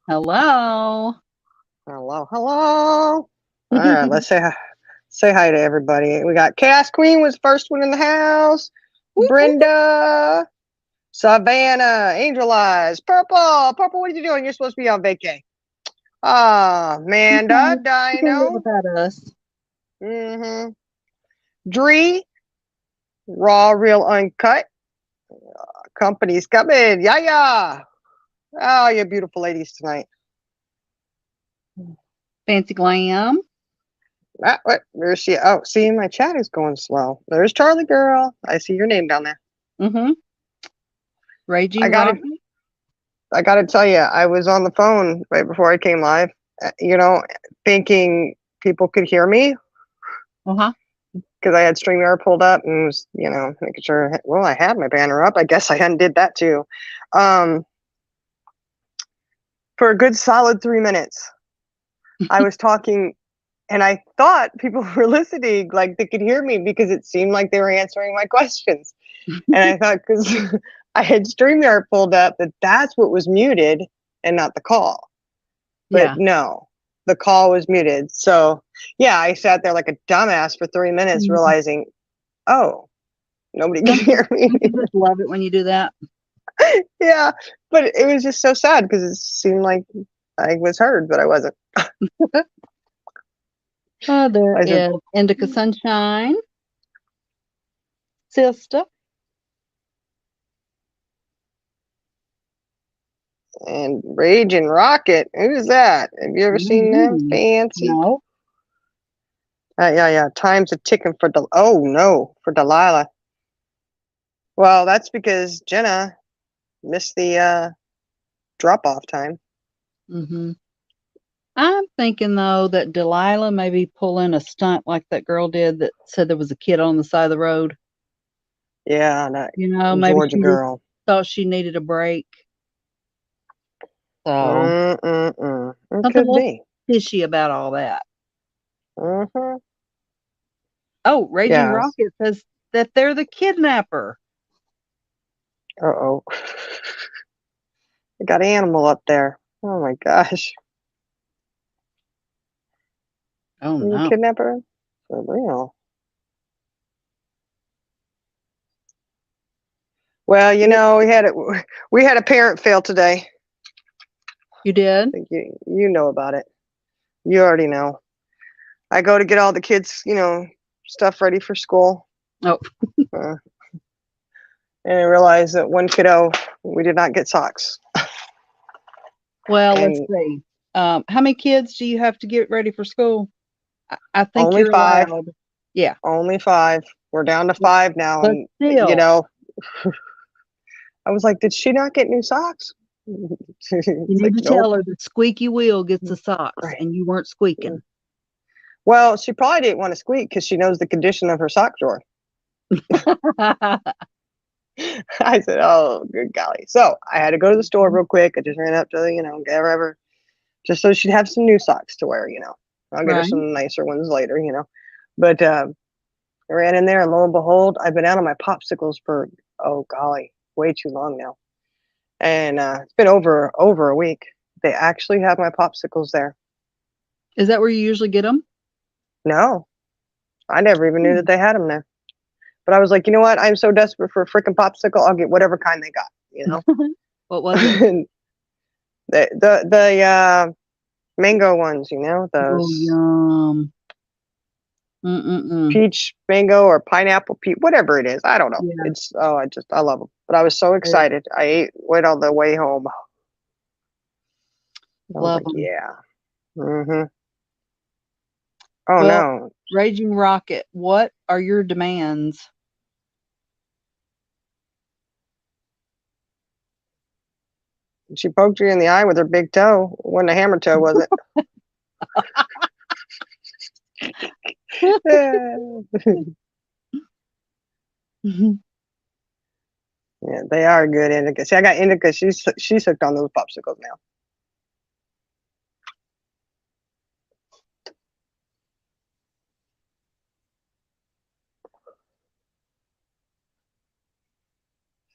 Hello. Hello, hello. All right, let's say hi to everybody. We got Chaos Queen was first one in the house. Whoop, whoop. Brenda, Savannah, Angel Eyes, Purple. What are you doing? You're supposed to be on vacay. Amanda, You can't live Dino, without us. mm-hmm. Dree, Raw, Real, Uncut. Company's coming. Yeah. Oh, you beautiful ladies tonight. Fancy glam. What? Where's she? Oh, see, my chat is going slow. There's Charlie Girl. I see your name down there. Mm-hmm. I Raging got to Rocky. I got to tell you, I was on the phone right before I came live, thinking people could hear me Uh-huh. because I had StreamYard pulled up and was, making sure, well, I had my banner up. I guess I undid that too. Um, for a good solid 3 minutes, I was talking and I thought people were listening, like they could hear me because it seemed like they were answering my questions. And I thought, because I had StreamYard pulled up, that's what was muted and not the call. But Yeah. no, the call was muted. So yeah, I sat there like a dumbass for 3 minutes, Mhm. realizing, oh, nobody can Don't you, hear me. don't you just love it when you do that? Yeah, but it was just so sad because it seemed like I was heard, but I wasn't. Oh, there I said, is Indica Sunshine, sister. and Rage and Rocket. Who's that? Have you ever seen them? Mm-hmm. Fancy. No. Yeah. Time's a ticking for oh no, for Delilah. Well, that's because Jenna missed the drop off time. Mm-hmm. I'm thinking though that Delilah may be pulling a stunt like that girl did that said there was a kid on the side of the road. Yeah, that Maybe Georgia she just girl. thought she needed a break. So It something a could little be. fishy about all that. Mm-hmm. Oh, Raging Yes. Rocket says that they're the kidnapper. Uh-oh. I got animal up there. Oh my gosh. Oh You no. kidnapper? For real. Well, we had a parent fail today. You did? I think you know about it. You already know. I go to get all the kids, stuff ready for school. Oh, Uh, and I realized that one kiddo, we did not get socks. well, let's And see. How many kids do you have to get ready for school? I think only you're five. allowed. Yeah, Only five. We're down to five now. but And, still, I was like, did she not get new socks? you It's need like, to nope. tell her the squeaky wheel gets the socks, Right. and you weren't squeaking. Well, she probably didn't want to squeak because she knows the condition of her sock drawer. I said, oh, good golly. So I had to go to the store real quick. I just ran up to, get wherever, just so she'd have some new socks to wear. I'll get her Right. some nicer ones later. But I ran in there and lo and behold, I've been out of my popsicles for, oh, golly, way too long now. And it's been over a week. They actually have my popsicles there. Is that where you usually get them? No, I never even knew that they had them there. But I was like, you know what? I'm so desperate for a freaking popsicle. I'll get whatever kind they got. What was it? And the mango ones, Oh, those yum. Mm-mm-mm. peach mango or pineapple peach, whatever it is. I don't know. Yeah, I love them. But I was so I excited. Went on the way home. I was love like, them. yeah. Hmm. Oh Well, no. Raging Rocket, what are your demands? She poked you in the eye with her big toe. Wasn't a hammer toe, was it? Yeah, they are good indica. See, I got indica. She's hooked on those popsicles now.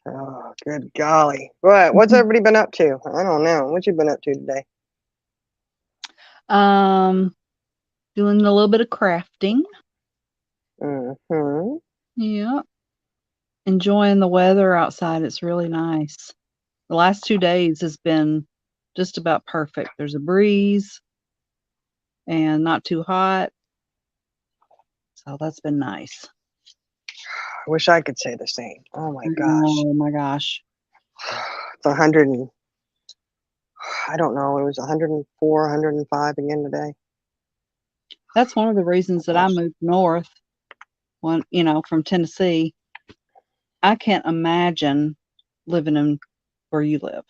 Oh, good golly. What's everybody been up to? I don't know. What you been up to today? Um, doing a little bit of crafting. Mm-hmm. Yeah. Enjoying the weather outside. It's really nice. The last 2 days has been just about perfect. There's a breeze and not too hot. So that's been nice. I wish I could say the same. Oh my gosh. Oh my gosh. It's 100 and I don't know. It was 104, 105 again today. That's one of the reasons that I Gosh. moved north from Tennessee. I can't imagine living in where you live.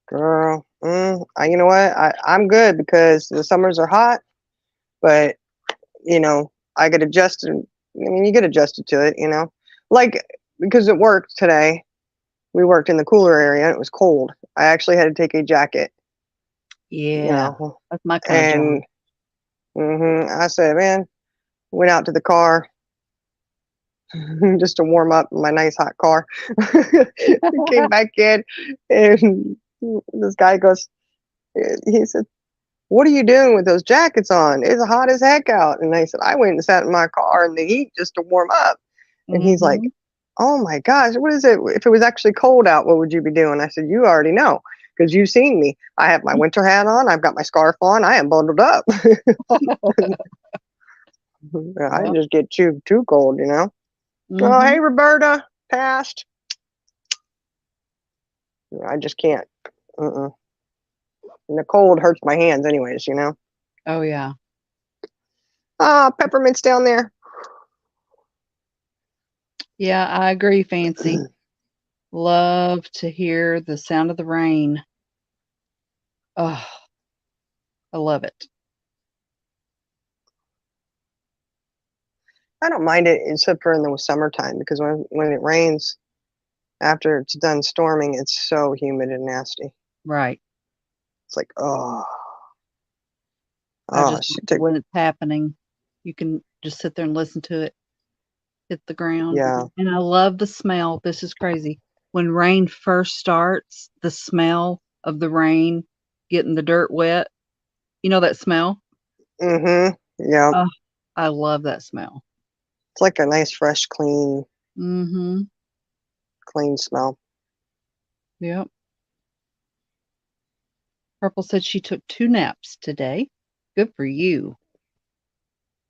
Girl, you know what? I'm good because the summers are hot, but I get adjusted. I mean, you get adjusted to it, like because it worked today. We worked in the cooler area and it was cold. I actually had to take a jacket, Yeah, that's my kind of job. and I said, man, went out to the car just to warm up in my nice hot car. Came back in, and this guy goes, he said, "What are you doing with those jackets on? It's hot as heck out." And I said, "I went and sat in my car in the heat just to warm up." And he's like, Mhm. "Oh my gosh, what is it? If it was actually cold out, what would you be doing?" I said, "You already know because you've seen me. I have my winter hat on. I've got my scarf on. I am bundled up. I Yep. just get too cold, Oh, hey, Mhm. Roberta, passed. I just can't. And the cold hurts my hands, anyways. Oh yeah. Ah, peppermint's down there. Yeah, I agree, Fancy. Love to hear the sound of the rain. Oh, I love it. I don't mind it except for in the summertime because when it rains after it's done storming, it's so humid and nasty. Right. It's like, I just she love it took, when it's happening. You can just sit there and listen to it hit the ground. yeah, And I love the smell. This is crazy. When rain first starts, the smell of the rain getting the dirt wet. You know that smell? yeah. Oh, I love that smell. It's like a nice, fresh, Mhm. clean smell. Yep. Purple said she took 2 naps today. Good for you.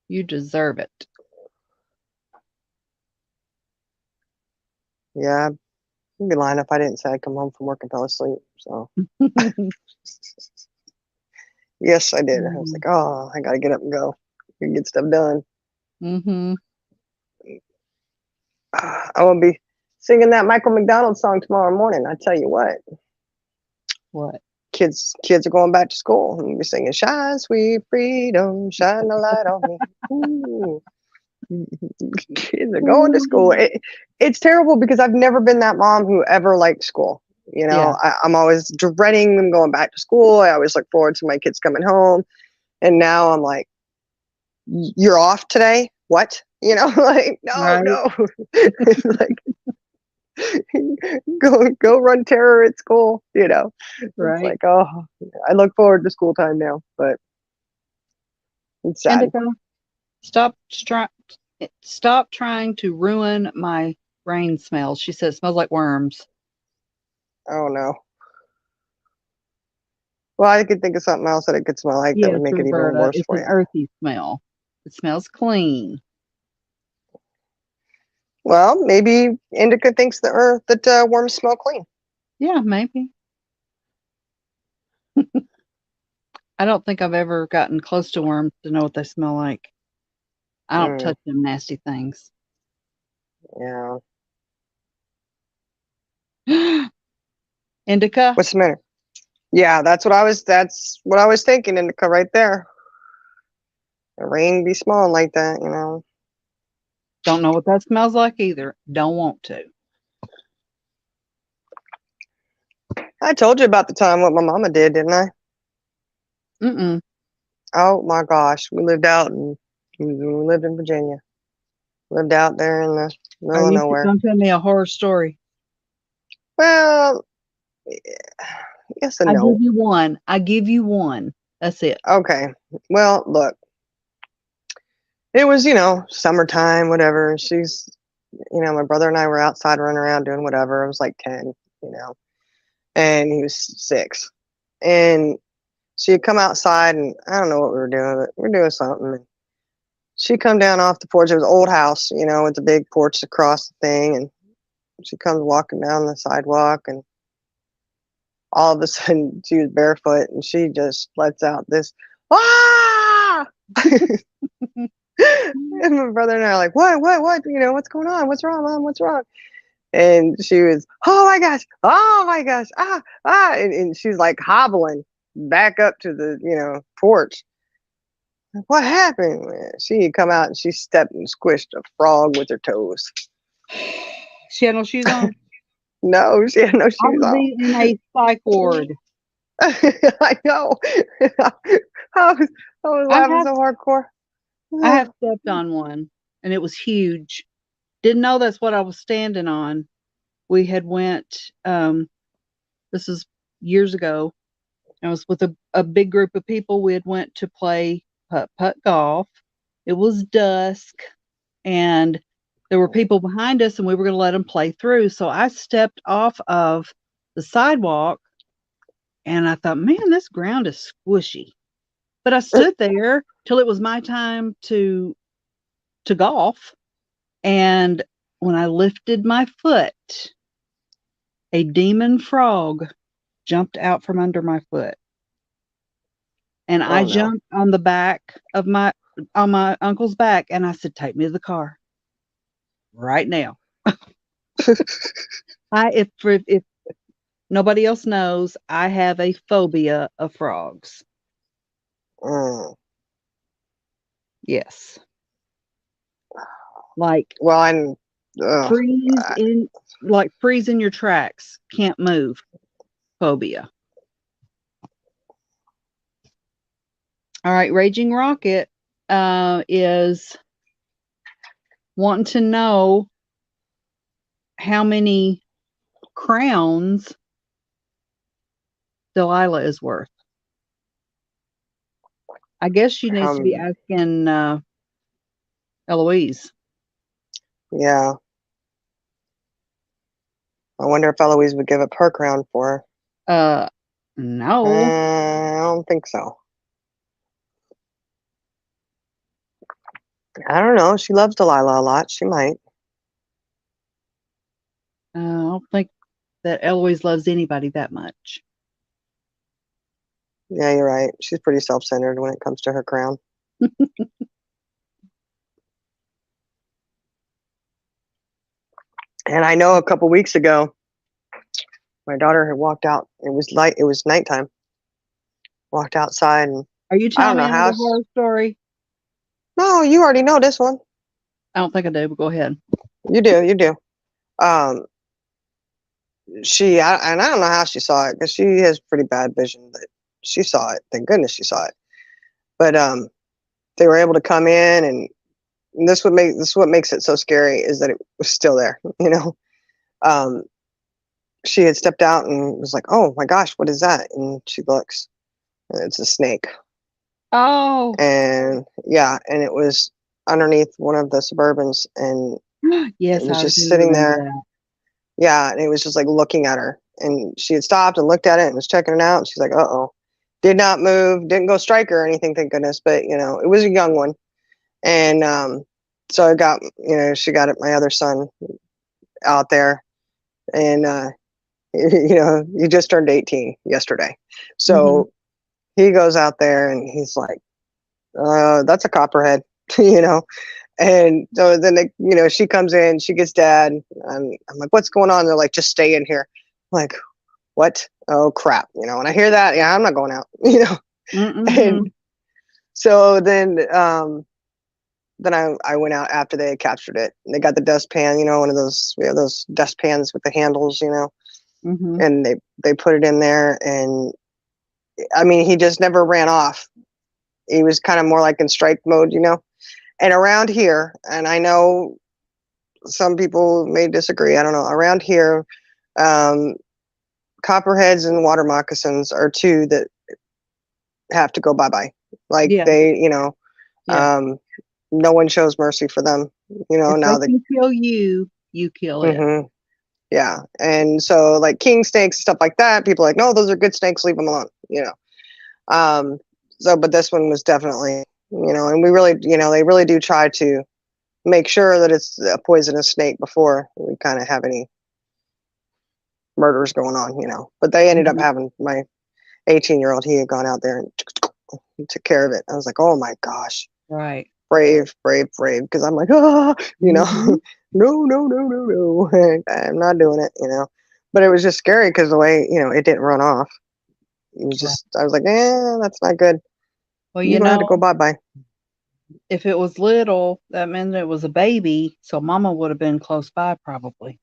You deserve it. Yeah, you'd be lying if I didn't say I'd come home from work and fell asleep. So, yes, I did. I was like, oh, I got to get up and go and get stuff done. Mhm. I will be singing that Michael McDonald song tomorrow morning. I tell you what, What? kids are going back to school and we're singing "Shine, Sweet Freedom, Shine the Light on Me." Ooh. Kids are going to school. It's terrible because I've never been that mom who ever liked school. Yeah. I'm always dreading them going back to school. I always look forward to my kids coming home. And now I'm like, you're off today? What? Like, no, Right. no. Like, go run terror at school. It's Right. like, oh, I look forward to school time now, but it's sad. Indica, stop stri- stop trying to ruin my rain smell. She said it smells like worms. Oh no. Well, I could think of something else that it could smell like that would Yes, make it even Roberta. worse It's for an you. earthy smell. It smells clean. Well, maybe Indica thinks the earth that worms smell clean. Yeah, maybe. I don't think I've ever gotten close to worms to know what they smell like. I don't Mm, touch them nasty things. yeah. Indica, What's the matter? Yeah, that's what I was thinking, Indica, right there. The rain be smelling like that. don't know what that smells like either. Don't want to. I told you about the time what my mama did, didn't I? Mm-mm. Oh my gosh. We lived in Virginia. Lived out there in the Are middle of you nowhere. gonna tell me a horror story? Well, yes and I give no. you one. I give you one. That's it. Okay. Well, look, it was, summertime, whatever. My brother and I were outside running around doing whatever. I was like 10, and he was 6. And she had come outside, and I don't know what we were doing, but we were doing something. And she come down off the porch. It was an old house, with the big porch across the thing. And she comes walking down the sidewalk, and all of a sudden she was barefoot, and she just lets out this, ah! And my brother and I are like, what, what's going on? What's wrong, Mom? What's wrong? And she was, oh my gosh, and she's like hobbling back up to the, porch. Like, what happened? She had come out and she stepped and squished a frog with her toes. She had no shoes on? No, she had no shoes I would on. be in a psych ward. I know. I was laughing so hardcore. I have stepped on one, and it was huge. Didn't know that's what I was standing on. We had went, this is years ago. I was with a big group of people. We had went to play putt golf. It was dusk, and there were people behind us, and we were going to let them play through. So I stepped off of the sidewalk, and I thought, man, this ground is squishy. But I stood there till it was my time to golf. And when I lifted my foot, a demon frog jumped out from under my foot. And I jumped on the back of on my uncle's back, and I said, take me to the car right now. If nobody else knows, I have a phobia of frogs. Yes. Like, well, I'm freeze in your tracks, can't move. Phobia. All right, Raging Rocket is wanting to know how many crowns Delilah is worth. I guess she needs to be asking Eloise. Yeah. I wonder if Eloise would give up her crown for her. No. I don't think so. I don't know. She loves Delilah a lot. She might. I don't think that Eloise loves anybody that much. Yeah, you're right. She's pretty self-centered when it comes to her crown. And I know a couple weeks ago, my daughter had walked out. It was nighttime. Walked outside, and are you telling me another horror story? No, you already know this one. I don't think I do, but go ahead. You do. And I don't know how she saw it, because she has pretty bad vision, but she saw it. Thank goodness she saw it. But they were able to come in, and this is what makes it so scary, is that it was still there. She had stepped out and was like, "Oh my gosh, what is that?" And she looks, and it's a snake. Oh. And yeah, and it was underneath one of the Suburbans, and yes, it was just sitting there. That. Yeah, and it was just like looking at her, and she had stopped and looked at it and was checking it out. And she's like, "Uh-oh." Did not move, didn't go strike her or anything, thank goodness, but it was a young one. And so I got, she got my other son out there, and he just turned 18 yesterday. So he goes out there and he's like, that's a copperhead, And so then she comes in, she gets Dad, and I'm like, what's going on? They're like, just stay in here. I'm like, what? Oh crap. When I hear that, yeah, I'm not going out, And so then I went out after they had captured it. And they got the dustpan, one of those, we have those dustpans with the handles, and they put it in there. And I mean, he just never ran off. He was kind of more like in strike mode, And around here, and I know some people may disagree, I don't know, around here, copperheads and water moccasins are two that have to go bye-bye. Like Yeah. they, Yeah. no one shows mercy for them, If now they that, can kill you, you kill it. hmm yeah. And so like king snakes, stuff like that, people are like, no, those are good snakes, leave them alone. Um, so, but this one was definitely, and we really, they really do try to make sure that it's a poisonous snake before we kind of have any murders going on. But they ended up Mhm. having my 18-year-old, he had gone out there and took care of it. I was like, oh my gosh, Right. brave, brave, brave. Because I'm like, no, Mhm. no, no, no, no. I'm not doing it. But it was just scary because the way, it didn't run off. It was Right. just, I was like, that's not good. Well, You're gonna have to go bye-bye. if it was little, that meant it was a baby, so mama would have been close by probably.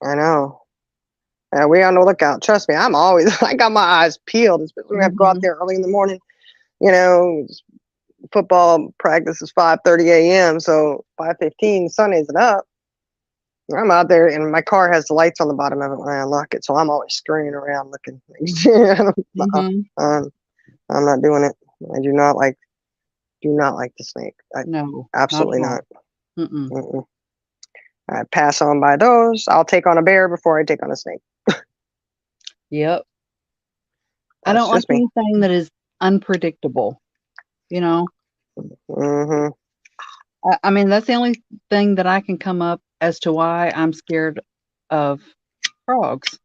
I know. We on the lookout. Trust me, I'm always, I got my eyes peeled, especially when I have to go out Mhm. there early in the morning. You know, football practice is 5:30 a.m. So 5:15, sun isn't up. I'm out there, and my car has the lights on the bottom of it when I unlock it, so I'm always scurrying around looking. Uh-uh. Mhm. um, I'm not doing it. I do not like the snake. No, not Absolutely at not. all. Mm-mm. Mm-mm. I pass on by those. I'll take on a bear before I take on a snake. Yep. I That's don't like just me. anything that is unpredictable, you know? Hmm I mean, that's the only thing that I can come up as to why I'm scared of frogs.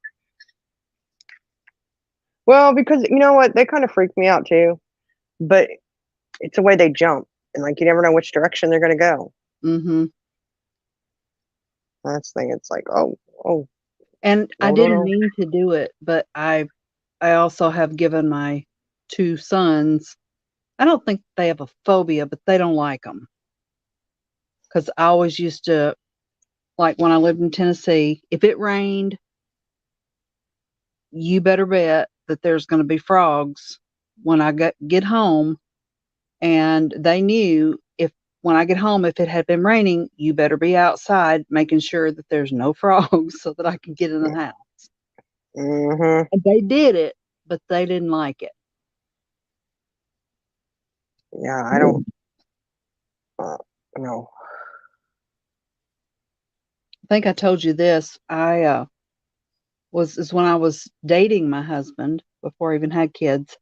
Well, because you know what, they kind of freak me out too. But it's the way they jump, and like you never know which direction they're gonna go. Mhm. That's the thing. It's like, oh, oh, And I no, no, didn't no. mean to do it, but I also have given my 2 sons, I don't think they have a phobia, but they don't like them. Because I always used to, like, when I lived in Tennessee, if it rained, you better bet that there's gonna be frogs when I get home, and they knew if when I get home, if it had been raining, you better be outside making sure that there's no frogs so that I can get in the house. Hmm And they did it, but they didn't like it. Yeah, I don't. Uh, no. I think I told you this. I is when I was dating my husband before I even had kids,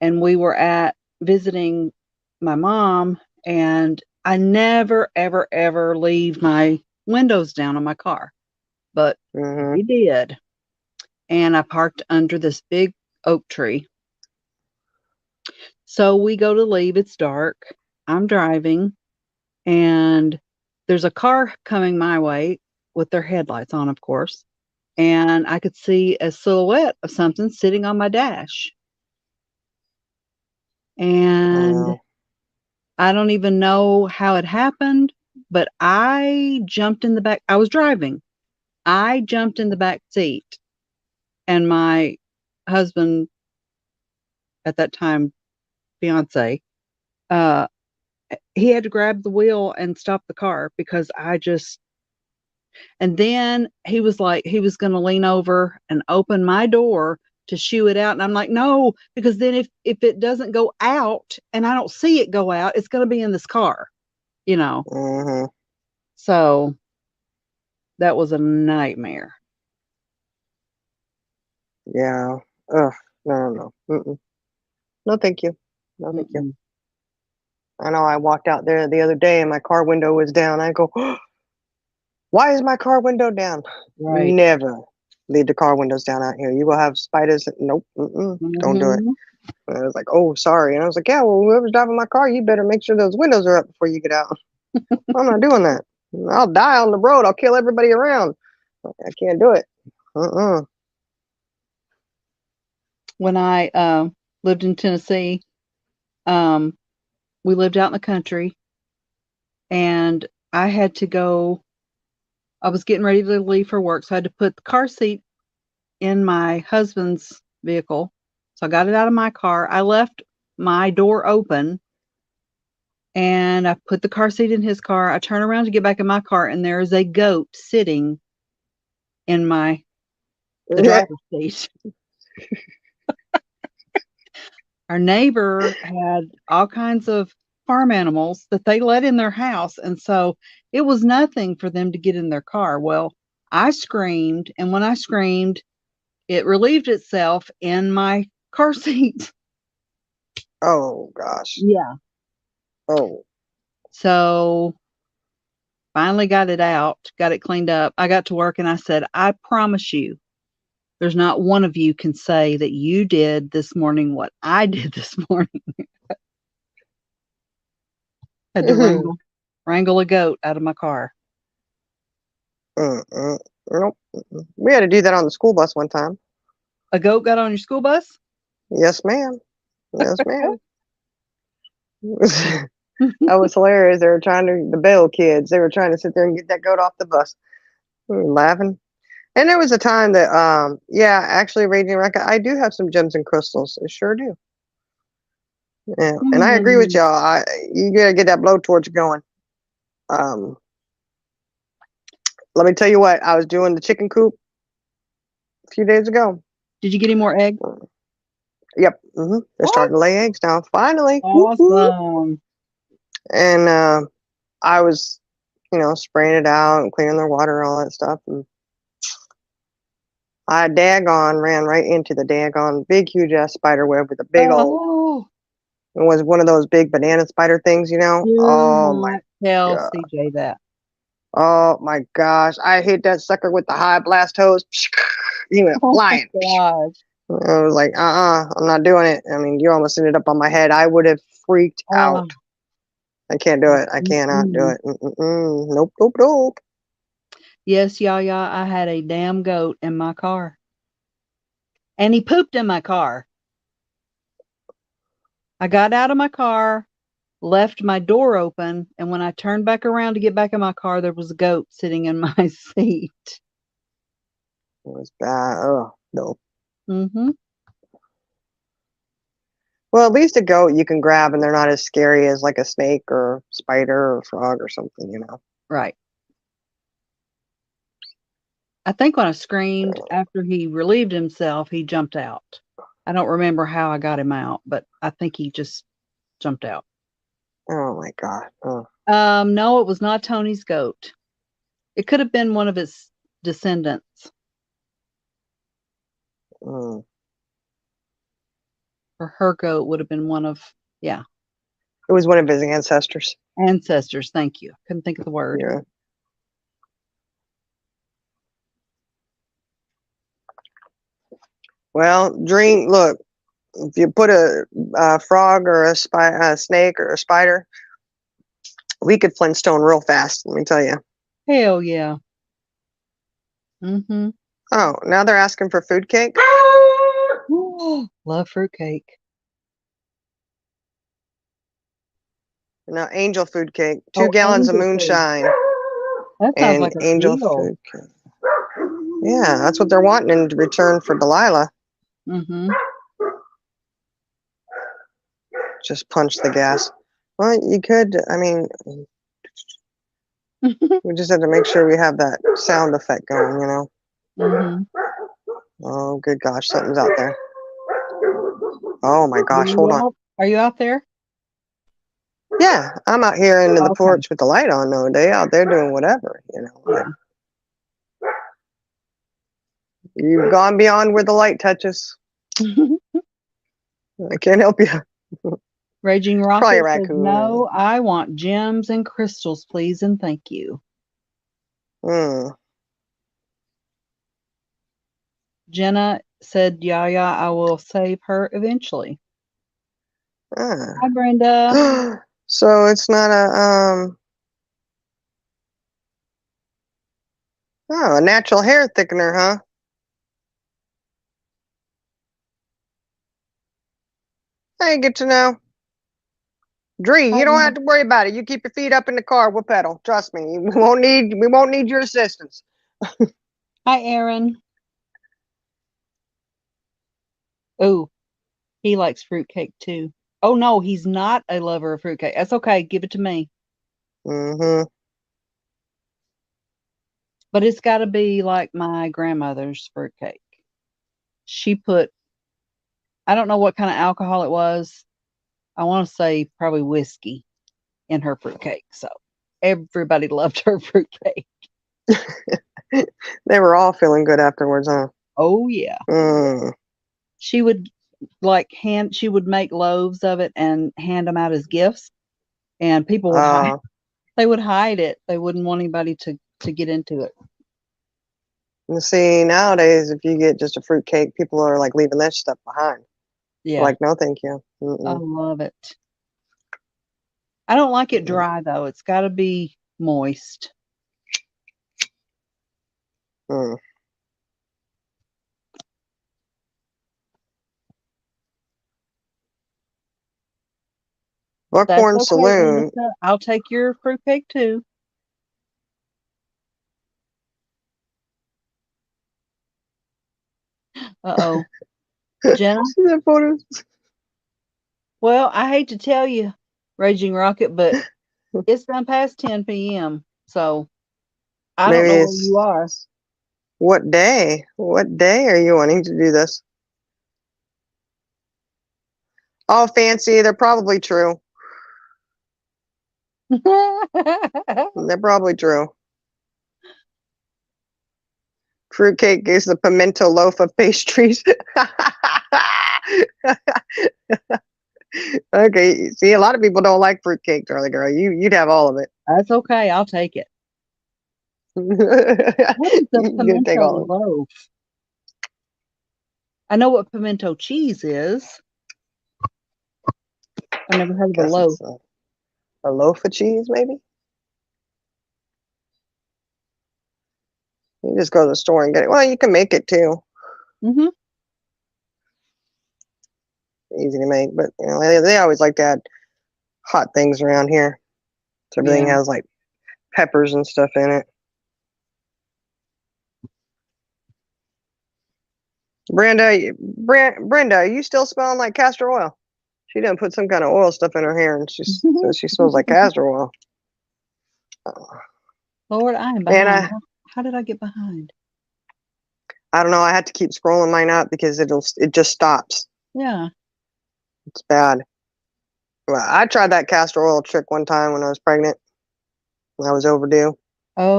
and we were at visiting my mom, and I never ever ever leave my windows down on my car, but hmm we did, and I parked under this big oak tree. So we go to leave. It's dark. I'm driving, and there's a car coming my way with their headlights on, of course. And I could see a silhouette of something sitting on my dash. And Uh, I don't even know how it happened, but I jumped in the back. I was driving. I jumped in the back seat, and my husband, at that time, fiance, uh, he had to grab the wheel and stop the car because I just, and then he was like, he was going to lean over and open my door to shoo it out. And I'm like, no, because then if it doesn't go out and I don't see it go out, it's going to be in this car, you know? hmm So that was a nightmare. Yeah. Ugh. No, no, no. Mm-mm. No, thank you. No, thank you. Mm-mm. I know. I walked out there the other day, and my car window was down. I go, why is my car window down? Right. Never leave the car windows down out here. You will have spiders. Nope. Don't do it. Hmm. And I was like, oh, sorry. And I was like, yeah, well, whoever's driving my car, you better make sure those windows are up before you get out. I'm not doing that. I'll die on the road. I'll kill everybody around. I can't do it. Uh-uh. When I lived in Tennessee, um, we lived out in the country, and I had to go. I was getting ready to leave for work, so I had to put the car seat in my husband's vehicle. So I got it out of my car. I left my door open, and I put the car seat in his car. I turn around to get back in my car, and there is a goat sitting in the driver's seat. Our neighbor had all kinds of farm animals that they let in their house, and so it was nothing for them to get in their car. Well, I screamed, and when I screamed, it relieved itself in my car seat. Oh gosh. Yeah. Oh. So finally got it out, got it cleaned up. I got to work and I said, I promise you, there's not one of you can say that you did this morning what I did this morning. Had to wrangle a goat out of my car. Nope. We had to do that on the school bus one time. A goat got on your school bus? Yes, ma'am. Yes, ma'am. That was hilarious. They were trying to, the Bell kids, they were trying to sit there and get that goat off the bus. We were laughing. And there was a time that, yeah, actually, Raging Record, I do have some gems and crystals. I sure do. Yeah, and I agree with y'all. You gotta get that blowtorch going. Let me tell you what, I was doing the chicken coop a few days ago. Did you get any more eggs? Yep. They're starting to lay eggs now. Finally. Awesome. And I was, spraying it out and cleaning their water and all that stuff. And I daggone ran right into the daggone big, huge ass spider web with a big old. It was one of those big banana spider things, Oh my tell God. CJ that. Oh my gosh. I hit that sucker with the high blast hose. He went flying. Oh I was like, I'm not doing it. I mean, you almost ended up on my head. I would have freaked out. I can't do it. I cannot do it. Nope, nope, nope. Yes, Yaya, I had a damn goat in my car. And he pooped in my car. I got out of my car, left my door open, and when I turned back around to get back in my car, there was a goat sitting in my seat. It was bad. Oh, no. Well, at least a goat you can grab and they're not as scary as like a snake or spider or frog or something, Right. I think when I screamed after he relieved himself, he jumped out. I don't remember how I got him out, but I think he just jumped out. Oh my God. Oh. No, it was not Tony's goat. It could have been one of his descendants. Or her goat would have been one of, yeah. It was one of his ancestors. Ancestors, thank you. Couldn't think of the word. Yeah. Well, look, if you put a frog or a snake or a spider, we could Flintstone real fast, let me tell you. Hell yeah. Oh, now they're asking for food cake? Love fruit cake. No, angel food cake. 2 gallons of moonshine. That sounds like a angel deal. food cake. Yeah, that's what they're wanting in return for Delilah. Just punch the gas. Well, you could, I mean, we just have to make sure we have that sound effect going, Oh, good gosh, something's out there. Oh my gosh, hold on. Are you out there? Yeah, I'm out here into the porch with the light on though. They out there doing whatever, Yeah. You've gone beyond where the light touches. I can't help you. Raging Rocket says, no, I want gems and crystals, please, and thank you. Jenna said, Yaya, I will save her eventually. Hi, Brenda. So it's not a natural hair thickener, huh? I get to know. Dree, you don't have to worry about it. You keep your feet up in the car. We'll pedal. Trust me. We won't need your assistance. Hi, Aaron. Oh, he likes fruitcake too. Oh no, he's not a lover of fruitcake. That's okay. Give it to me. But it's got to be like my grandmother's fruitcake. She put I don't know what kind of alcohol it was. I want to say probably whiskey in her fruitcake. So everybody loved her fruitcake. They were all feeling good afterwards, huh? Oh yeah. Mm. She would she would make loaves of it and hand them out as gifts, and people would hide. Uh, They would hide it. They wouldn't want anybody to get into it. and see, nowadays, if you get just a fruit cake, people are like leaving that stuff behind. Yeah, Like, no, thank you. I Mm-mm. love it. I don't like it Mm-mm. dry though. It's got to be moist. Mm. That's Buckhorn okay, Saloon. Melissa. I'll take your fruitcake too. Uh-oh. Jenna? See that photo? Well, I hate to tell you, Raging Rocket, but it's done past 10 p.m. So I don't Maybe know where you it's are. what day? What day are you wanting to do this? Oh, fancy. They're probably true. They're probably true. Fruitcake is the pimento loaf of pastries. Okay, see, a lot of people don't like fruitcake, Charlie girl. You'd have all of it. That's okay. I'll take it. What is the You're gonna take pimento all of it. loaf? I know what pimento cheese is. I never heard of a Guess loaf. it's a loaf of cheese, maybe. You just go to the store and get it. Well, you can make it too. Hmm. Easy to make, but you know they always like to add hot things around here. So everything Yeah. has like peppers and stuff in it. Brenda, are you still smelling like castor oil? She didn't put some kind of oil stuff in her hair, and she says she smells like castor oil. Lord, I am And behind. How did I get behind? I don't know. I had to keep scrolling mine up because it just stops. Yeah. It's bad. Well, I tried that castor oil trick one time when I was pregnant. I was overdue.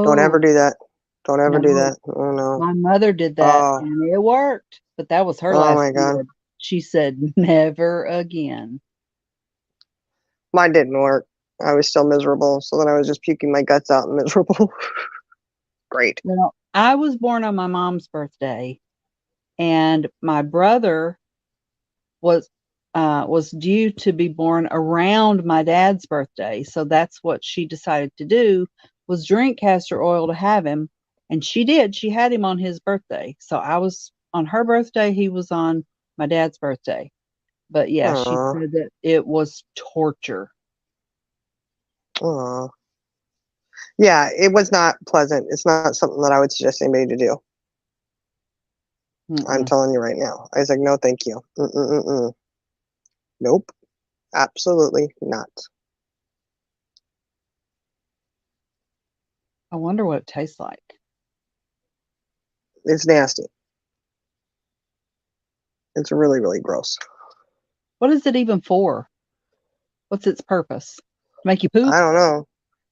Don't ever Oh, do that. Don't ever do no. that. Oh no. My mother did that Oh, and it worked, but that was her oh last my God. bid. She said, never again. Mine didn't work. I was still miserable. So then I was just puking my guts out and miserable. Great. Well, I was born on my mom's birthday, and my brother was was due to be born around my dad's birthday. So that's what she decided to do was drink castor oil to have him. And she did. She had him on his birthday. So I was on her birthday, he was on my dad's birthday. But yeah, she Aw. said that it was torture. Aw. Yeah, it was not pleasant. It's not something that I would suggest anybody to do. I'm Mm-mm. telling you right now. I was like, no, thank you. Mm-mm-mm-mm. Nope. Absolutely not. I wonder what it tastes like. It's nasty. It's really, really gross. What is it even for? What's its purpose? Make you poop? I don't know.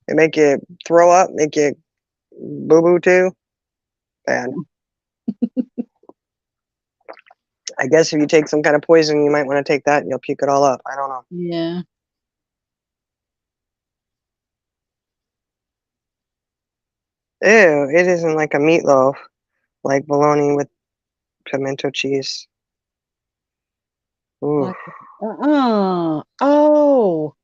It make you throw up, make you boo boo too. Bad. I guess if you take some kind of poison, you might want to take that and you'll puke it all up. I don't know. Yeah. Ew, it isn't like a meatloaf, like bologna with pimento cheese. Ooh. Like, oh,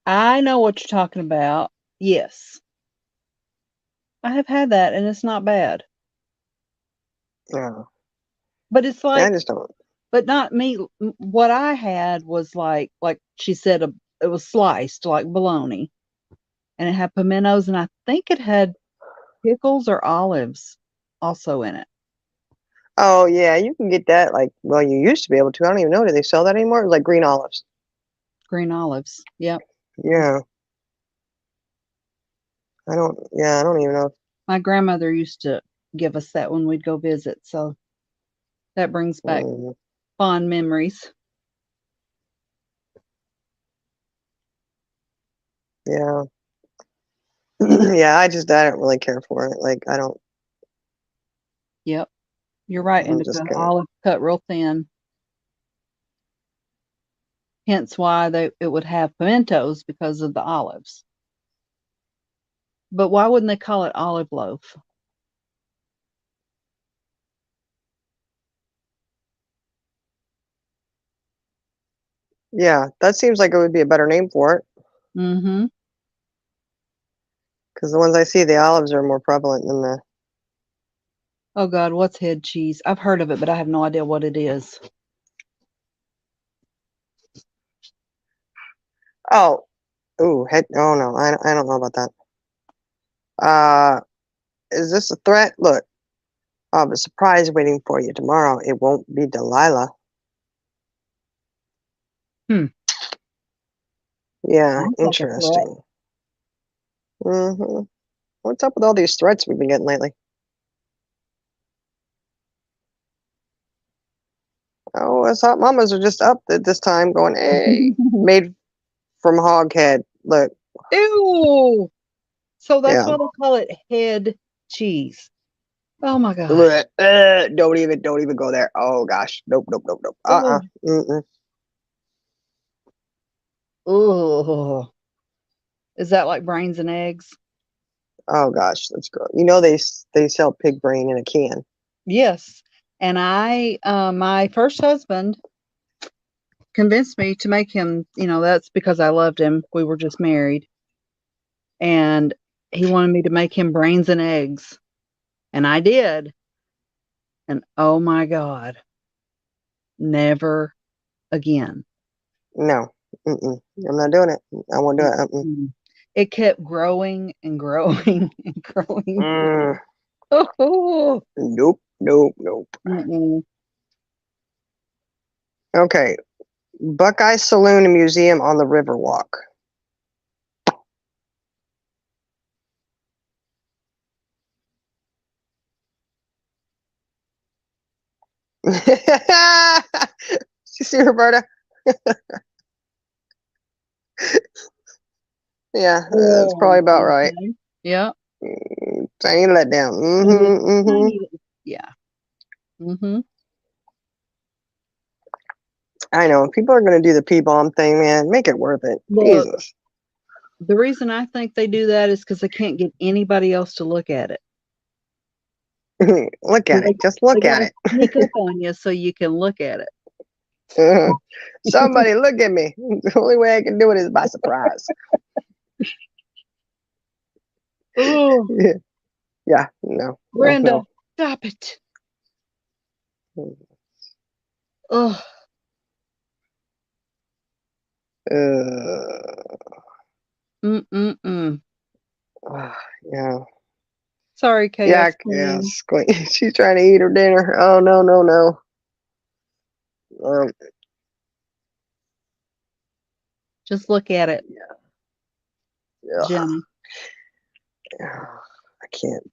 I know what you're talking about. Yes. I have had that and it's not bad. Yeah. But it's I like, just don't. but not meat. What I had was like she said, it was sliced like bologna and it had pimentos and I think it had pickles or olives also in it. Oh yeah, you can get that. Like, well, you used to be able to. I don't even know. Do they sell that anymore? Like green olives. Green olives. Yep. Yeah. I don't. Yeah, I don't even know. My grandmother used to give us that when we'd go visit. So that brings back Mm. fond memories. Yeah. Yeah, I don't really care for it. Like, I don't, Yep, you're right, I'm just Indica. gonna, Olive cut real thin. Hence why it would have pimentos because of the olives. But why wouldn't they call it olive loaf? yeah, that seems like it would be a better name for it. Mm-hmm. Because the ones I see, the olives are more prevalent than the. Oh God, what's head cheese? I've heard of it, but I have no idea what it is. Oh, ooh, head. Oh no, I don't know about that. Uh, is this a threat? Look, I have a surprise waiting for you tomorrow. It won't be Delilah. Hmm. Yeah, Sounds like a threat. interesting. Mm-hmm. What's up with all these threats we've been getting lately? Oh, us hot mamas are just up at this time going, hey, made from hog head. Look, Ew. So that's yeah. why they call it head cheese. Oh my God. Blech, don't even go there. Oh gosh, nope, nope, nope, nope. Oh. Mm-mm. Oh. Is that like brains and eggs? Oh gosh, that's gross. They sell pig brain in a can. Yes. And my first husband convinced me to make him, that's because I loved him. We were just married. And he wanted me to make him brains and eggs. And I did. And oh my God, never again. No, mm-mm. I'm not doing it. I won't do it. Mm-mm. Mm. It kept growing and growing and growing. Mm, Oh, nope, nope, nope. mm-mm. Okay, Buckeye Saloon and Museum on the Riverwalk. You see, Roberta? Yeah, that's Oh, probably about right. okay. Yeah. Tiny letdown. And just Mm-hmm, mm-hmm. tiny yeah. Mm-hmm. I know. People are going to do the P-bomb thing, man. Make it worth it. Look, Jesus. the reason I think they do that is because they can't get anybody else to look at it. Look So at it. Just look they at gotta it. sneak up on you so you can look at it. Somebody look at me. The only way I can do it is by surprise. Oh, Yeah, yeah, no, no, Brenda, no. stop it. Oh, Uh, mm-mm-mm. yeah, Sorry, Chaos yeah, Queen. She's trying to eat her dinner. Oh no, no, no. Um, Just look at it, yeah, Jenny. I can't.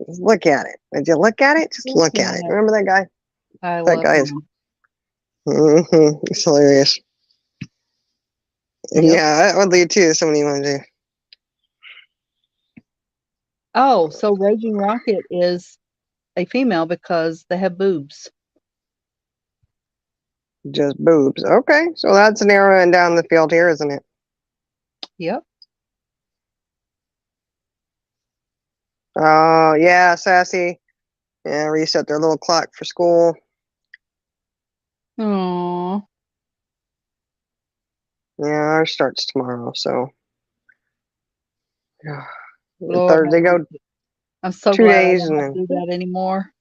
Just look at it. Did you look at it? Just Look look at at it. it. Remember that guy? I That love guy is. him. It's hilarious. Yep. Yeah, that would lead to somebody want to do. Oh, so Raging Rocket is a female because they have boobs. Just boobs. Okay, so that's an arrow and down the field here, isn't it? Yep. Oh, yeah, sassy. Yeah, reset their little clock for school. Oh, Yeah, ours starts tomorrow, so. Yeah. Lord have Thursday go mercy. I'm so 2 glad I days don't and have to then. do that anymore.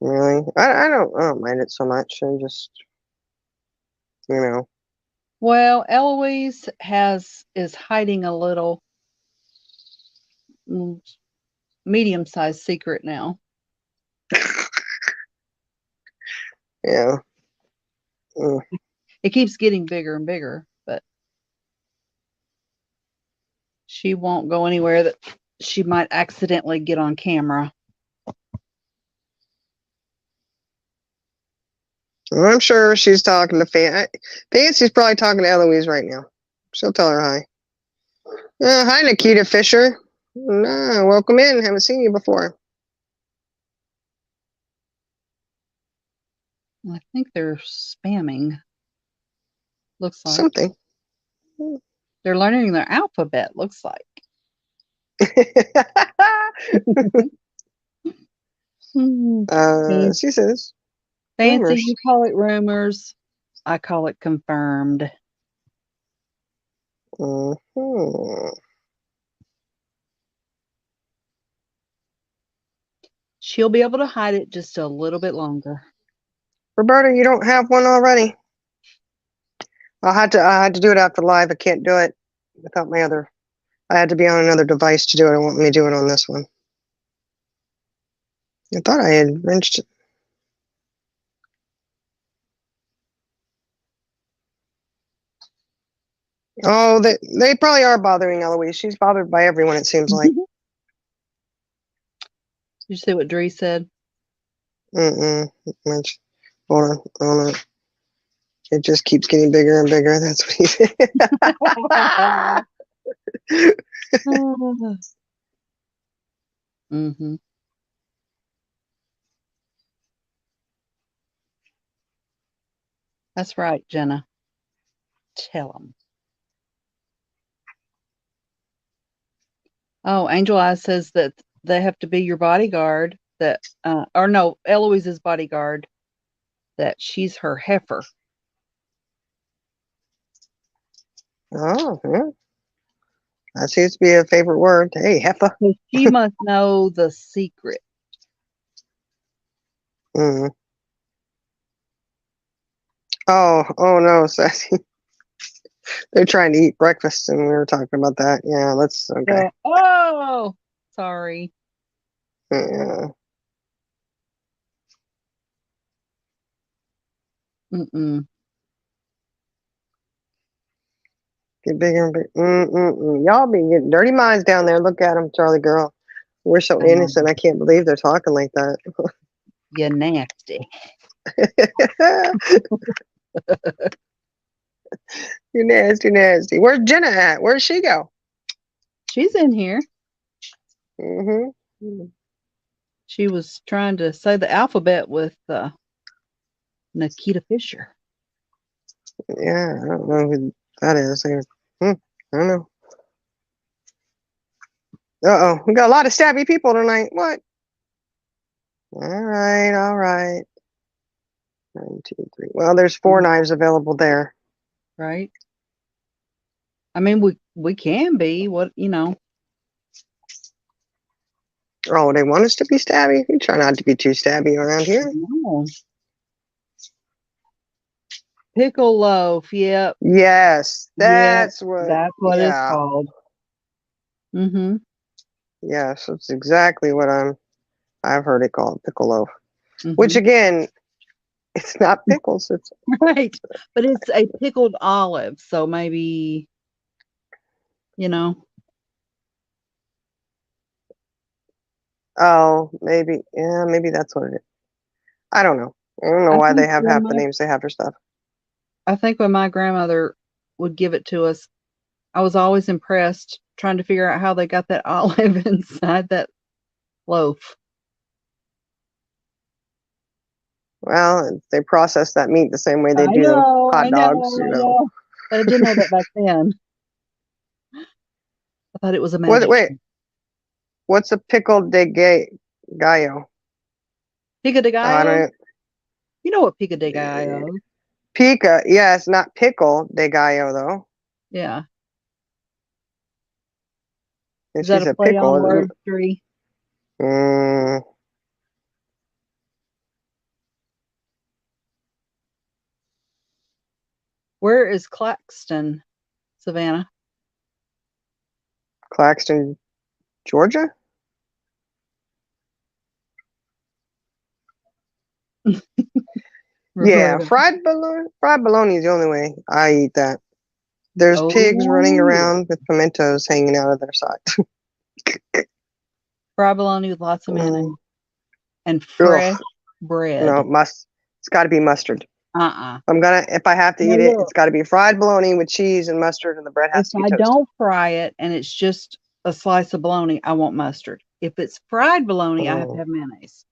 Really? I don't mind it so much. I just, you know. Well, Eloise is hiding a little medium-sized secret now. Yeah. Mm. It keeps getting bigger and bigger, but She won't go anywhere that she might accidentally get on camera. I'm sure she's talking to Fancy's probably talking to Eloise right now. She'll tell her hi. Hi, Nikita Fisher. No, welcome in. Haven't seen you before. I think they're spamming. Looks like Something. they're learning their alphabet. Looks like. She says. Fancy, Rumors. you call it rumors. I call it confirmed. She'll be able to hide it just a little bit longer. Roberta, you don't have one already. I had to do it after live. I can't do it without my other. I had to be on another device to do it. I want me to do it on this one. I thought I had wrenched it. Oh, they probably are bothering Eloise. She's bothered by everyone, it seems like. Did you see what Dree said? Hold on. It just keeps getting bigger and bigger. That's what he said. Mm-hmm. That's right, Jenna. Tell them. Oh, Angel Eyes says that they have to be your bodyguard. That, or no, Eloise's bodyguard. That she's her heifer. Oh, yeah. That seems to be a favorite word. Hey, heifer. So she must know the secret. Mm. Oh no, Sassy. They're trying to eat breakfast, and we were talking about that. Yeah, that's okay. Oh, sorry. Yeah. Mm-mm. Get bigger and bigger. Y'all be getting dirty minds down there. Look at them, Charlie girl. We're so innocent. I can't believe they're talking like that. You're nasty. You're nasty. Where's Jenna at? Where'd she go? She's in here. Mm-hmm. She was trying to say the alphabet with Nikita Fisher. Yeah, I don't know who that is. I don't know. Uh-oh, we got a lot of stabby people tonight. What? All right. 1, 2, 3. Well, there's 4 knives available there. Right. I mean, we can be what. Oh, they want us to be stabby? We try not to be too stabby around here. No. Pickle loaf. Yep. Yes, that's what it's called. Mm-hmm. Yes, it's exactly what I've heard it called, pickle loaf. Mm-hmm. Which again, it's not pickles. It's right, but it's a pickled olive, so maybe Oh, maybe that's what it is. I don't know. I don't know why they have half the names they have for stuff. I think when my grandmother would give it to us, I was always impressed trying to figure out how they got that olive inside that loaf. Well, they process that meat the same way they do hot dogs. But I didn't know that back then. I thought it was a magic. Wait, what's a pickle de gallo? Pico de gallo? You know what pico de gallo is? Pica, yes, not pickle de gallo though. Yeah. And is that a play on word, Dree? Where is Claxton, Savannah? Claxton, Georgia? Yeah, fried bologna is the only way I eat that. There's pigs running Oh, around with pimentos hanging out of their side. fried bologna with lots of mayonnaise Mm. and Ugh, fresh bread. no, it's got to be mustard. Uh-uh. If I have to Now eat it, it's look, got to be fried bologna with cheese and mustard, and the bread if has to be I toasted. don't fry it and it's just a slice of bologna, I want mustard. If it's fried bologna, I have to Mm. have mayonnaise.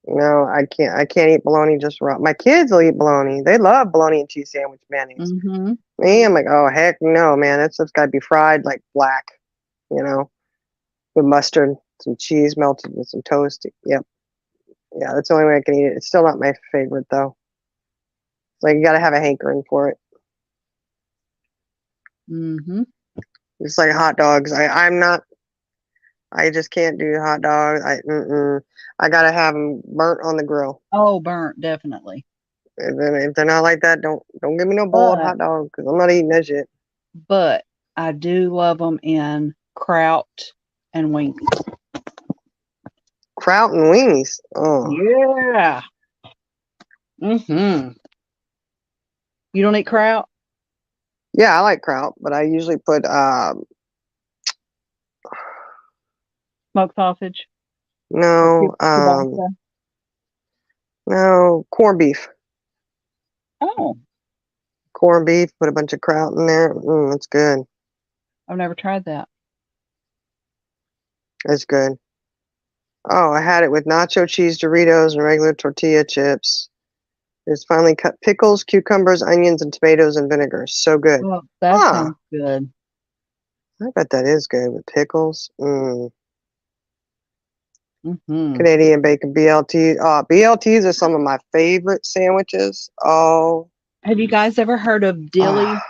No, I can't. I can't eat bologna just raw. My kids will eat bologna. They love bologna and cheese sandwich mayonnaise. Mm-hmm. Me, I'm like, oh heck no, man. It's got to be fried like black, you know, with mustard, some cheese melted with some toast. Yep. Yeah, that's the only way I can eat it. It's still not my favorite though. Like you got to have a hankering for it. Mm-hmm. It's like hot dogs. I'm not. I just can't do hot dogs. I gotta have them burnt on the grill. Oh, burnt, definitely. And then if they're not like that, don't give me no boiled But hot dog because I'm not eating that shit. but I do love them in kraut and wings. Kraut and wings. Oh Yeah. Mm-hmm. You don't eat kraut? yeah, I like kraut, but I usually put Smoked sausage? Or no kielbasa? no corned beef. Oh, Corned beef. Put a bunch of kraut in there. It's good. I've never tried that. It's good. Oh, I had it with nacho cheese Doritos and regular tortilla chips. It's finely cut pickles, cucumbers, onions, and tomatoes and vinegar. So good. Well, that Ah, sounds good. I bet that is good with pickles. Mm-hmm. Canadian bacon BLT. BLTs are some of my favorite sandwiches. Oh, Have you guys ever heard of dilly ah,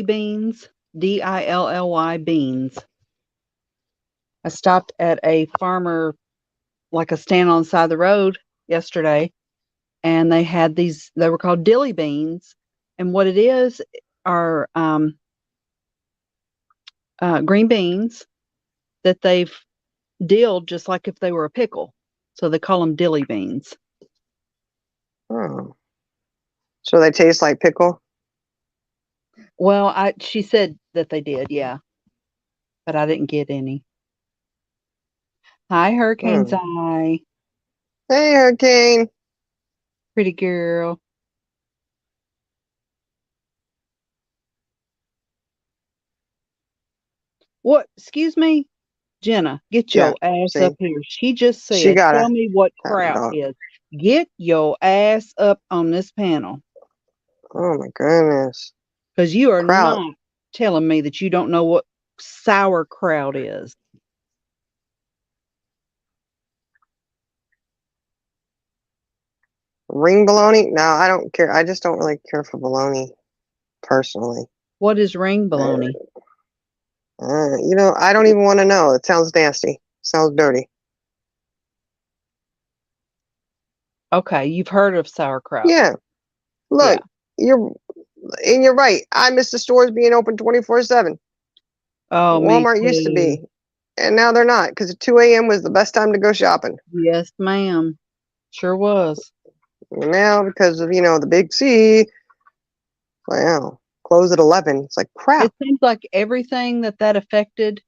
beans? Dilly beans. I stopped at a farmer, like a stand on the side of the road yesterday, and they had these. They were called dilly beans, and what it is are green beans that they've dilled just like if they were a pickle. So they call them dilly beans. oh. So they taste like pickle. Well, she said that they did, yeah, but I didn't get any. Hi, Hurricane's Hmm. Eye, Hey, Hurricane. pretty girl. What? Excuse me, Jenna. Get Yeah. your ass up See, here. She just she said, got "Tell a me what cat and kraut dog. is." Get your ass up on this panel, Oh my goodness. because you are Kraut. not telling me that you don't know what sauerkraut is. Ring bologna? No, I don't care. I just don't really care for bologna personally. What is ring Uh, bologna? I don't even want to know. It sounds nasty. Sounds dirty. Okay, you've heard of sauerkraut. Yeah. Yeah. Look, you're right. I miss the stores being open 24/7. Oh, me Walmart used to too. be, and now they're not because 2 a.m. was the best time to go shopping. Yes, ma'am. Sure was. And now because of the big C, wow, close at 11. It's like crap. It seems like everything that affected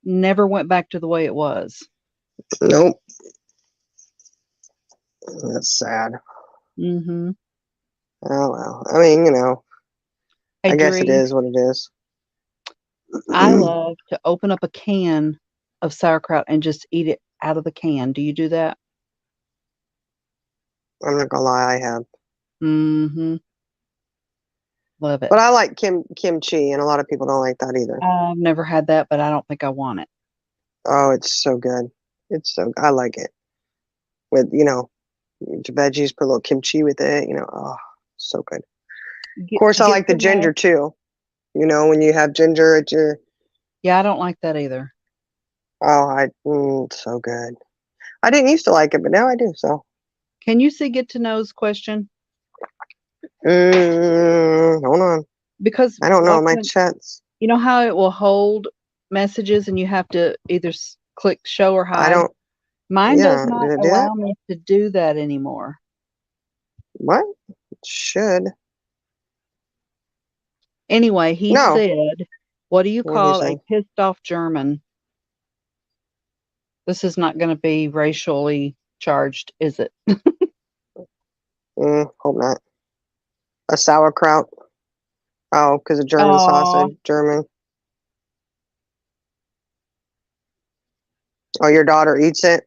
never went back to the way it was. Nope. That's sad. Mm-hmm. Oh well. I mean, Hey, I guess it Dree, is what it is. I I'm love to open up a can of sauerkraut and just eat it out of the can. Do you do that? not gonna lie, I have. Mm-hmm. Love it. But I like kimchi, and a lot of people don't like that either. I've never had that, but I don't think I want it. Oh, it's so good. I like it. With, veggies, put a little kimchi with it, oh, so good. Of course, I Get like the your ginger ass. too. When you have ginger at your, Yeah, I don't like that either. so good. I didn't used to like it, but now I do. So, Can you see get to know's question? hold on. Because I don't know like my when chats. you know how it will hold messages and you have to either click show or I hide. don't. Mine does Yeah, did not it do that? allow me to do that anymore. What? It should. Anyway, he No. said, what do you What did he call a say? pissed off German? This is not going to be racially charged, is it? Hope not. A sauerkraut. Oh, because a German Oh, sausage, German. Oh, your daughter eats it?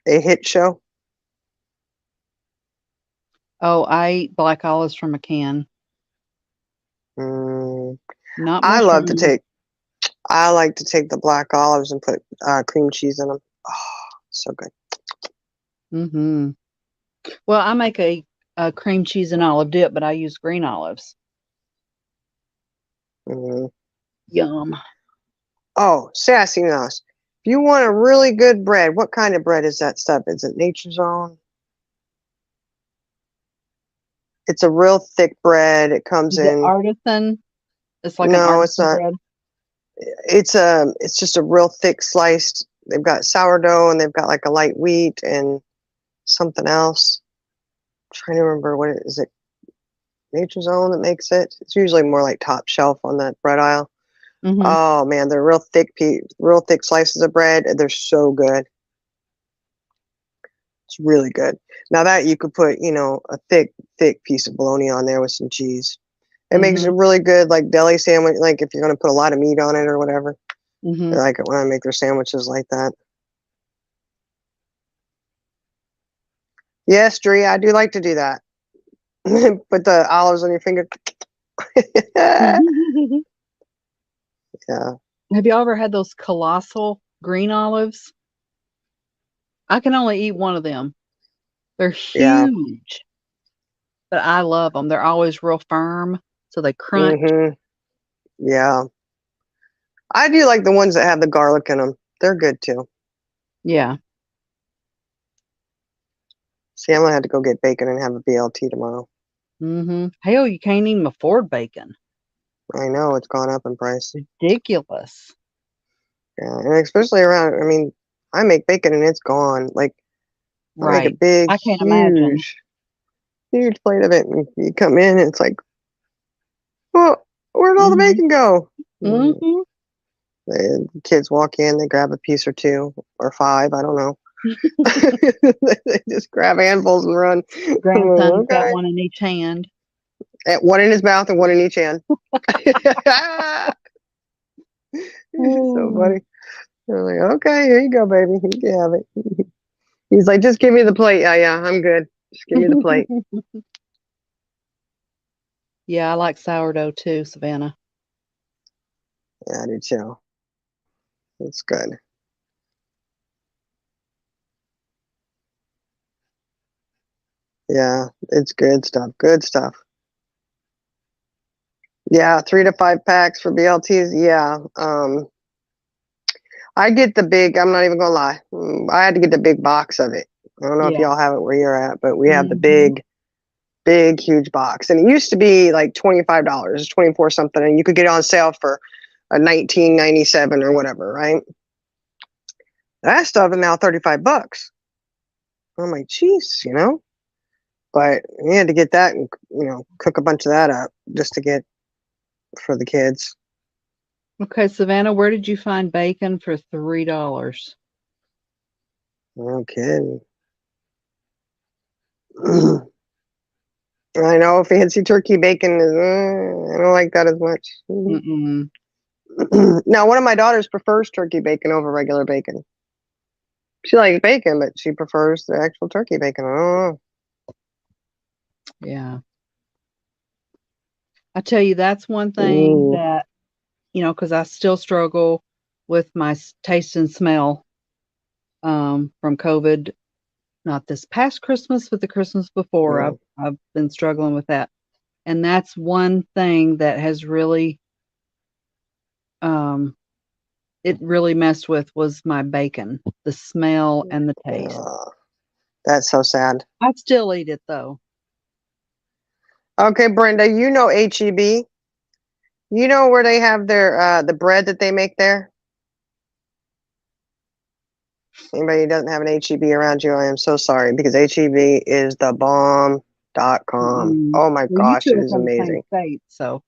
A hit show? oh, I eat black olives from a can, Mm, not I love to mushroom. take. I like to take the black olives and put cream cheese in them. Oh, so good. Mm-hmm. Well, I make a cream cheese and olive dip, but I use green olives. Mm. Yum. Oh, sassy mouse. If you want a really good bread, what kind of bread is that stuff? Is it Nature's Own? It's a real thick bread. It comes Is it in. artisan? It's like an No, it's artisan not. bread. It's just a real thick sliced. They've got sourdough and they've got like a light wheat and something else. I'm trying to remember what it is. It Nature's Own that makes it. It's usually more like top shelf on that bread aisle. Mm-hmm. Oh man, they're real thick slices of bread. They're so good. It's really good. Now that you could put, a thick piece of bologna on there with some cheese. It makes Mm-hmm. a really good like deli sandwich. Like if you're gonna put a lot of meat on it or whatever, Mm-hmm. they like it when I make their sandwiches like that. Yes, Dree, I do like to do that. Put the olives on your finger. Yeah. Have you ever had those colossal green olives? I can only eat one of them. They're Yeah. huge, but I love them. They're always real firm, so they crunch. Mhm. Yeah. I do like the ones that have the garlic in them. They're good too. Yeah. See, I'm gonna have to go get bacon and have a BLT tomorrow. Mm-hmm. Hell, you can't even afford bacon. I know it's gone up in price. Ridiculous. Yeah, and especially around. I mean, I make bacon and it's gone. Like I make a Right. big, I can't imagine. huge plate of it, and you come in and it's like, well, where'd all the Mm-hmm. bacon go? Mm-hmm. The kids walk in, they grab a piece or two or five. I don't know. They just grab handfuls and run. I'm Grandson's like, got okay. one in each hand. One in his mouth and one in each hand. So Ooh. funny. I'm like, okay, here you go, baby. You can have it. He's like, just give me the plate. Yeah, I'm good. Just give me the plate. Yeah, I like sourdough too, Savannah. Yeah, I do too. It's good. Yeah, it's good stuff. Good stuff. Yeah, 3 to 5 packs for BLTs. Yeah. I get the big, I'm not even gonna lie. I had to get the big box of it. I don't know if Yeah. y'all have it where you're at, but we have the Mm-hmm. big, huge box. And it used to be like $25, 24 something, and you could get it on sale for a 19.97 or whatever, right? That stuff is now 35 bucks. I'm like, geez, But we had to get that and cook a bunch of that up just to get for the kids. Okay, Savannah, where did you find bacon for $3? No kidding. I know fancy turkey bacon is. I don't like that as much. Mm-mm. Now, one of my daughters prefers turkey bacon over regular bacon. She likes bacon, but she prefers the actual turkey bacon. I don't know. Yeah. I tell you, that's one thing Ooh, that, because I still struggle with my taste and smell from COVID. Not this past Christmas, but the Christmas before. I've mm, I've been struggling with that, and that's one thing that has really um it really messed with was my bacon, the smell and the taste. uh, that's so sad. I still eat it though. Okay, Brenda, you know HEB. You know where they have their the bread that they make there? Anybody who doesn't have an HEB around you, I am so sorry because HEB is the bomb.com. Mm-mm. Oh my Well, you gosh, two it are is from the same amazing. state, so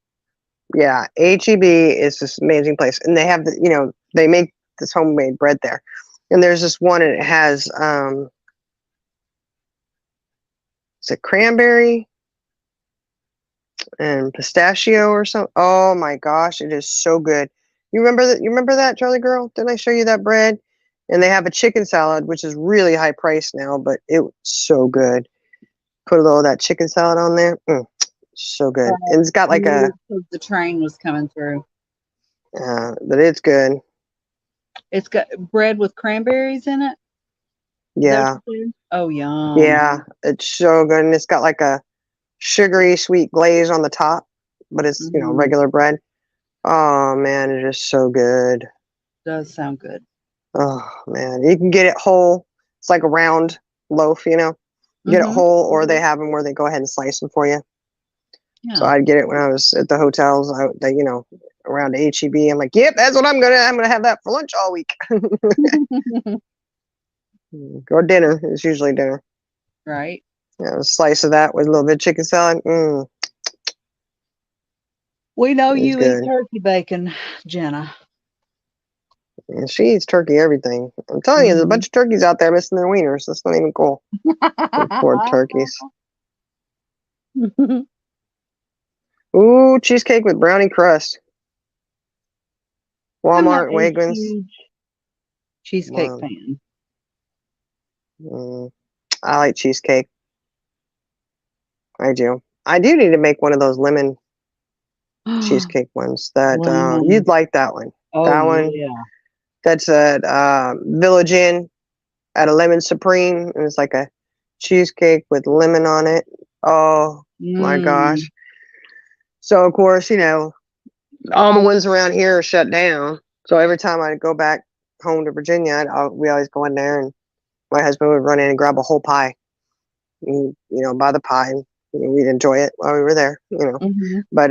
Yeah, HEB is this amazing place, and they have they make this homemade bread there, and there's this one, and it has is it cranberry and pistachio or something? Oh my gosh, it is so good. You remember that? You remember that, Charlie girl? Didn't I show you that bread? And they have a chicken salad, which is really high priced now, but it was so good. Put a little of that chicken salad on there. So good. And it's got like the train was coming through. But it's good. It's got bread with cranberries in it. Yeah. Oh, yum. Yeah, it's so good. And it's got like a sugary sweet glaze on the top, but it's, regular bread. Oh man, it is so good. Does sound good. Oh man, you can get it whole. It's like a round loaf, You get it whole, or they have them where they go ahead and slice them for you. Yeah. So I'd get it when I was at the hotels. Around HEB. I'm like, yep, that's what I'm gonna have that for lunch all week. Or dinner. It's usually dinner. Right. A slice of that with a little bit of chicken salad. We know you eat turkey bacon, Jenna. Yeah, she eats turkey everything. I'm telling you, there's a bunch of turkeys out there missing their wieners. That's not even cool. Poor turkeys. Ooh, cheesecake with brownie crust. Walmart, Wegmans. Cheesecake fan. I like cheesecake. I do. I do need to make one of those lemon cheesecake ones. That you'd like that one. Oh, that one. Yeah. That's at Village Inn at a Lemon Supreme, and it's like a cheesecake with lemon on it. Oh my gosh! So of course, all the ones around here are shut down. So every time I go back home to Virginia, we always go in there, and my husband would run in and grab a whole pie. And, buy the pie, and we'd enjoy it while we were there. But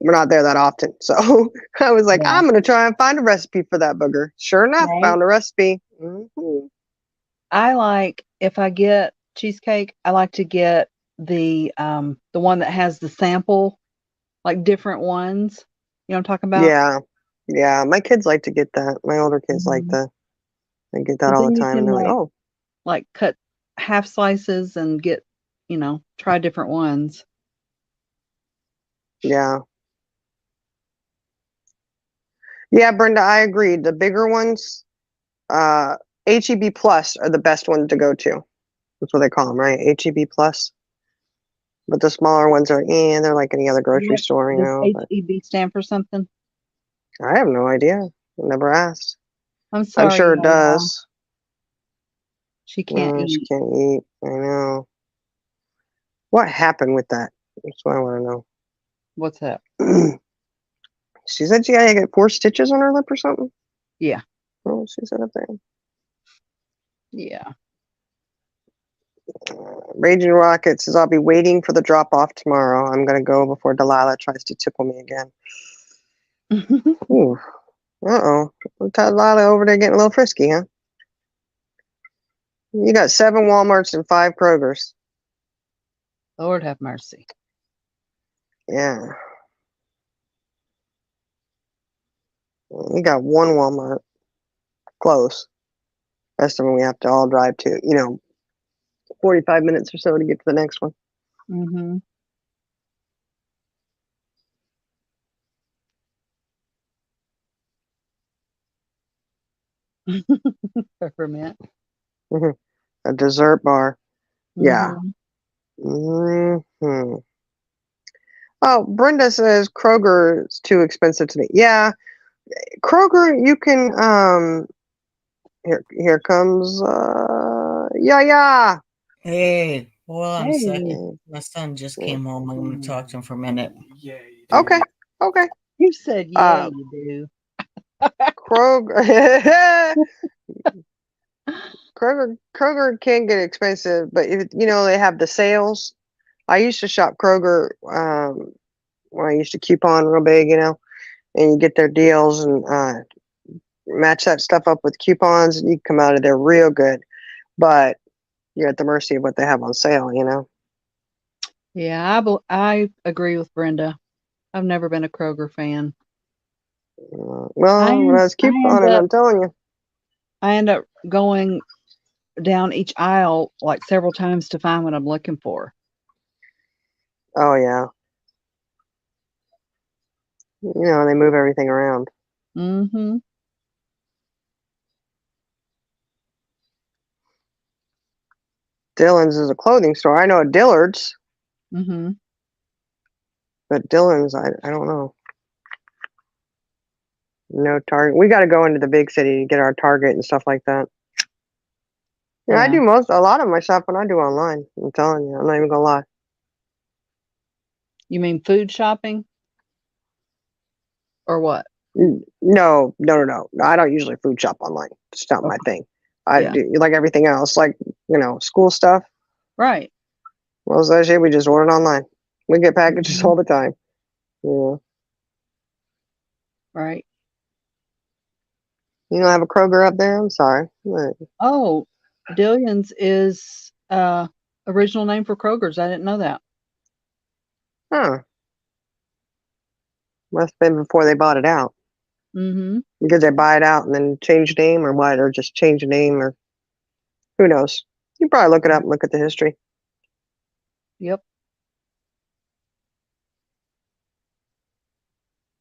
we're not there that often. So I was like, I'm going to try and find a recipe for that booger. Sure enough, found a recipe. I like, if I get cheesecake, I like to get the one that has the sample, like different ones. You know what I'm talking about? Yeah. Yeah. My kids like to get that. My older kids like that. They get that all the time. And they're like, oh. Like cut half slices and get, try different ones. Yeah. Yeah, Brenda, I agree. The bigger ones, HEB Plus are the best ones to go to. That's what they call them, right? HEB Plus. But the smaller ones are, they're like any other grocery store, Does HEB stand for something? I have no idea. I never asked. I'm sorry. I'm sure it does. She can't eat. She can't eat. I know. What happened with that? That's what I want to know. What's that? She said she had to get 4 stitches on her lip or something? Yeah. Oh, she said up there. Yeah. Raging Rocket says, I'll be waiting for the drop-off tomorrow. I'm going to go before Delilah tries to tickle me again. Ooh. Uh-oh. Delilah over there getting a little frisky, huh? You got 7 Walmarts and 5 Krogers. Lord have mercy. Yeah. We got 1 Walmart. Close. Rest of them we have to all drive to, 45 minutes or so to get to the next one. Peppermint. A dessert bar. Yeah. Oh, Brenda says Kroger is too expensive to me. Yeah. Kroger, you can, here comes, yeah. Hey, hold on a second. My son just came home. I'm going to talk to him for a minute. Yeah. Okay. You said, yeah, you do. Kroger. Kroger can get expensive, but if they have the sales. I used to shop Kroger when I used to coupon real big, and you get their deals and match that stuff up with coupons, and you come out of there real good. But you're at the mercy of what they have on sale, Yeah, I agree with Brenda. I've never been a Kroger fan. Well, I when I was couponing, I'm telling you. I end up going down each aisle like several times to find what I'm looking for. Oh yeah. They move everything around. Mm-hmm. Dillon's is a clothing store. I know a Dillard's, Mm-hmm. but Dillon's, I don't know. No Target. We got to go into the big city to get our Target and stuff like that. Yeah, I Yeah. do a lot of my shopping I do online. I'm telling you, I'm not even gonna lie. You mean food shopping? Or what? No. I don't usually food shop online. It's not my Okay. thing. I Yeah. do like everything else, like school stuff. Right. Most of that shit we just order it online. We get packages Mhm. all the time. Yeah. Right. You don't have a Kroger up there? I'm sorry. What? Oh, Dillion's is original name for Kroger's. I didn't know that. Huh. Must have been before they bought it out. Mm-hmm. Because they buy it out and then change name or what, or just change the name, or who knows. You probably look it up and look at the history. Yep.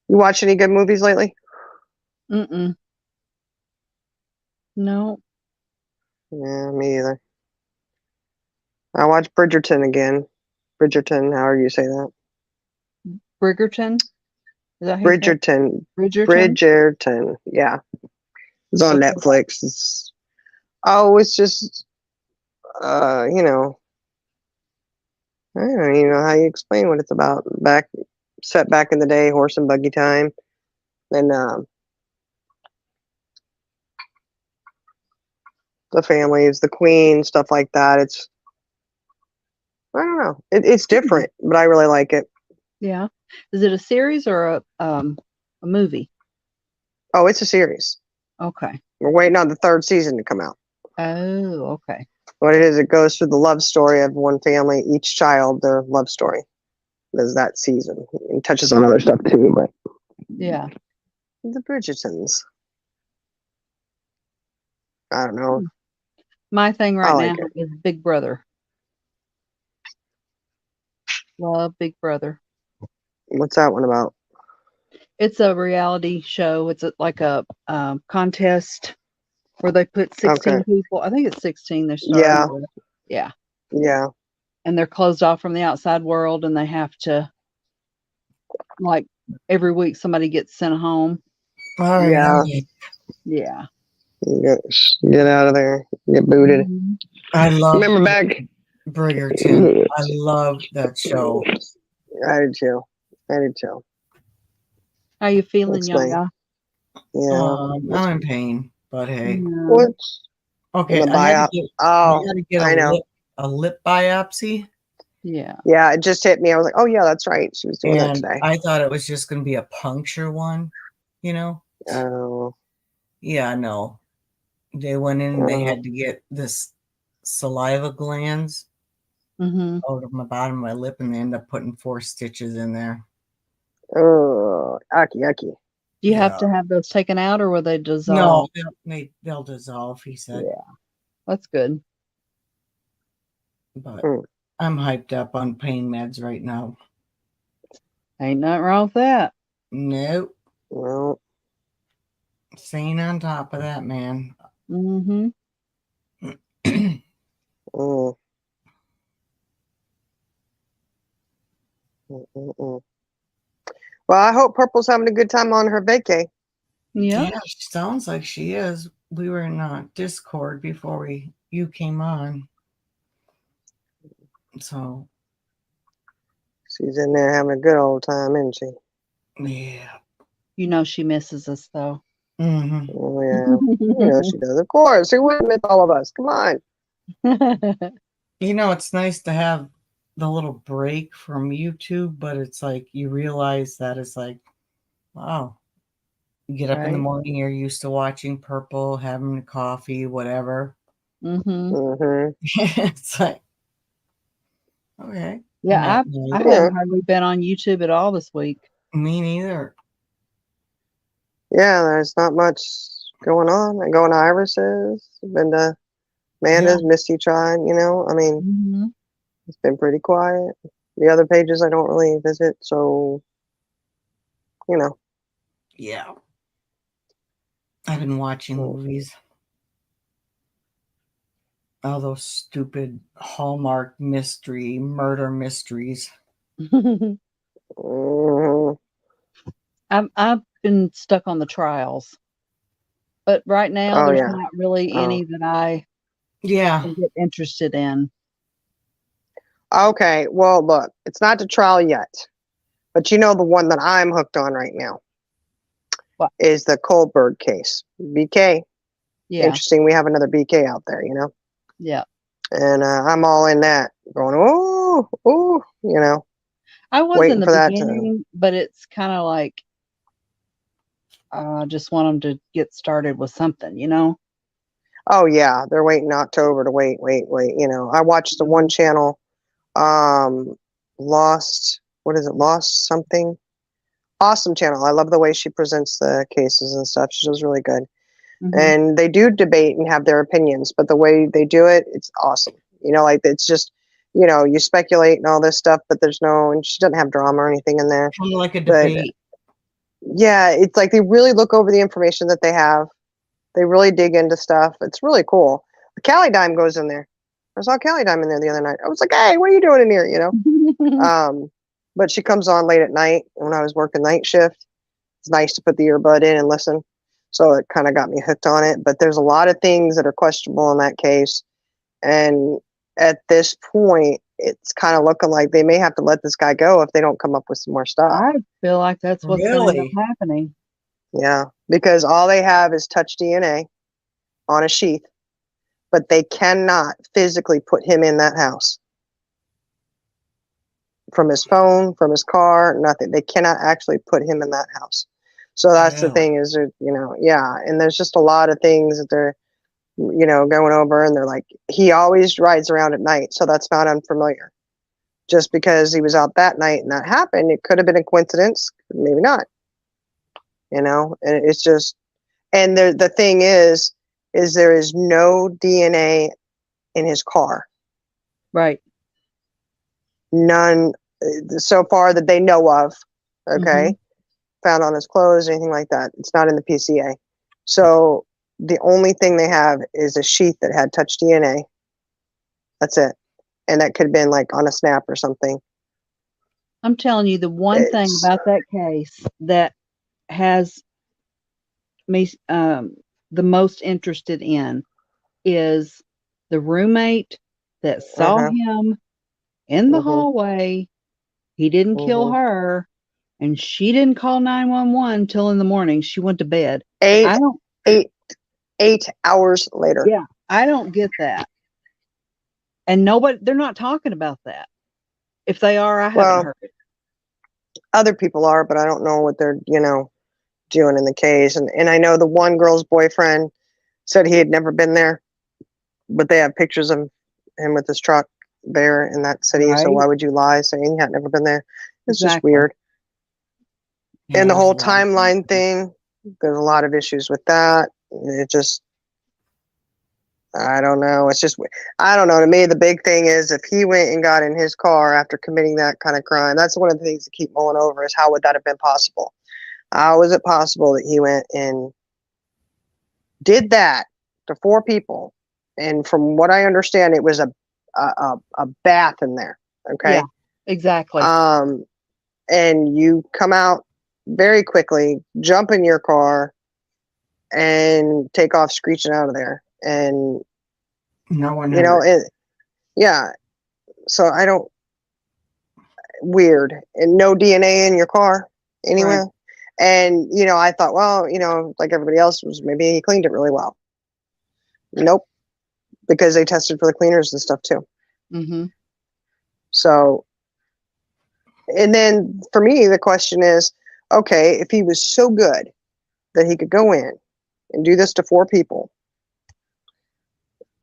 You watch any good movies lately? Mm-mm. No. Yeah, me either. I watched Bridgerton again. Bridgerton, however you say that. Bridgerton? Is that how you say it? Bridgerton. Bridgerton? Bridgerton. Yeah. It's on Okay. Netflix. It's just I don't even know how you explain what it's about. Set back in the day, horse and buggy time. And the families, the queen, stuff like that. I don't know. It's different, but I really like it. Yeah. Is it a series or a movie? Oh, it's a series. Okay. We're waiting on the third season to come out. Oh, okay. What it is, it goes through the love story of one family, each child, their love story. There's that season. It touches on other stuff too, but Yeah. the Bridgertons. I don't know. My thing I right like now it. is Big Brother. Love Big Brother. What's that one about? It's a reality show. It's like a contest where they put 16 Okay. people. I think it's 16 they're Yeah. starting with. Yeah. Yeah. And they're closed off from the outside world and they have to, like, every week somebody gets sent home. All right. Yeah. Yeah. Get out of there. Get booted. Mhm. I love Remember back? Bridgerton. I love that show. I did too. How you feeling, That's young my guy? yeah. I'm in pain, but hey. Yeah. What's Okay, the I had to biopsy? get Oh, I a know. lip biopsy, Yeah. Yeah, it just hit me. I was like, oh yeah, that's right. She was doing that and today. I thought it was just going to be a puncture one, Oh. Yeah, no. They went in and they had to get this saliva glands Mm-hmm. out of my bottom of my lip, and they ended up putting 4 stitches in there. Oh, yucky. Do you have Yeah. to have those taken out or will they No, dissolve? they'll dissolve, he said. Yeah. That's good. But I'm hyped up on pain meds right now. Ain't nothing wrong with that. Nope. Well, Staying on top of that, man. Mm-hmm. Well, I hope Purple's having a good time on her vacay. Yeah. Yeah, sounds like she is. We were in Discord before you came on. So She's in there having a good old time, isn't she? yeah. You know she misses us though. Mm-hmm. Oh yeah. She does. Of course. Who wouldn't miss all of us? Come on. It's nice to have the little break from YouTube, but it's like you realize that it's like, wow. You get up in the Right. morning, you're used to watching Purple, having a coffee, whatever. Mm-hmm. It's like, okay. Yeah, I Yeah. haven't hardly been on YouTube at all this week. Me neither. Yeah, there's not much going on. I go to Iris's, been to Amanda's, Misty tried, I mean, Hmm. it's been pretty quiet. The other pages I don't really visit, so, Yeah. I've been watching Mm. movies. All those stupid Hallmark murder mysteries. Mhm. I've been stuck on the trials, but right now Oh, there's yeah. not really Oh. any that I Yeah. can get interested in. Okay, well, look, it's not the trial yet, but the one that I'm hooked on right now What? is the Kohlberg case. BK. Yeah, Interesting. We have another BK out there, yeah. and I'm all in that, going, oh, oh, I was in waiting the for that to. beginning, but it's kind of like just want them to get started with something, you know? Oh yeah, they're waiting October to wait, wait, wait. I watched the one channel, Lost. What is it? Lost something. Awesome channel. I love the way she presents the cases and stuff. She does really good. Hmm. And they do debate and have their opinions, but the way they do it, it's awesome. Like it's just, you speculate and all this stuff, but there's no, and she doesn't have drama or anything in there. Kind of like a But debate. yeah, it's like they really look over the information that they have. They really dig into stuff. It's really cool. Callie Dime goes in there. I saw Callie Dime in there the other night. I was like, hey, what are you doing in here? Um, but she comes on late at night when I was working night shift. It's nice to put the earbud in and listen. So it kind of got me hooked on it. But there's a lot of things that are questionable in that case. And at this point, it's kind of looking like they may have to let this guy go if they don't come up with some more stuff. I feel like that's what's going to end up Really? happening. Yeah, because all they have is touch DNA on a sheath, but they cannot physically put him in that house. From his phone, from his car, nothing. They cannot actually put him in that house. So that's the Really? thing is, yeah. And there's just a lot of things that they're, going over, and they're like, he always rides around at night. So that's not unfamiliar. Just because he was out that night and that happened, it could have been a coincidence, maybe not. And it's just, and the thing is there is no DNA in his car. Right. None so far that they know of. Okay. Hmm. Found on his clothes, anything like that. It's not in the PCA. So the only thing they have is a sheath that had touch DNA. That's it. And that could have been like on a snap or something. I'm telling you, the one thing It's about that case that has me the most interested in is the roommate that saw uh-huh. him in the Mhm. hallway. He didn't kill Mhm. her, and she didn't call 911 till in the morning. She went to bed. Eight I don't, eight 8 hours later. yeah, I don't get that. And they're not talking about that. If they are, I haven't Well, heard it. other people are, but I don't know what they're, doing in the case. And I know the one girl's boyfriend said he had never been there, but they have pictures of him with his truck there in that city. So Right? why would you lie saying he had never been there? It's just Exactly. weird. Yeah, And the there's a whole lot of timeline thing, there's a lot of issues with that. It just, I don't know. It's just, I don't know. To me, the big thing is if he went and got in his car after committing that kind of crime, that's one of the things to keep mulling over is how would that have been possible? How is it possible that he went and did that to 4 people? And from what I understand, it was a bath in there. Yeah, Okay. exactly. Um, and you come out very quickly, jump in your car, and take off screeching out of there. And no one ever. yeah. So I don't weird and no DNA in your car Right. anywhere. And I thought, well, like everybody else was, maybe he cleaned it really well. Nope, because they tested for the cleaners and stuff too. Hmm. So, and then for me, the question is, okay, if he was so good that he could go in and do this to 4 people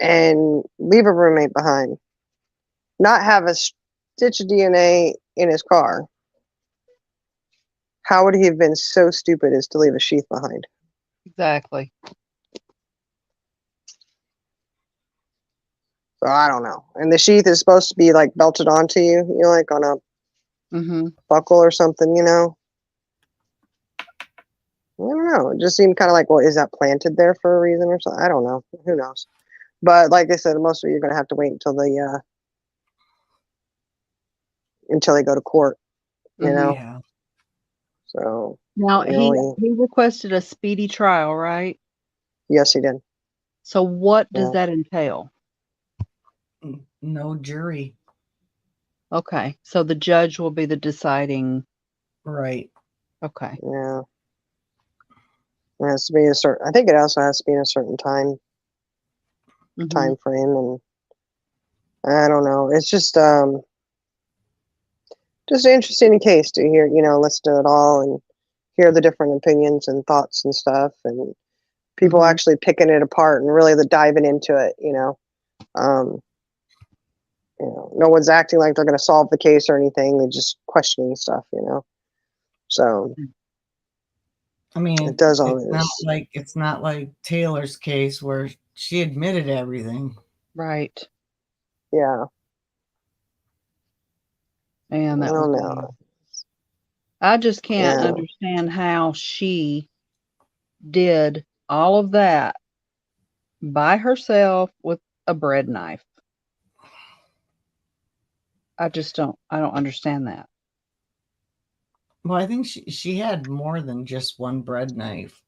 and leave a roommate behind, not have a stitch of DNA in his car, How would he have been so stupid as to leave a sheath behind? Exactly. So I don't know. And the sheath is supposed to be like belted onto you, you know, like on a Mm-hmm. buckle or something, you know? I don't know. It just seemed kind of like, well, is that planted there for a reason or something? I don't know. Who knows? But like I said, most of you are going to have to wait until they go to court, you Mhm. know? Yeah. So, Now really, he requested a speedy trial, right? yes, he did. So what does Yeah. that entail? No jury. Okay, so the judge will be the deciding. Right. Okay. Yeah. It has to be a certain, I think it also has to be in a certain time Mhm. frame, and I don't know. It's just an interesting case to hear, you know, listen to it all and hear the different opinions and thoughts and stuff, and people Mhm. actually picking it apart and really diving into it, you know. Um, you know, no one's acting like they're going to solve the case or anything. They're just questioning stuff, you know. So I mean, it does all it's not like Taylor's case where she admitted everything. Right. Yeah. And I that was don't know. I just can't Yeah. understand how she did all of that by herself with a bread knife. I don't understand that. Well, I think she had more than just one bread knife.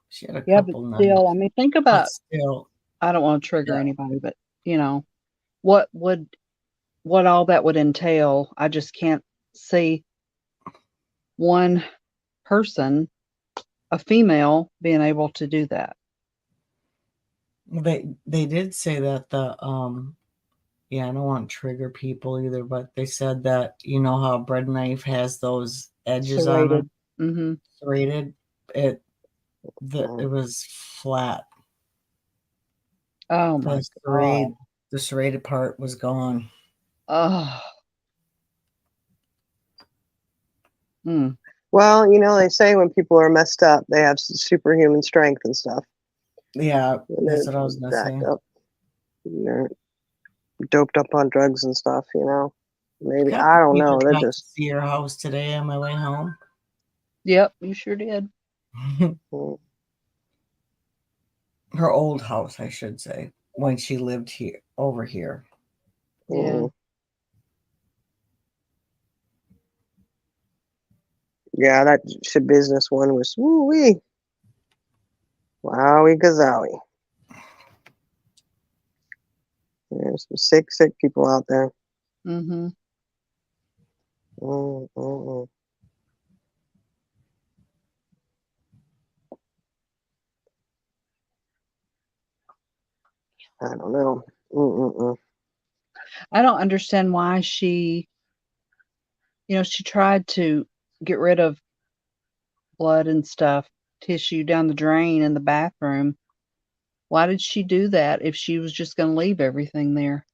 She had a Yeah, but couple still, I knives. mean, think But about, still, I don't want to trigger yeah. anybody, but you know, what would what all that would entail. I just can't see one person, a female, being able to do that. They did say that yeah, I don't want to trigger people either, but they said that you know how a bread knife has those edges on Serrated. them, Mm-hmm. serrated. It was flat. Oh my God. The serrated part was gone. Oh. Hmm. Well, you know, they say when people are messed up, they have superhuman strength and stuff. Yeah, And that's they're what I was gonna backed say. up. And they're doped up on drugs and stuff, you know. Maybe, Got I don't lucky know. enough They're to just, see her house today on my way home. Yep, you sure did. mm, Her old house, I should say, when she lived here over here. Yeah. mm. Yeah, that shit business one was woo wee. Wowie gazowie. There's some sick people out there. Mm-hmm. Mm, mm, mm. I don't know. Mm-mm-mm. I don't understand why she tried to get rid of blood and stuff, tissue down the drain in the bathroom. Why did she do that if she was just going to leave everything there?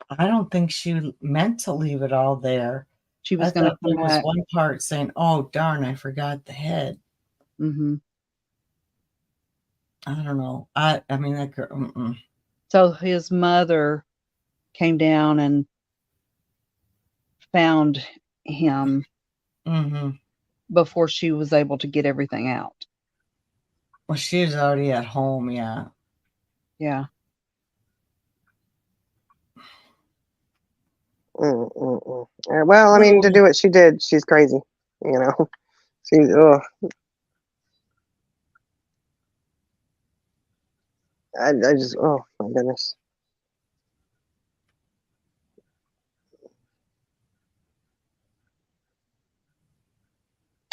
I don't think she meant to leave it all there. She I was going to thought come there was back. one part saying, "Oh darn, I forgot the head." Mm-hmm. I don't know. I mean that girl. Mm-mm. So his mother came down and found him Mm-hmm. before she was able to get everything out. Well, she was already at home. Yeah. Yeah. Mm-mm-mm. Well, I mean, to Well, do what she did, she's crazy. You know, she's ugh. I just, oh my goodness.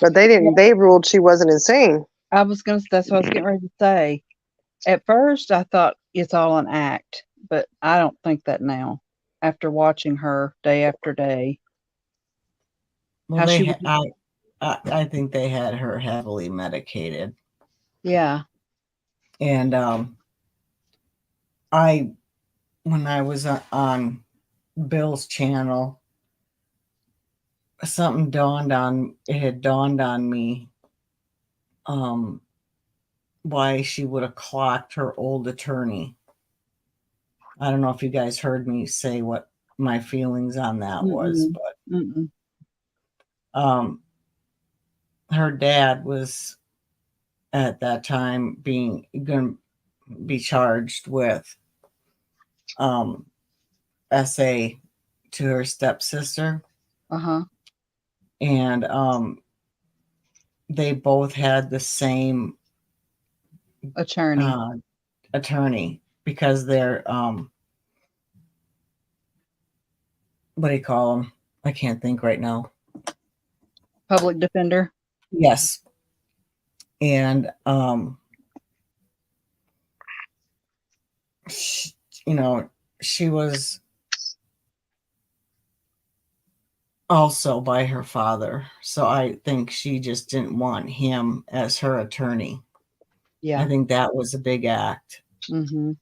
But they Yeah, didn't. They ruled she wasn't insane. that's what I was getting ready to say. At first, I thought it's all an act, but I don't think that now. After watching her day after day, well, how she would, I think they had her heavily medicated, yeah, and I when I was on Bill's channel, it had dawned on me why she would have clocked her old attorney. I don't know if you guys heard me say what my feelings on that was, Mm-mm. but Mm-mm. her dad was at that time going to be charged with SA to her stepsister, Uh-huh. and they both had the same Attorney. attorney because they're what do you call them? I can't think right now. Public defender. Yes. And she, she was also by her father, so I think she just didn't want him as her attorney. Yeah. I think that was a big act. Mm-hmm.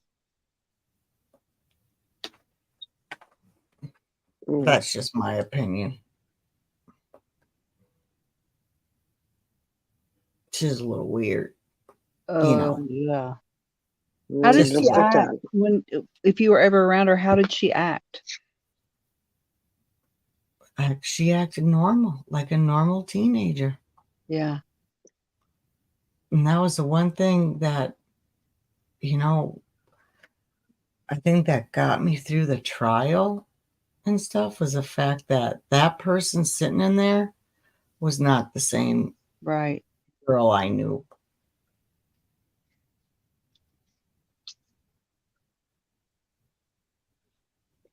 That's just my opinion. She's a little weird. Oh, yeah. Mm, How did Just she just looked at act if you were ever around her? How did she act? she acted normal, like a normal teenager. Yeah. And that was the one thing that, I think that got me through the trial and stuff, was the fact that that person sitting in there was not the same Right. girl I knew.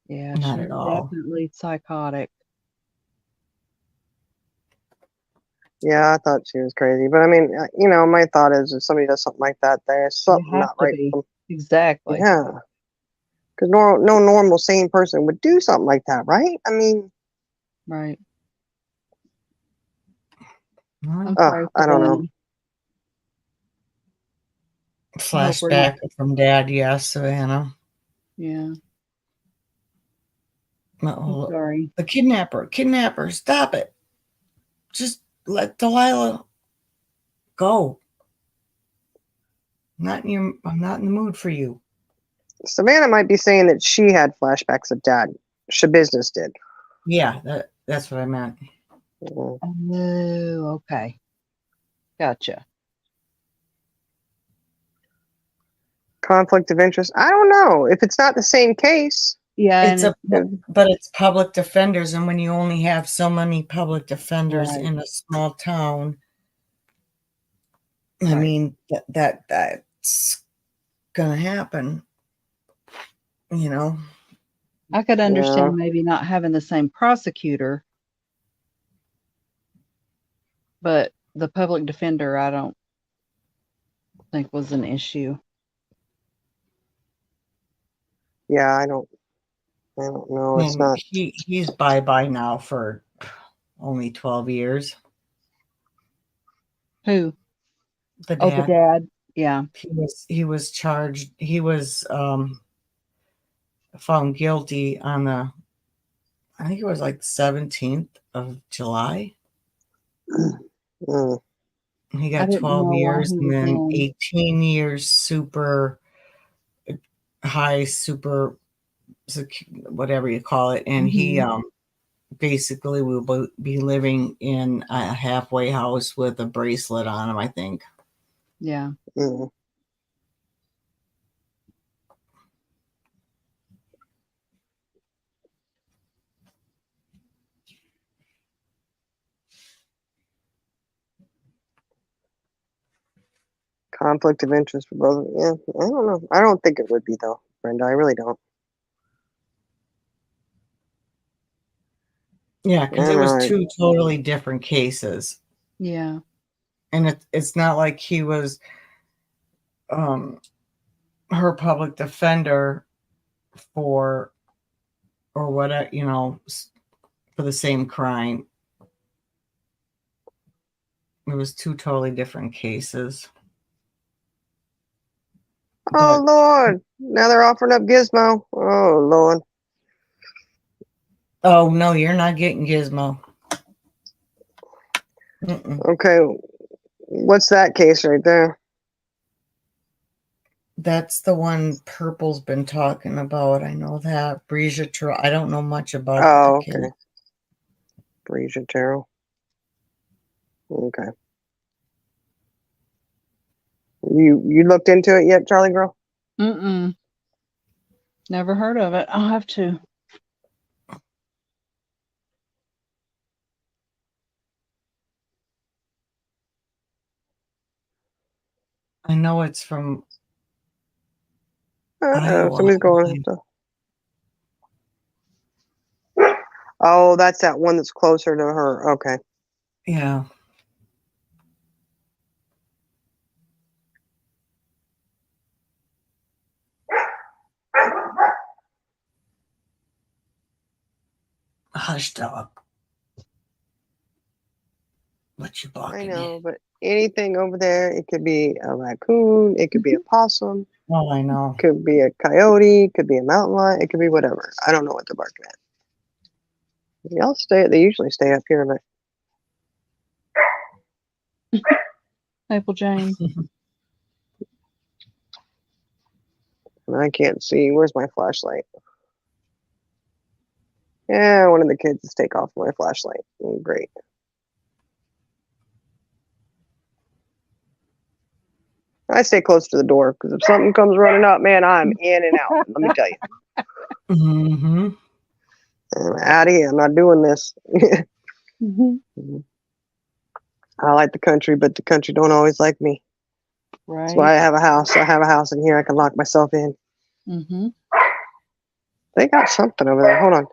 Yeah. Not She's at all. definitely psychotic. Yeah, I thought she was crazy. But I mean, my thought is if somebody does something like that, there's something have not to right be. with them. Exactly. Yeah. Because no normal, sane person would do something like that, right? I mean, Right. Well, I'm sorry for I don't know. them. flashback from Dad, yes, Savannah. Yeah. I'm Uh-oh. sorry. The kidnapper, stop it. Just let Delilah go. I'm not in the mood for you. Savannah might be saying that she had flashbacks of Dad. Shabusiness did. Yeah, that's what I meant. Mhm. Oh, okay. Gotcha. Conflict of interest. I don't know if it's not the same case. Yeah. But it's public defenders, and when you only have so many public defenders Right. in a small town, I Right. mean that's gonna happen. I could understand Yeah. maybe not having the same prosecutor, but the public defender, I don't think was an issue. Yeah, I don't know. It's And not. he's bye now for only 12 years. Who? The Oh, the dad. dad. Yeah. He was charged. He was found guilty on the, I think it was like 17th of July. Mm. He I got didn't 12 know why years he and was then in. 18 years super high, whatever you call it. And he basically will be living in a halfway house with a bracelet on him, I think. Yeah. Mm. Conflict of interest for both. Yeah, I don't know. I don't think it would be though, Brenda. I really don't. Yeah, because I it don't was know. two totally different cases. Yeah. And it's not like he was her public defender for or whatever, for the same crime. It was two totally different cases. Oh Lord! Now they're offering up Gizmo. Oh Lord! Oh no, you're not getting Gizmo. Mm-mm. Okay, what's that case right there? That's the one Purple's been talking about. I know that. Breesia, I don't know much about that Oh, case. okay. Breesia Terrell. Okay. You looked into it yet, Charlie girl? Mm-mm. Never heard of it. I'll have to. I know it's from Uh-oh, Iowa. somebody's going. Oh, that's that one that's closer to her. Okay. Yeah. Hush, dog. What you I barking know, at? but anything over there, it could be a raccoon, it could be a possum, Oh, I know. could be a coyote, it could be a mountain lion, it could be whatever. I don't know what they're barking at. They usually stay up here, but Maple Jane. I can't see. Where's my flashlight? Yeah, one of the kids is take off my flashlight. Great. I stay close to the door because if something comes running up, man, I'm in and out. Let me tell you. Mm-hmm. I'm out of here. I'm not doing this. Mm-hmm. I like the country, but the country don't always like me. That's why I Right. have a house. I have a house in here. I can lock myself in. Mm-hmm. They got something over there. Hold on.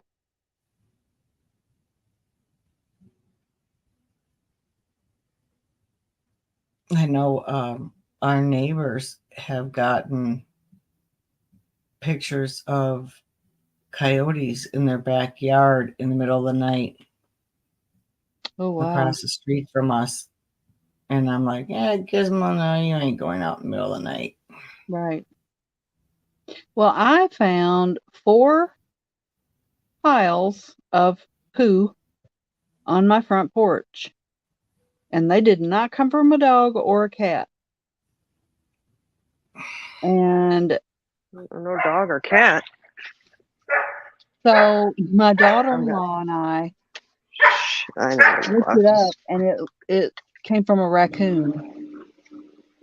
I know our neighbors have gotten pictures of coyotes in their backyard in the middle of the night Oh wow. across the street from us. And I'm like, yeah, Gizmo, no, you ain't going out in the middle of the night. Right. Well, I found 4 piles of poo on my front porch, and they did not come from a dog or a cat. And No dog or cat. so my daughter-in-law and I I know. looked it up, and it came from a raccoon.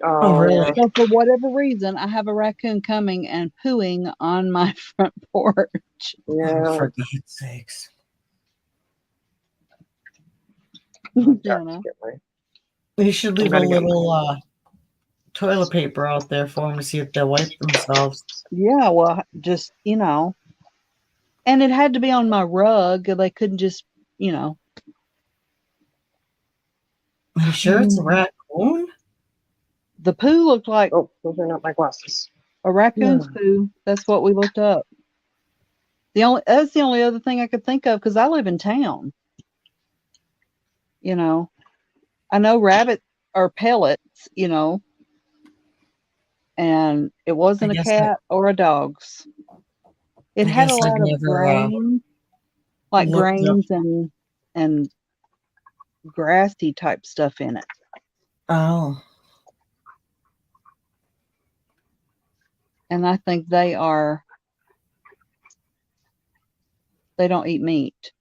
Oh, Oh, really? So for whatever reason, I have a raccoon coming and pooing on my front porch. yeah. Oh, for God's sakes. Jenna. You should leave a gotta get little toilet paper out there for them to see if they'll wipe themselves. Yeah, well, just, and it had to be on my rug. They couldn't just, Are you sure it's a raccoon? the poo looked like Oh, those are not my glasses. a raccoon's Yeah. poo. That's what we looked up. That's the only other thing I could think of because I live in town. I know rabbits are pellets, and it I wasn't a guess cat or a dog's. It I had a guess I've lot of never grain, like looked up. grains and grassy type stuff in it. Oh, And I think they don't eat meat.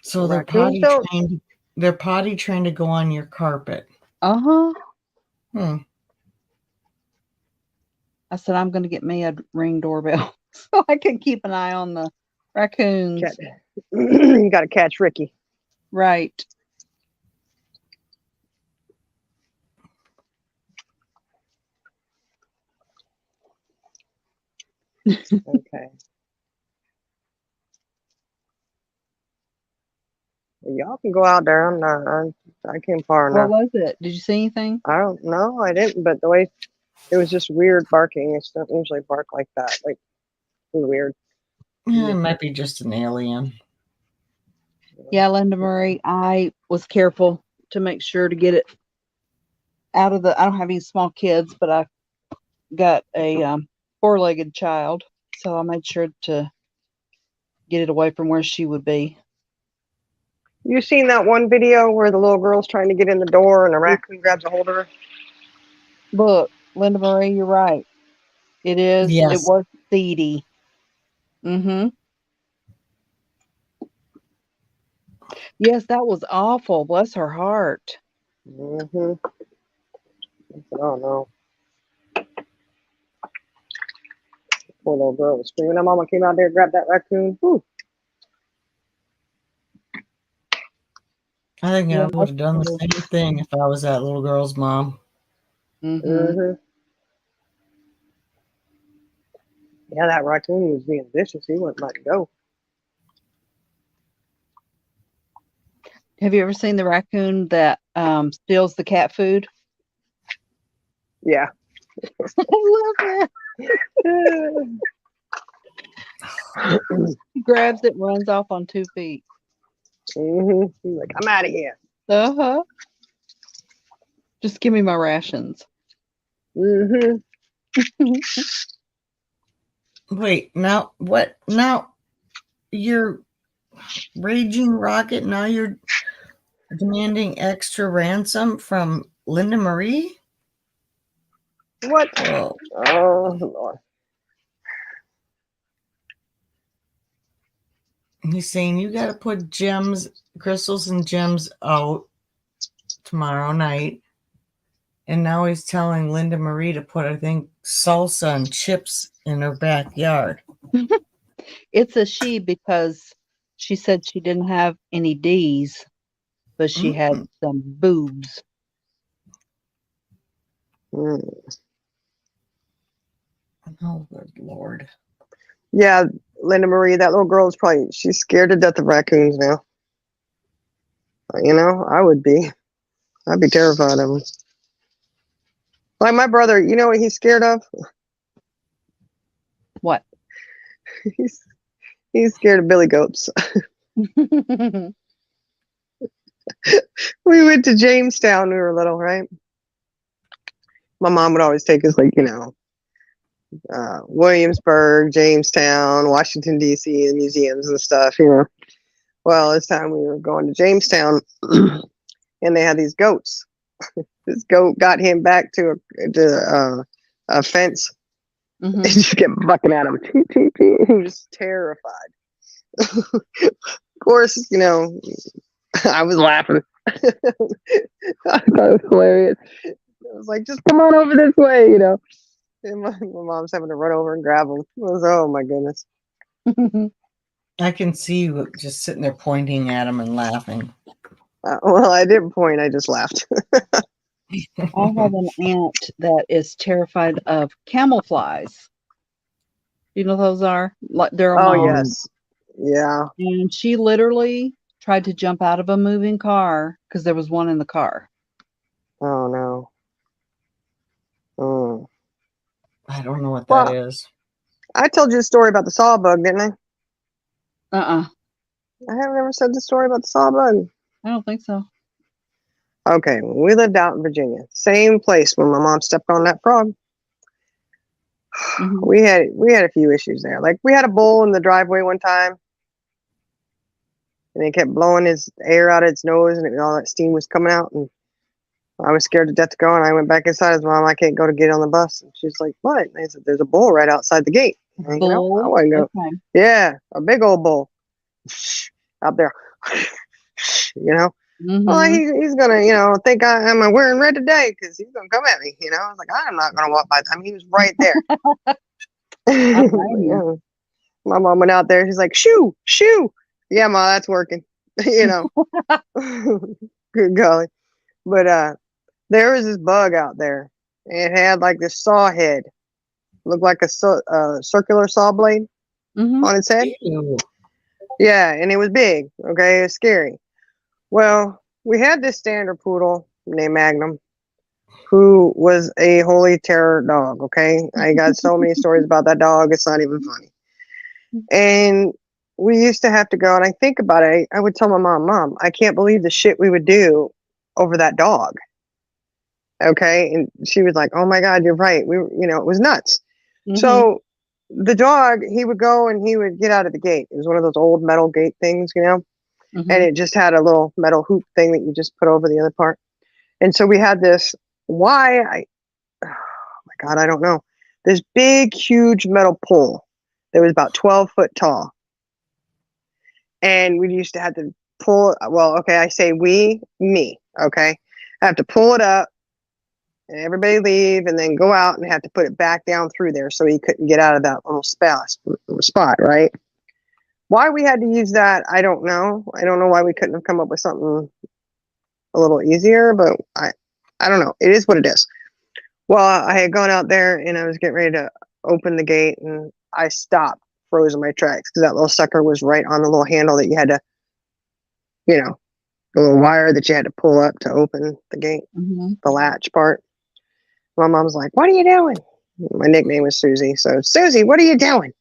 so they're Raccoons potty don't. trained. They're potty trained to go on your carpet. Uh-huh. Hmm. I said, I'm going to get me a Ring doorbell so I can keep an eye on the raccoons. Cat. You got to catch Ricky. Right. Okay. Y'all can go out there. I'm not. I came far What enough. was it? Did you see anything? I don't know. I didn't. But the way it was just weird barking. It don't usually bark like that. Like weird. Yeah, it might be just an alien. Yeah, Linda Murray, I was careful to make sure to get it out of I don't have any small kids, but I got a 4-legged child. So I made sure to get it away from where she would be. You seen that one video where the little girl's trying to get in the door and a raccoon grabs a hold of her? Look, Linda Marie, you're right. It is. It Yes. was seedy. Mm-hmm. Yes, that was awful. Bless her heart. Mm-hmm. Oh no. Poor little girl was screaming. Her mama came out there, grabbed that raccoon. Whew. I think I Yeah. would have done the same thing if I was that little girl's mom. Mm-hmm. Mm-hmm. Yeah, that raccoon was being vicious. He wouldn't let it go. Have you ever seen the raccoon that steals the cat food? Yeah. I love that. He grabs it and runs off on 2 feet. Mm-hmm. He's like, I'm out of here. Uh-huh. Just give me my rations. Mm-hmm. Wait, now what? Now you're Raging Rocket. Now you're demanding extra ransom from Linda Marie? What? Oh, Oh, Lord. he's saying you got to put gems, crystals, and gems out tomorrow night. And now he's telling Linda Marie to put, I think, salsa and chips in her backyard. It's a she because she said she didn't have any D's, but she had some boobs. Mm. Oh, good Lord. Yeah, Linda Marie, that little girl is probably, she's scared to death of raccoons now. You know, I would be. I'd be terrified of them. Like my brother, you know what he's scared of? What? He's scared of billy goats. Mm-hmm. We went to Jamestown when we were little, right? My mom would always take us, like, you know, Williamsburg, Jamestown, Washington, D.C., and museums and stuff, you know. Well, this time we were going to Jamestown, and they had these goats. This goat got him back to a fence. Mm-hmm. He just kept bucking at him. He was terrified. Of course, you know, I was laughing. I thought it was hilarious. I was like, just come on over this way, you know. And my mom's having to run over and grab him. It was, oh my goodness. I can see you just sitting there pointing at him and laughing. Well, I didn't point. I just laughed. I have an aunt that is terrified of camel flies. You know what those are? Like they're a Oh, moth. yes. Yeah. And she literally tried to jump out of a moving car because there was one in the car. Oh, no. Mm. I don't know what that is. I told you a story about the saw bug, didn't I? Uh-uh. I haven't ever said the story about the saw bug. I don't think so. Okay, when we lived out in Virginia, same place when my mom stepped on that frog. Mhm. We had a few issues there. Like we had a bull in the driveway one time, and it kept blowing his air out of its nose, and all that steam was coming out. And I was scared to death to go, and I went back inside. I said, Mom, I can't go to get on the bus. And she's like, what? And I said, there's a bull right outside the gate. And, you know, I wouldn't go. Okay. Yeah, a big old bull out there. You know. Well, Mhm. he's gonna, you know, think I'm wearing red today because he's gonna come at me. You know, I was like, I'm not gonna walk by. I mean, he was right there. Yeah. My mom went out there. She's like, shoo, shoo. Yeah, Ma, that's working. You know, good golly. But there was this bug out there. It had like this saw head, looked like a circular saw blade Mhm. on its head. Ew. Yeah, and it was big. Okay, it was scary. Well, we had this standard poodle named Magnum, who was a holy terror dog. Okay, I got so many stories about that dog. It's not even funny. And we used to have to go, and I think about it. I would tell my mom, I can't believe the shit we would do over that dog. Okay, and she was like, oh my God, you're right. We, you know, it was nuts. Mhm. So the dog, he would go and he would get out of the gate. It was one of those old metal gate things, you know. Mhm. and it just had a little metal hoop thing that you just put over the other part. And so we had this, oh my God, I don't know. This big, huge metal pole that was about 12 foot tall. And we used to have to pull, well, okay, I say me, okay? I have to pull it up and everybody leave and then go out and have to put it back down through there so he couldn't get out of that little spot, right? Why we had to use that, I don't know. I don't know why we couldn't have come up with something a little easier, but I don't know. It is what it is. Well, I had gone out there and I was getting ready to open the gate and I stopped, froze in my tracks because that little sucker was right on the little handle that you had to, you know, the little wire that you had to pull up to open the gate, Mhm. the latch part. My mom's like, "What are you doing?" My nickname was Susie. So, Susie, what are you doing?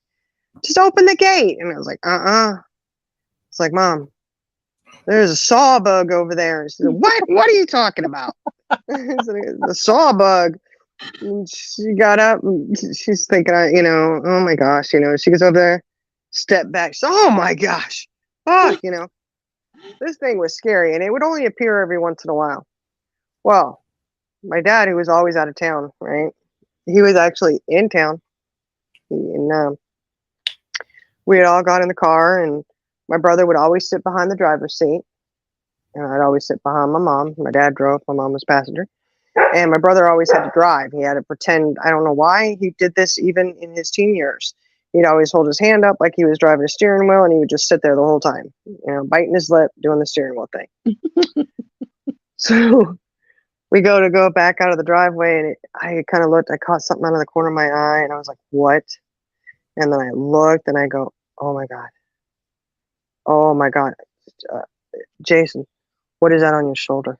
Just open the gate. And I was like, It's like, Mom, there's a saw bug over there. She said, what? What are you talking about? The saw bug. And she got up and she's thinking, oh my gosh, she goes over there, step back. So, oh my gosh. Oh, this thing was scary and it would only appear every once in a while. Well, my dad, who was always out of town, right? He was actually in town. And we had all got in the car and my brother would always sit behind the driver's seat. And I'd always sit behind my mom. My dad drove, my mom was passenger. And my brother always had to drive. He had to pretend, I don't know why he did this even in his teen years. He'd always hold his hand up like he was driving a steering wheel and he would just sit there the whole time, biting his lip, doing the steering wheel thing. So we go back out of the driveway and I kind of looked, I caught something out of the corner of my eye and I was like, what? And then I looked and I go, oh my God. Oh my God. Jason, what is that on your shoulder?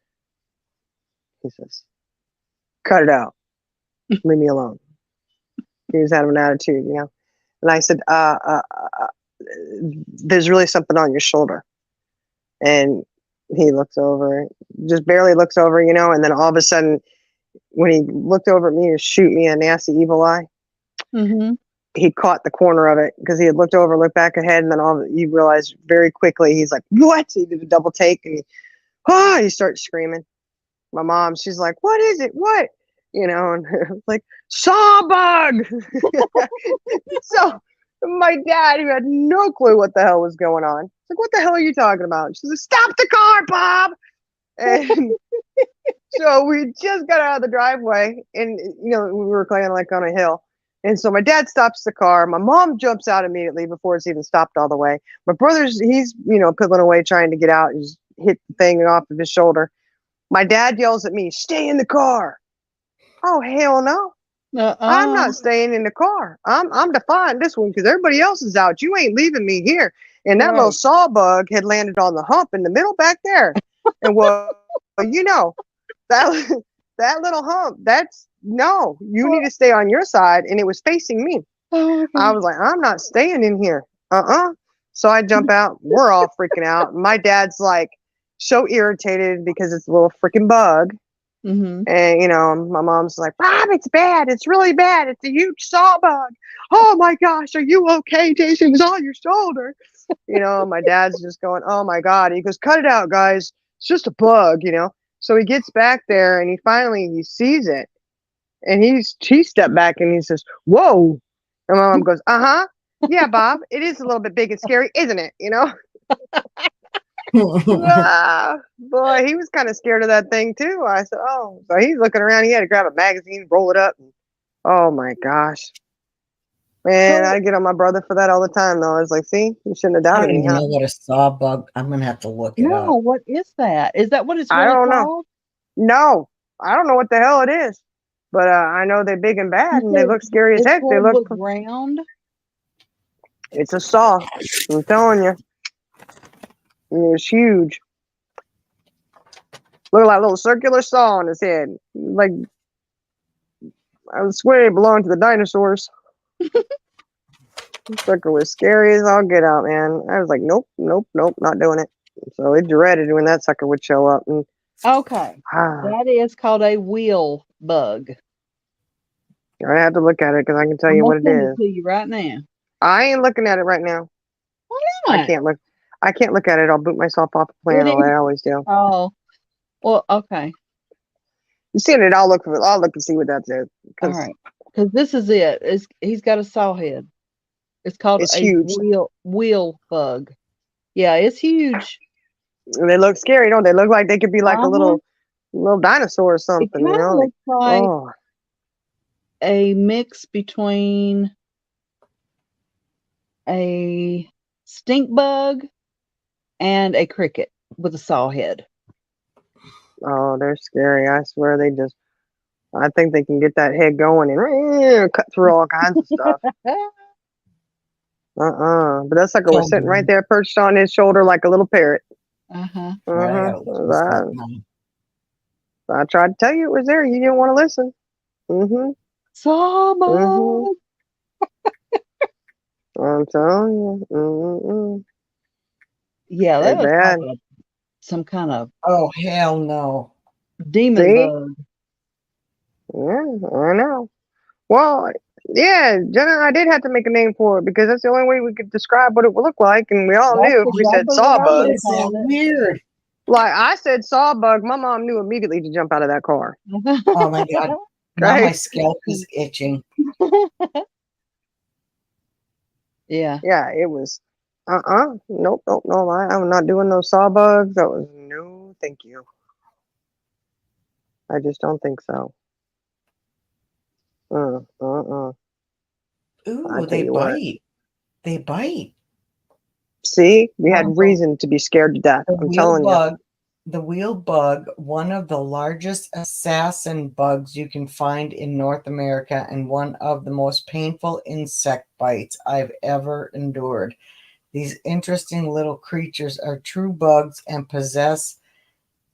He says, cut it out. Leave me alone. He was out of an attitude, And I said, there's really something on your shoulder. And he looks over, just barely looks over, and then all of a sudden, when he looked over at me to shoot me a nasty evil eye, Mhm. he caught the corner of it because he had looked over, looked back ahead, and then you realize very quickly, he's like, what? He did a double take and he starts screaming. My mom, she's like, what is it? What? And like, saw bug. So my dad, who had no clue what the hell was going on, like, what the hell are you talking about? She's like, stop the car, Bob. And so we just got out of the driveway and, we were kind of like on a hill. And so my dad stops the car. My mom jumps out immediately before it's even stopped all the way. My brother's, he's, piddling away trying to get out and just hit the thing off of his shoulder. My dad yells at me, stay in the car. Oh, hell no. I'm not staying in the car. I'm defying this one because everybody else is out. You ain't leaving me here. And that little saw bug had landed on the hump in the middle back there. And that little hump, you need to stay on your side. And it was facing me. Oh, I was like, I'm not staying in here. So I jump out. We're all freaking out. My dad's like so irritated because it's a little freaking bug. Mm-hmm. And, my mom's like, Bob, it's bad. It's really bad. It's a huge saw bug. Oh my gosh, are you okay, Jason? It was on your shoulder. My dad's just going, oh my God. He goes, cut it out, guys. It's just a bug, So he gets back there and he sees it. And he stepped back and he says, whoa. And my mom goes, yeah, Bob, it is a little bit big and scary, isn't it? Boy, he was kind of scared of that thing too. I said, oh, so he's looking around. He had to grab a magazine, roll it up. Oh my gosh, man, I get on my brother for that all the time. Though I was like, see, you shouldn't have I doubted don't me. even Huh? know what a saw bug. I'm gonna have to look it No, up. what is that? Is that what it's I really don't know. called? No, I don't know what the hell it is, but I know they're big and bad, and they look scary as heck. They look round. It's a saw. I'm telling you, it was huge. Looked like a little circular saw on his head. Like, I swear it belonged to the dinosaurs. This sucker was scary as all get out, man. I was like, nope, not doing it. So it dreaded when that sucker would show up. And Okay, that is called a wheel bug. I have to look at it because I can tell I'm you gonna what it send is. it to you right now. I ain't looking at it right now. Why not? I can't look. I can't look at it. I'll boot myself off the plan. Did he? I always do. Oh, well, okay. You seen it? I'll look and see what that says. All right. Because this is it. He's got a saw head. It's called It's a huge. wheel bug. Yeah, it's huge. They look scary, don't they? Look like they could be like a Uh-huh. little dinosaur or It something, kind you of know? looks like Oh, a mix between a stink bug and a cricket with a saw head. oh, they're scary. I swear I think they can get that head going and cut through all kinds of stuff. But that sucker was sitting right there perched on his shoulder like a little parrot. Uh-huh. I tried to tell you it was there. You didn't want to listen. Saw bug. I'm telling you. Yeah, They're that was bad. like some kind of Oh, hell no. demon See? bug. Yeah, I know. Well, yeah, Jenna, I did have to make a name for it because that's the only way we could describe what it would look like, and we all knew if we said exactly saw what I bug. would've Is that called it. weird? Like I said saw bug, my mom knew immediately to jump out of that car. Oh my God. Now my scalp is itching. Yeah. Yeah, it was nope, no, I'm not doing those saw bugs. That was no thank you. I just don't think so. Ooh, I tell they you what. bite. They bite. See, we had reason to be scared to death. I'm telling you. The wheel bug, one of the largest assassin bugs you can find in North America, and one of the most painful insect bites I've ever endured. These interesting little creatures are true bugs and possess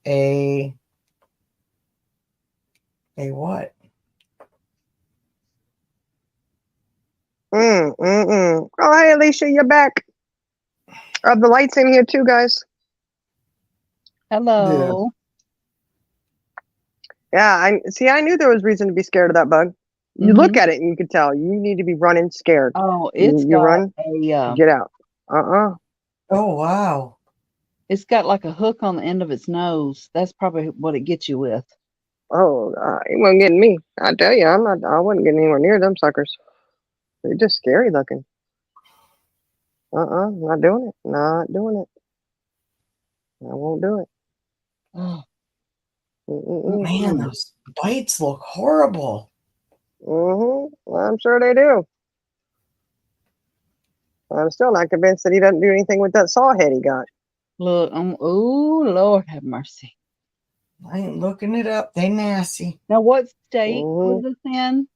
a what? Oh, hey, Alicia, you're back. The lights in here too, guys. Hello. Yeah, I knew there was reason to be scared of that bug. You look at it and you can tell you need to be running scared. Oh, it's you got run, get out. Oh, wow. It's got like a hook on the end of its nose. That's probably what it gets you with. Oh, it wasn't getting me. I tell you, I wasn't getting anywhere near them suckers. They're just scary looking. Not doing it. Not doing it. I won't do it. Oh, Man, those bites look horrible. I'm sure they do. I'm still not convinced that he doesn't do anything with that saw head he got. look. Oh, Lord have mercy. I ain't looking it up. They nasty. Now, what state was this in?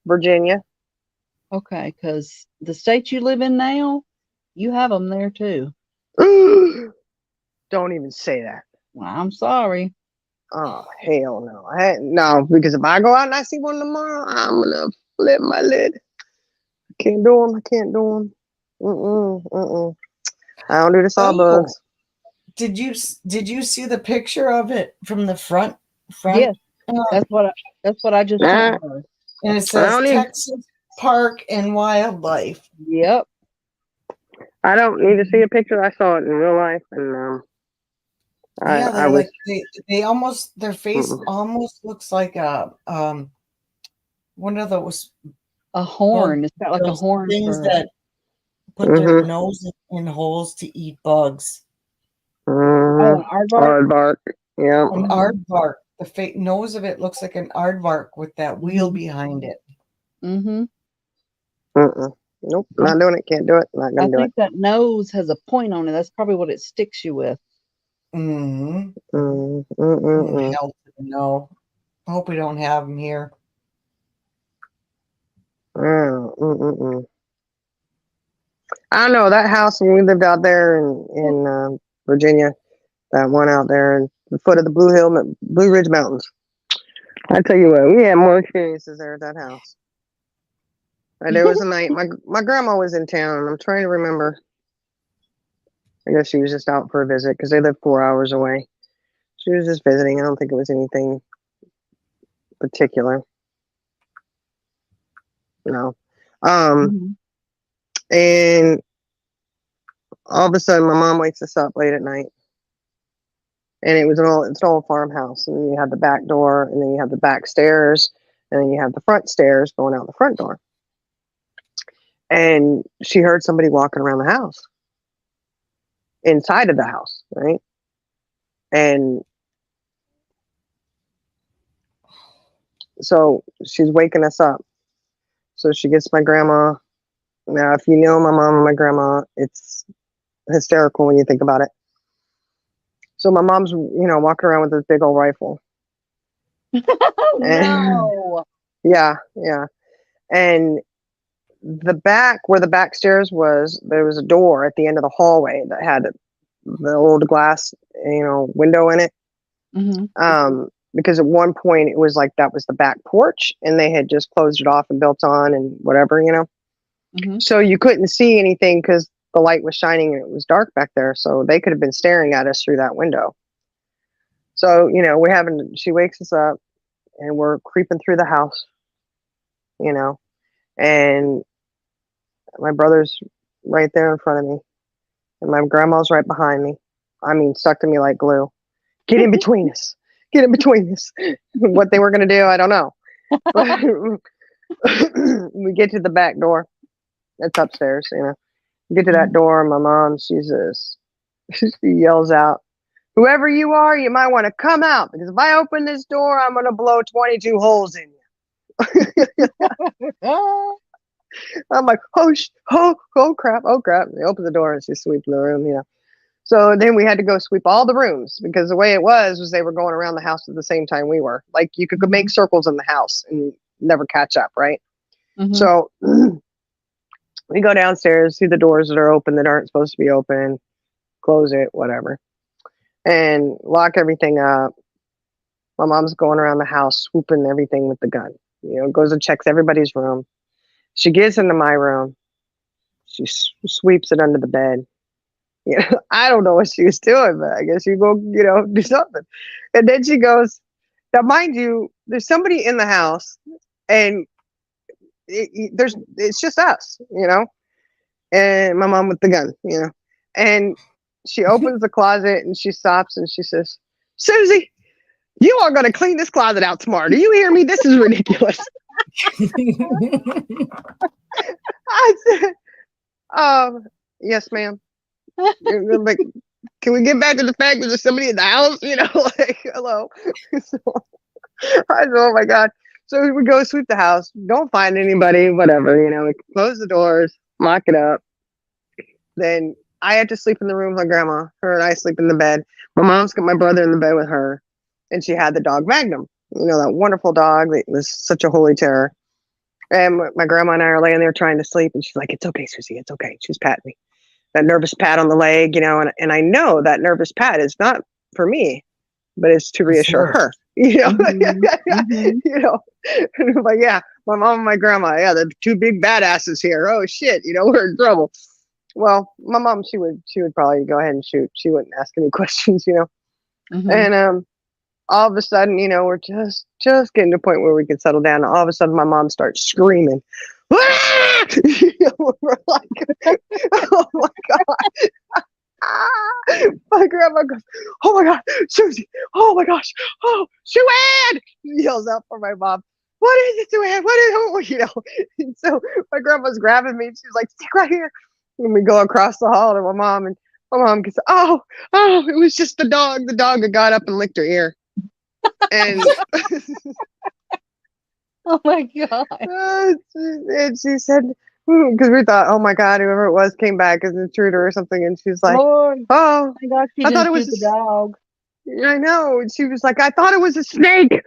Virginia. Okay, because the state you live in now, you have them there too. Don't even say that. Well, I'm sorry. Oh, hell no. No, because if I go out and I see one tomorrow, I'm going to flip my lid. I can't do them. I can't do them. I don't do the saw bugs. Did you see the picture of it from the front? Yes, that's what I just told her. And it says Texas Park and Wildlife. Yep. I don't need to see a picture. I saw it in real life, and I was. They almost, their face almost looks like a one of those, a horn. It's got like a horn. Things that put their nose in holes to eat bugs. Oh, an aardvark. Aardvark. Yeah. An aardvark. The nose of it looks like an aardvark with that wheel behind it. Nope, not doing it. Can't do it. Not gonna do it. I think that nose has a point on it. That's probably what it sticks you with. Hell no. I hope we don't have them here. I don't know, that house when we lived out there in Virginia, that one out there in the foot of the Blue Ridge Mountains. I tell you what, we had more experiences there at that house. There was a night my grandma was in town, and I'm trying to remember. I guess she was just out for a visit because they live 4 hours away. She was just visiting. I don't think it was anything particular. No. And all of a sudden, my mom wakes us up late at night, and it's an old farmhouse, and then you have the back door, and then you have the back stairs, and then you have the front stairs going out the front door. And she heard somebody walking around the house, inside of the house, right? And so she's waking us up. So she gets my grandma. Now, if you know my mom and my grandma, it's hysterical when you think about it. So my mom's, walking around with this big old rifle. No. Yeah. And the back, where the back stairs was, there was a door at the end of the hallway that had the old glass, window in it. Mm-hmm. Because at one point it was like that was the back porch, and they had just closed it off and built on and whatever, Mm-hmm. So you couldn't see anything because the light was shining and it was dark back there. So they could have been staring at us through that window. So, she wakes us up, and we're creeping through the house, and my brother's right there in front of me, and my grandma's right behind me. I mean, stuck to me like glue. Get in between us. Get in between us. What they were going to do, I don't know. But we get to the back door. It's upstairs, We get to that door, and my mom, she yells out, "Whoever you are, you might want to come out, because if I open this door, I'm going to blow 22 holes in you." I'm like, oh crap. They open the door, and she's sweeping the room, So then we had to go sweep all the rooms, because the way it was they were going around the house at the same time we were. Like, you could make circles in the house and never catch up, right? Mm-hmm. So we go downstairs, see the doors that are open that aren't supposed to be open, close it, whatever, and lock everything up. My mom's going around the house, swooping everything with the gun. Goes and checks everybody's room. She gets into my room. She sweeps it under the bed. I don't know what she was doing, but I guess you go, do something. And then she goes, now mind you, there's somebody in the house, and it's just us, and my mom with the gun, and she opens the closet, and she stops, and she says, "Susie, you are going to clean this closet out tomorrow. Do you hear me? This is ridiculous." I said, yes, ma'am. Like, can we get back to the fact that there's somebody in the house? Hello. So I said, oh my God. So we go sweep the house, don't find anybody, whatever, we close the doors, lock it up. Then I had to sleep in the room with my grandma. Her and I sleep in the bed. My mom's got my brother in the bed with her, and she had the dog Magnum, that wonderful dog that was such a holy terror. And my grandma and I are laying there trying to sleep, and she's like, "It's okay, Susie, it's okay." She's patting me. That nervous pat on the leg, and I know that nervous pat is not for me, but it's to reassure her. But yeah, my mom and my grandma, the two big badasses here. Oh shit, we're in trouble. Well, my mom, she would probably go ahead and shoot. She wouldn't ask any questions, And all of a sudden, we're just getting to a point where we can settle down. All of a sudden, my mom starts screaming. We're like, oh my God. My grandma goes, "Oh my God, Susie, oh my gosh, oh, Sue-Ann," yells out for my mom. "What is it, Sue-Ann? What is it?" And so my grandma's grabbing me, and she's like, "Stick right here." And we go across the hall to my mom, and my mom goes, oh, it was just the dog. The dog that got up and licked her ear. And oh my God. And she said, because we thought, oh my God, whoever it was came back as an intruder or something. And she's like, Lord, oh, my gosh, I thought it was the dog. I know. And she was like, I thought it was a snake.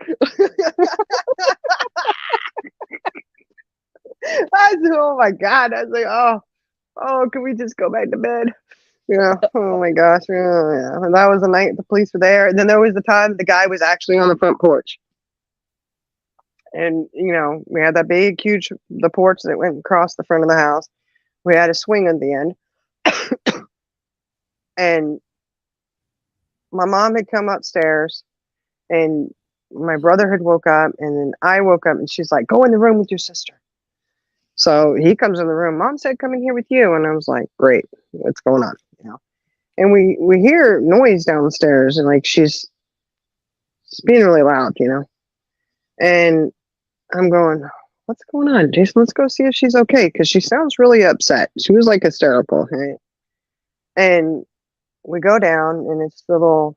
I said, oh my God. I was like, oh, can we just go back to bed? Oh my gosh. Yeah. And that was the night the police were there. And then there was the time the guy was actually on the front porch. And, we had that big, huge, the porch that went across the front of the house. We had a swing at the end. And my mom had come upstairs, and my brother had woke up, and then I woke up, and she's like, "Go in the room with your sister." So he comes in the room. Mom said, "Come in here with you." And I was like, "Great. What's going on?" and we hear noise downstairs, and like she's being really loud, you know. And I'm going, what's going on, Jason? Let's go see if she's okay, because she sounds really upset. She was like hysterical, right? And we go down, and it's the little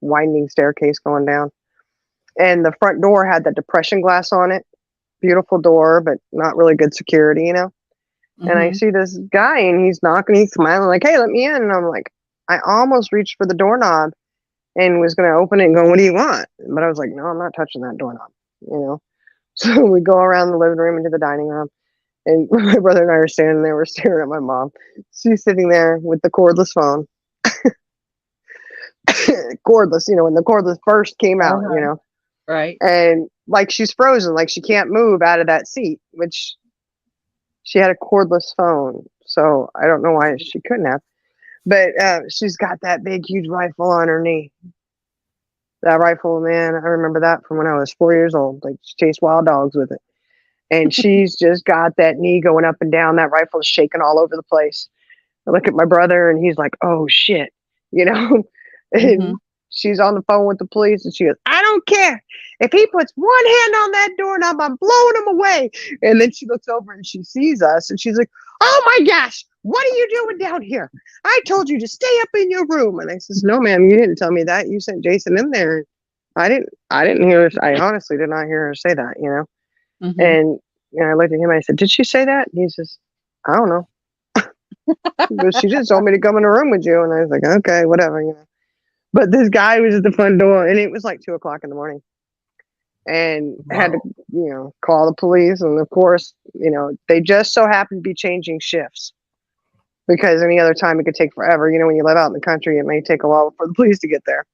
winding staircase going down, and the front door had the depression glass on it. Beautiful door, but not really good security, you know. And I Mhm. see this guy, and he's knocking, he's smiling, like, hey, let me in. And I'm like, I almost reached for the doorknob and was going to open it and go, what do you want? But I was like, no, I'm not touching that doorknob, you know. So we go around the living room into the dining room, and my brother and I are standing there. We're staring at my mom. She's sitting there with the cordless phone. Cordless, you know, when the cordless first came out, you Uh-huh. know. Right. And like she's frozen, like she can't move out of that seat, which she had a cordless phone. So I don't know why she couldn't have. But she's got that big, huge rifle on her knee. That rifle, man, I remember that from when I was 4 years old. Like, she chased wild dogs with it. And she's just got that knee going up and down. That rifle's shaking all over the place. I look at my brother, and he's like, oh, shit, you know? Mhm. And she's on the phone with the police, and she goes, I don't care. If he puts one hand on that doorknob, I'm blowing him away. And then she looks over and she sees us, and she's like, oh my gosh, what are you doing down here? I told you to stay up in your room. And I says, no, ma'am, you didn't tell me that. You sent Jason in there. I didn't hear her. I honestly did not hear her say that, you know? Mhm. And I looked at him and I said, did she say that? And he says, I don't know. But she just told me to come in a room with you. And I was like, okay, whatever, you know. But this guy was at the front door, and it was like 2 o'clock in the morning, and had to, Wow. call the police. And of course, they just so happened to be changing shifts, because any other time it could take forever. You know, when you live out in the country, it may take a while for the police to get there.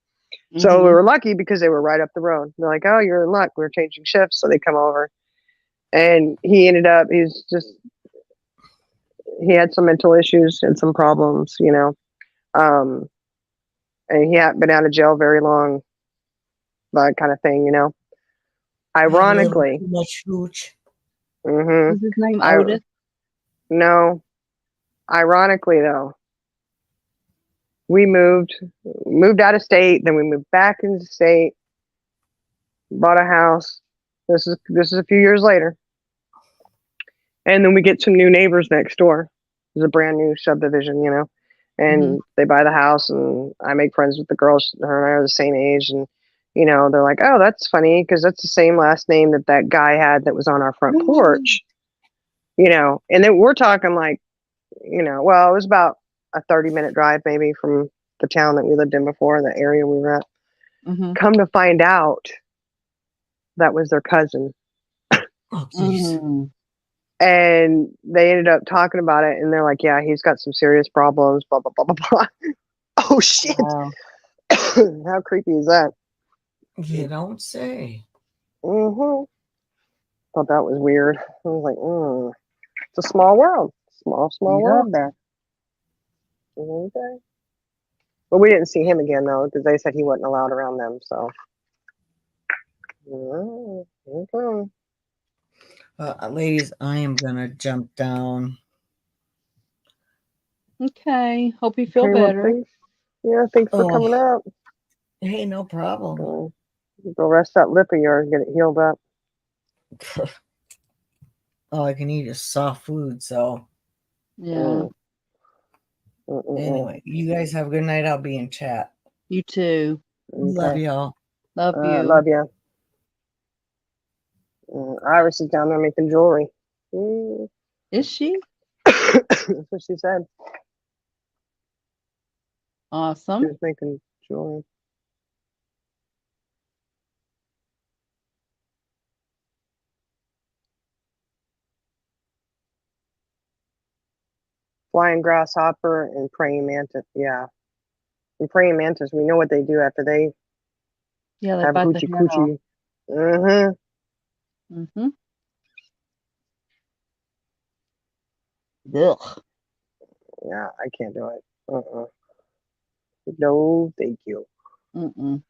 So we Mhm. were lucky because they were right up the road. They're like, oh, you're in luck. We're changing shifts. So they come over, and he had some mental issues and some problems, um, and he hadn't been out of jail very long, that kind of thing, Had a little Ironically, too much hooch. hmm Was his name I Otis? no, ironically though, we moved out of state, then we moved back into state, bought a house. This is a few years later, and then we get some new neighbors next door. It's a brand new subdivision, Mhm. and they buy the house, and I make friends with the girls. Her and I are the same age, and they're like, oh, that's funny because that's the same last name that guy had that was on our front porch. And then we're talking like, well, it was about a 30-minute drive maybe from the town that we lived in before, the area we were at. Mhm. Come to find out, that was their cousin. Oh, jeez. Mhm. And they ended up talking about it, and they're like, yeah, he's got some serious problems, blah, blah, blah, blah, blah. Oh, shit. Wow. How creepy is that? You don't say. Mm-hmm. Thought that was weird. I was like, it's a small world. Small Yeah. world there. Okay. But we didn't see him again, though, because they said he wasn't allowed around them, so. Okay. Ladies, I am gonna jump down. Okay. Hope you feel Okay, well, better. thanks for Oh, coming up. hey, no problem. Go rest that lip of yours, get it healed up. All I can eat is soft food. So Yeah. Mm, mm, mm, mm. anyway, you guys have a good night. I'll be in chat. You too. Love Okay. y'all. Love you. Love you. Iris is down there making jewelry. Is she? That's what she said. She Awesome. was making jewelry. Flying grasshopper and praying mantis. Yeah. And praying mantis, we know what they do after they Yeah, they have bite the hoochie head off. coochie. Mm-hmm. Mhm. Ugh. Yeah, I can't do it. No, thank you. Mm-mm.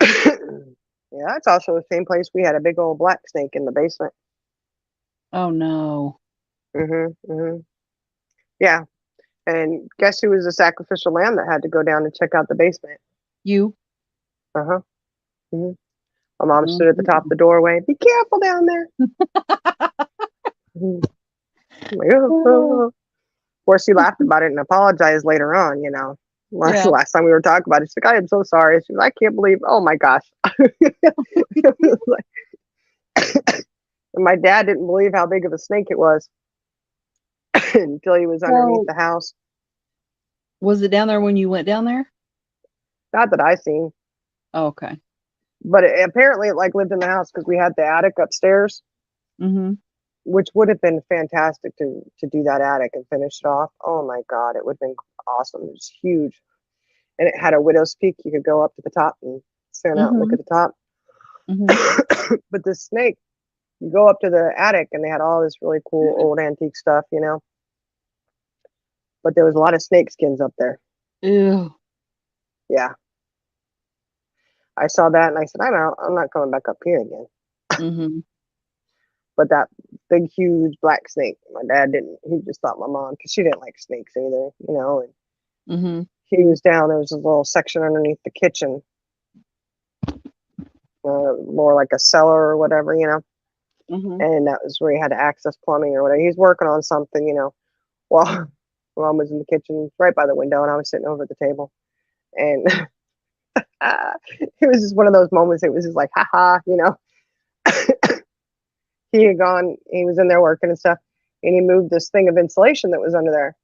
Yeah, it's also the same place we had a big old black snake in the basement. Oh no. Mm-hmm. Yeah. And guess who was the sacrificial lamb that had to go down and check out the basement? You. Uh-huh. hmm My mom stood at the top of Mhm. the doorway. Be careful down there. Mhm. I'm like, oh, oh, oh. Of course, she laughed about it and apologized later on, Yeah. Last time we were talking about it, she's like, I am so sorry. She's like, I can't believe, oh my gosh. Like, and my dad didn't believe how big of a snake it was until he was underneath So, the house. was it down there when you went down there? Not that I seen, Oh, okay. but apparently it like lived in the house because we had the attic upstairs, Mhm. which would have been fantastic to do that attic and finish it off. Oh my God, it would have been awesome. It was huge. And it had a widow's peak. You could go up to the top and stand out and look Mhm. at the top. Mhm. But the snake, you go up to the attic and they had all this really cool old antique stuff. But there was a lot of snake skins up there. Ew. Yeah. I saw that and I said, I'm out. I'm not coming back up here again. Mhm. But that big, huge black snake, my dad didn't. He just thought my mom, because she didn't like snakes either. And Mhm. he was down. There was a little section underneath the kitchen, more like a cellar or whatever. Mhm. And that was where he had to access plumbing or whatever. He was working on something. While mom was in the kitchen right by the window and I was sitting over at the table. And it was just one of those moments. It was just like, haha. He had gone, he was in there working and stuff, and he moved this thing of insulation that was under there.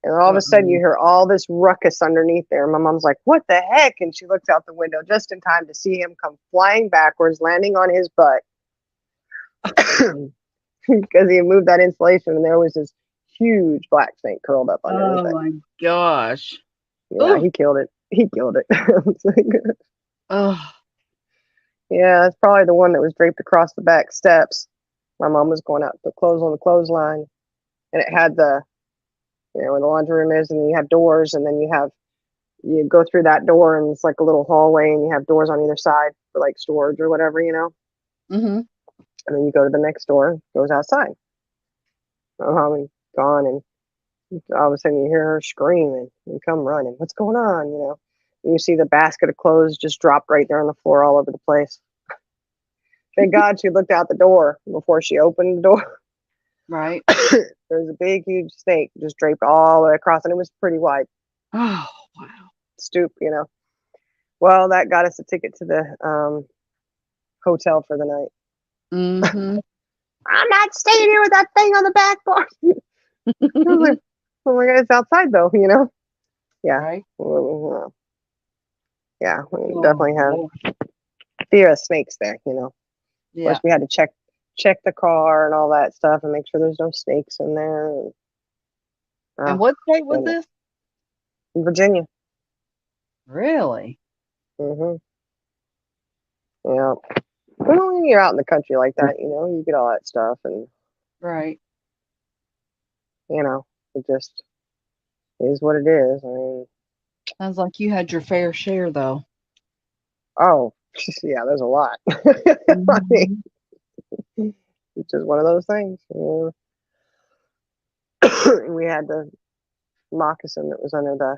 And all of a sudden, you Uh-oh. hear all this ruckus underneath there. My mom's like, what the heck? And she looks out the window just in time to see him come flying backwards, landing on his butt because he had moved that insulation, and there was this huge black snake curled up underneath Oh it. my gosh. Yeah, Ooh. he killed it. He killed it. It's like, Oh. yeah, it's probably the one that was draped across the back steps. My mom was going out to put clothes on the clothesline, and it had where the laundry room is, and then you have doors, and then you go through that door, and it's like a little hallway, and you have doors on either side for like storage or whatever. Mhm. And then you go to the next door, goes outside. My mom is gone, and all of a sudden you hear her screaming and come running. What's going on? And you see the basket of clothes just drop right there on the floor all over the place. Thank God she looked out the door before she opened the door. Right. There was a big, huge snake just draped all the way across, and it was pretty wide Oh, wow. stoop. Well, that got us a ticket to the hotel for the night. Mhm. I'm not staying here with that thing on the back porch. I was like, oh my God, it's outside though. Yeah. Right. Well, yeah, we Oh, definitely have boy. fear of snakes there. Of course, Yeah. we had to check the car and all that stuff and make sure there's no snakes in there. And Oh, what state was goodness. this? In Virginia. Really? hmm Yeah. Well, when you're out in the country like that, you get all that stuff, and Right. it just is what it is. I mean, Sounds like you had your fair share, though. oh, yeah, there's a lot. I mean, Mhm. it's just one of those things. We had the moccasin that was under the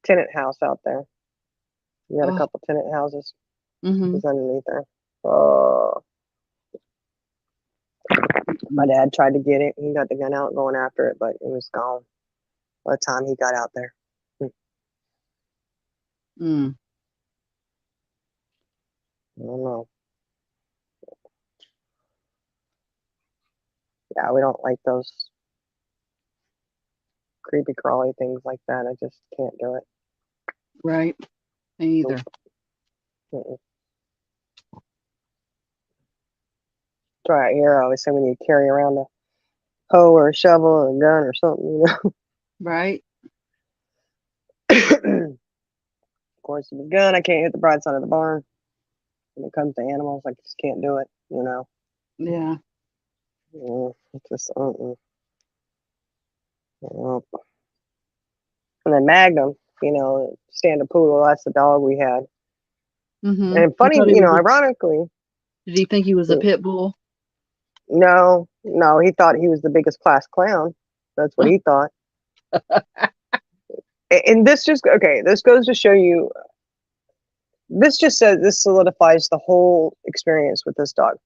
tenant house out there. We had a Oh. couple tenant houses. It Mhm. was underneath there. Oh, my Mm. dad tried to get it. He got the gun out going after it, but it was gone by the time he got out there. Mm. I don't know. Yeah, we don't like those creepy crawly things like that. I just can't do it. Right. Me either. Nope. Mm-mm. Try it here. I always say when you carry around a hoe or a shovel or a gun or something. Right. Of course, with a gun, I can't hit the broadside of the barn. When it comes to animals, I just can't do it. Yeah. It's just, And then Magnum, standard poodle, that's the dog we had. Mhm. And You funny, thought he was ironically, did he think he was a pit bull? no, he thought he was the biggest class clown. That's what he thought. And this just okay. This goes to show you. This just says this solidifies the whole experience with this dog.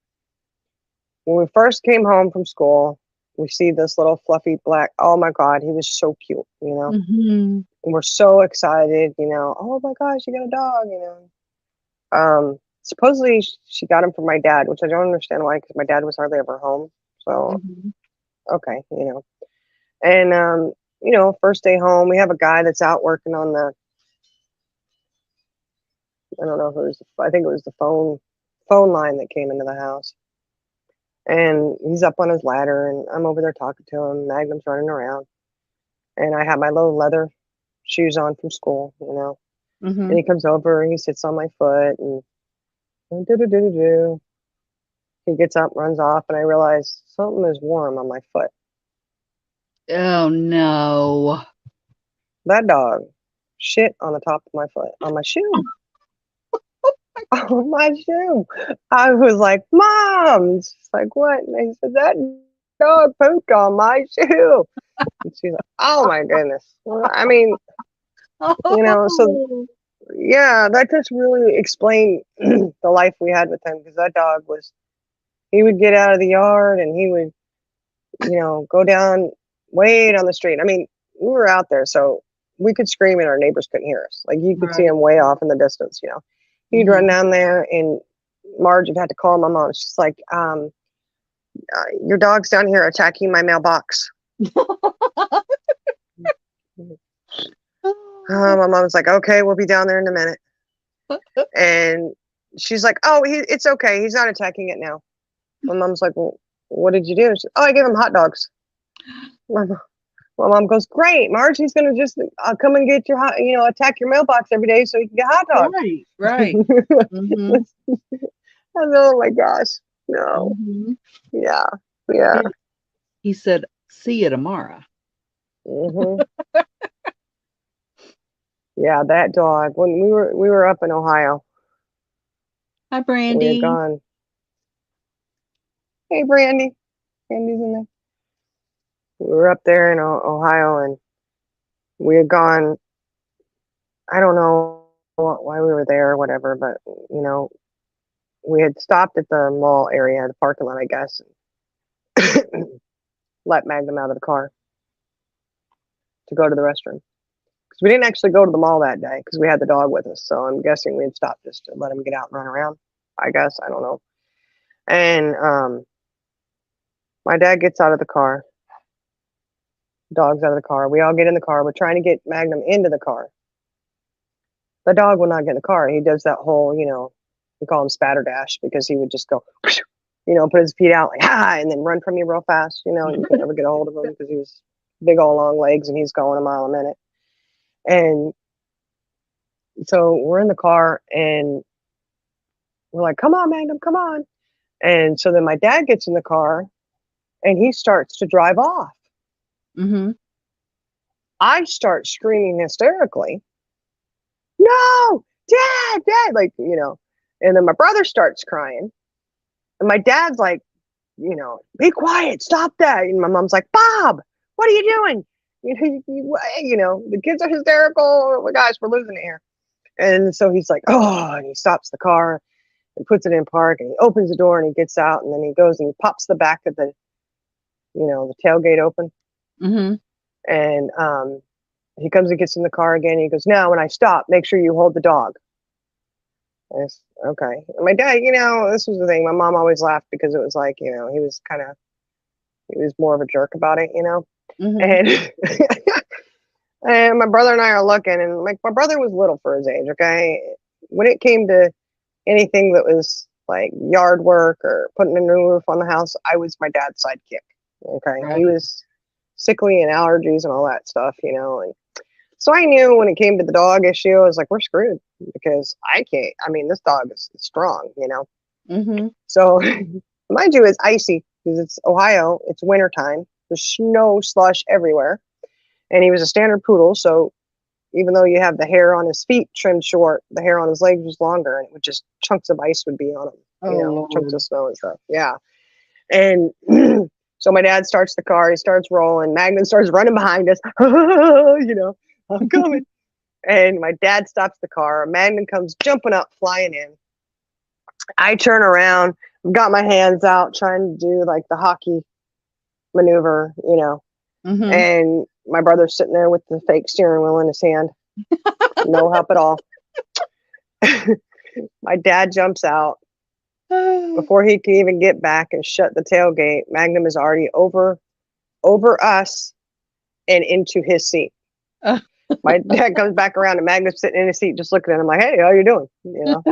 When we first came home from school, we see this little fluffy black. Oh my God, he was so cute. Mhm. And we're so excited. Oh my gosh, you got a dog. Supposedly she got him from my dad, which I don't understand why, because my dad was hardly ever home. So Mhm. okay, and first day home, we have a guy that's out working on the. I don't know if it was. I think it was the phone line that came into the house, and he's up on his ladder, and I'm over there talking to him. Magnum's running around, and I have my little leather shoes on from school, And Mhm. he comes over and he sits on my foot, and do do do do do. He gets up, runs off, and I realize something is warm on my foot. Oh no. That dog shit on the top of my foot, on my shoe. On my shoe. I was like, Mom. She's like, what? And I said, that dog pooped on my shoe. And she's like, oh my goodness. Well, I mean, so yeah, that just really explained the life we had with him, because that dog he would get out of the yard and he would, go down way down the street. I mean, we were out there, so we could scream and our neighbors couldn't hear us. Like you could see Right. him way off in the distance. He'd run Mhm. down there, and Marge had to call my mom. She's like, your dog's down here attacking my mailbox. My mom was like, okay, we'll be down there in a minute. And she's like, oh, it's okay. He's not attacking it now. My mom's like, well, what did you do? She's, oh, I gave him hot dogs. My mom goes, great, Marge. He's going to just come and get attack your mailbox every day so he can get hot dogs. Right. Right. Mhm. I know, oh my gosh. No. Mhm. Yeah. Yeah. He said, "See you tomorrow." hmm Yeah, that dog. When we were up in Ohio, Hi, we had Brandy. gone. Hey, Brandy. Brandy's in there. We were up there in Ohio, and we had gone. I don't know why we were there or whatever, but we had stopped at the mall area, the parking lot, I guess, and let Magnum out of the car to go to the restroom. Because we didn't actually go to the mall that day because we had the dog with us. So I'm guessing we had stopped just to let him get out and run around. I guess. I don't know. And my dad gets out of the car. Dog's out of the car. We all get in the car. We're trying to get Magnum into the car. The dog will not get in the car. He does that whole, we call him spatter dash, because he would just go, put his feet out like, ha, and then run from you real fast, and you could never get a hold of him because he was big old long legs and he's going a mile a minute. And so we're in the car and we're like, come on, Magnum, come on. And so then my dad gets in the car and he starts to drive off. Mhm. I start screaming hysterically, no, Dad, Dad, like, and then my brother starts crying. And my dad's like, be quiet, stop that. And my mom's like, Bob, what are you doing? The kids are hysterical. Oh my gosh, we're losing it here. And so he's like, oh, and he stops the car and puts it in park, and he opens the door and he gets out, and then he goes and he pops the back of the tailgate open. Mhm. And he comes and gets in the car again. And he goes, now when I stop, make sure you hold the dog. Okay. And my dad, this was the thing. My mom always laughed because it was like, he was more of a jerk about it, Mhm. And and my brother and I are looking, and like my brother was little for his age. Okay. When it came to anything that was like yard work or putting a new roof on the house, I was my dad's sidekick. Okay. Right. He was sickly and allergies and all that stuff, and so I knew when it came to the dog issue, I was like, we're screwed because I can't. I mean, this dog is strong, Mhm. So, mind you, it's icy because it's Ohio. It's wintertime. There's snow, slush everywhere. And he was a standard poodle. So, even though you have the hair on his feet trimmed short, the hair on his legs was longer, and it would just chunks of ice would be on him, Oh chunks Lord. of snow and stuff. Yeah. And So my dad starts the car, he starts rolling, Magnum starts running behind us, you know, I'm coming. And my dad stops the car, Magnum comes jumping up, flying in. I turn around, got my hands out, trying to do like the hockey maneuver, you know, Mm-hmm. and my brother's sitting there with the fake steering wheel in his hand. No help at all. My dad jumps out. Before he can even get back and shut the tailgate, Magnum is already over us and into his seat. My dad comes back around and Magnum's sitting in his seat just looking at him like, hey, how you doing? You know.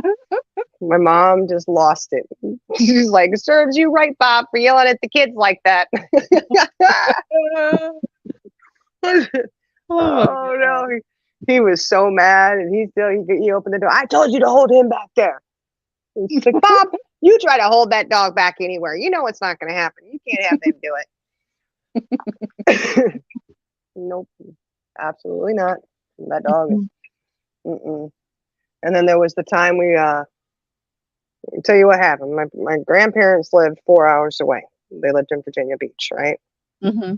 My mom just lost it. She's like, serves you right, Bob, for yelling at the kids like that. Oh no, he was so mad, and he opened the door. I told you to hold him back there. And she's like, Bob, you try to hold that dog back anywhere. You know it's not going to happen. You can't have him do it. Nope, absolutely not. That dog is. Mm-mm. And then there was the time we. I'll tell you what happened. My grandparents lived 4 hours away. They lived in Virginia Beach, right? Mm-hmm.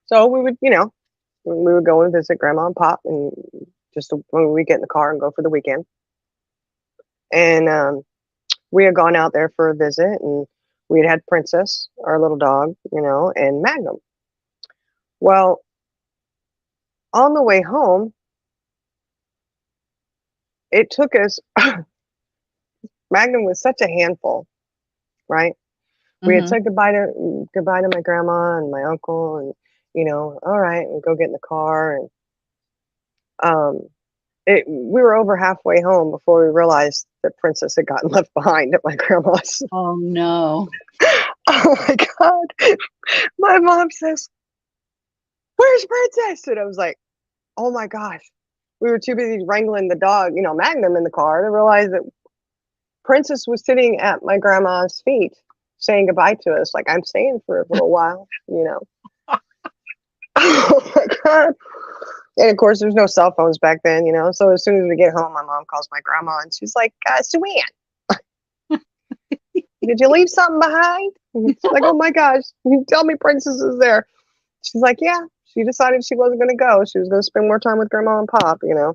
So we would, we would go and visit Grandma and Pop, and just when we get in the car and go for the weekend. And we had gone out there for a visit, and we had Princess, our little dog, and Magnum. Well, on the way home, it took us. Magnum was such a handful, right? Mm-hmm. We had said goodbye to my grandma and my uncle, and all right, we go get in the car, and we were over halfway home before we realized that Princess had gotten left behind at my grandma's. Oh no! Oh my God! My mom says, "Where's Princess?" And I was like, "Oh my gosh!" We were too busy wrangling the dog, Magnum, in the car to realize that Princess was sitting at my grandma's feet, saying goodbye to us. Like, I'm staying for a little while, Oh my God. And of course, there's no cell phones back then, So as soon as we get home, my mom calls my grandma and she's like, Sue-Ann, did you leave something behind? She's like, oh my gosh, you tell me Princess is there. She's like, yeah, she decided she wasn't going to go. She was going to spend more time with Grandma and Pop, That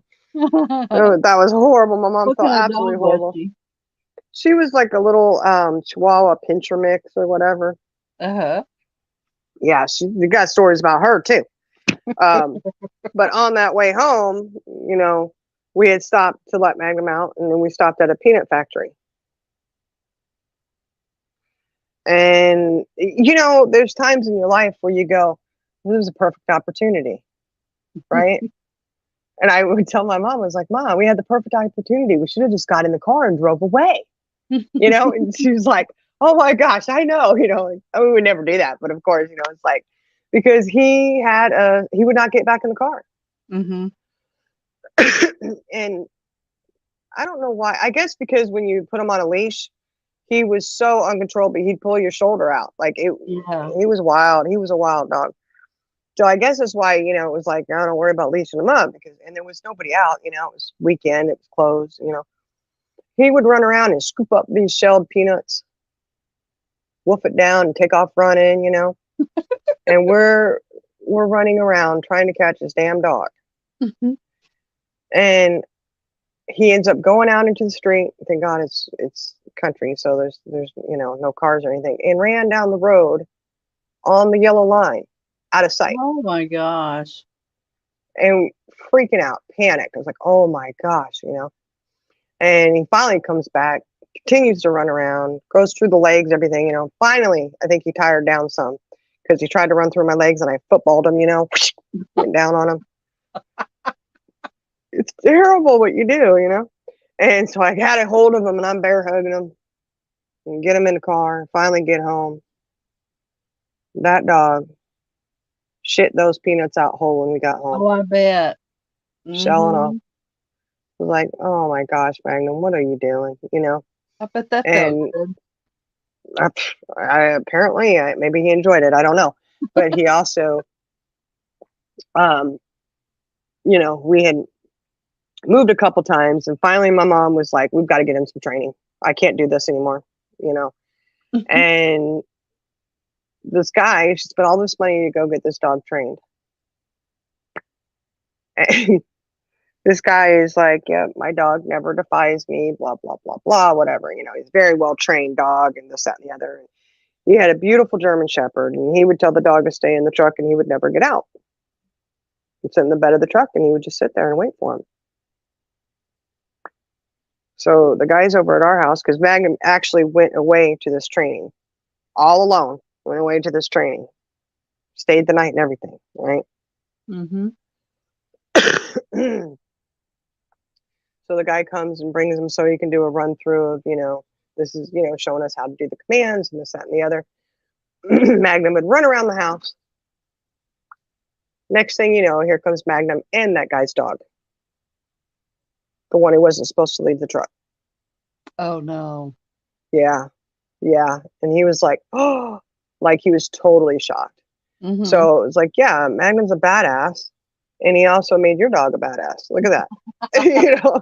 was horrible. My mom What felt kind of absolutely dog was horrible. she? She was like a little Chihuahua pincher mix or whatever. Uh-huh. Yeah, you got stories about her too. But on that way home, we had stopped to let Magnum out, and then we stopped at a peanut factory. And there's times in your life where you go, this is a perfect opportunity, right? And I would tell my mom, I was like, Mom, we had the perfect opportunity. We should have just got in the car and drove away. And she was like, oh my gosh, I know, we would never do that. But of course, it's like, because he would not get back in the car. Mm-hmm. And I don't know why. I guess because when you put him on a leash, he was so uncontrollable. He'd pull your shoulder out. Like he was wild. He was a wild dog. So I guess that's why, it was like, I don't worry about leashing him up and there was nobody out, it was weekend, it was closed, He would run around and scoop up these shelled peanuts, wolf it down and take off running, and we're running around trying to catch this damn dog. Mm-hmm. And he ends up going out into the street. Thank God it's country, so there's no cars or anything, and ran down the road on the yellow line, out of sight. Oh my gosh. And freaking out, panicked. I was like, oh my gosh, And he finally comes back, continues to run around, goes through the legs, everything, Finally, I think he tired down some because he tried to run through my legs and I footballed him, went down on him. It's terrible what you do, And so I got a hold of him and I'm bear hugging him and get him in the car, finally get home. That dog shit those peanuts out whole when we got home. Oh, I bet. Shelling off. I was like, oh my gosh, Magnum, what are you doing? I bet that And felt good. apparently maybe he enjoyed it. I don't know. But he also, we had moved a couple times, and finally my mom was like, we've got to get him some training. I can't do this anymore, And this guy, she spent all this money to go get this dog trained. And this guy is like, yeah, my dog never defies me, blah, blah, blah, blah, whatever. You know, he's a very well trained dog and this, that, and the other. He had a beautiful German Shepherd, and he would tell the dog to stay in the truck and he would never get out. He'd sit in the bed of the truck and he would just sit there and wait for him. So the guys over at our house, because Magnum actually went away to this training all alone, went away to this training, stayed the night and everything, right? Mm-hmm. So the guy comes and brings him so he can do a run through of, you know, this is, you know, showing us how to do the commands and this, that, and the other. Magnum would run around the house. Next thing you know, here comes Magnum and that guy's dog. The one who wasn't supposed to leave the truck. Oh no. Yeah. Yeah. And he was like, oh, like he was totally shocked. Mm-hmm. So it's like, yeah, Magnum's a badass. And he also made your dog a badass. Look at that. You know?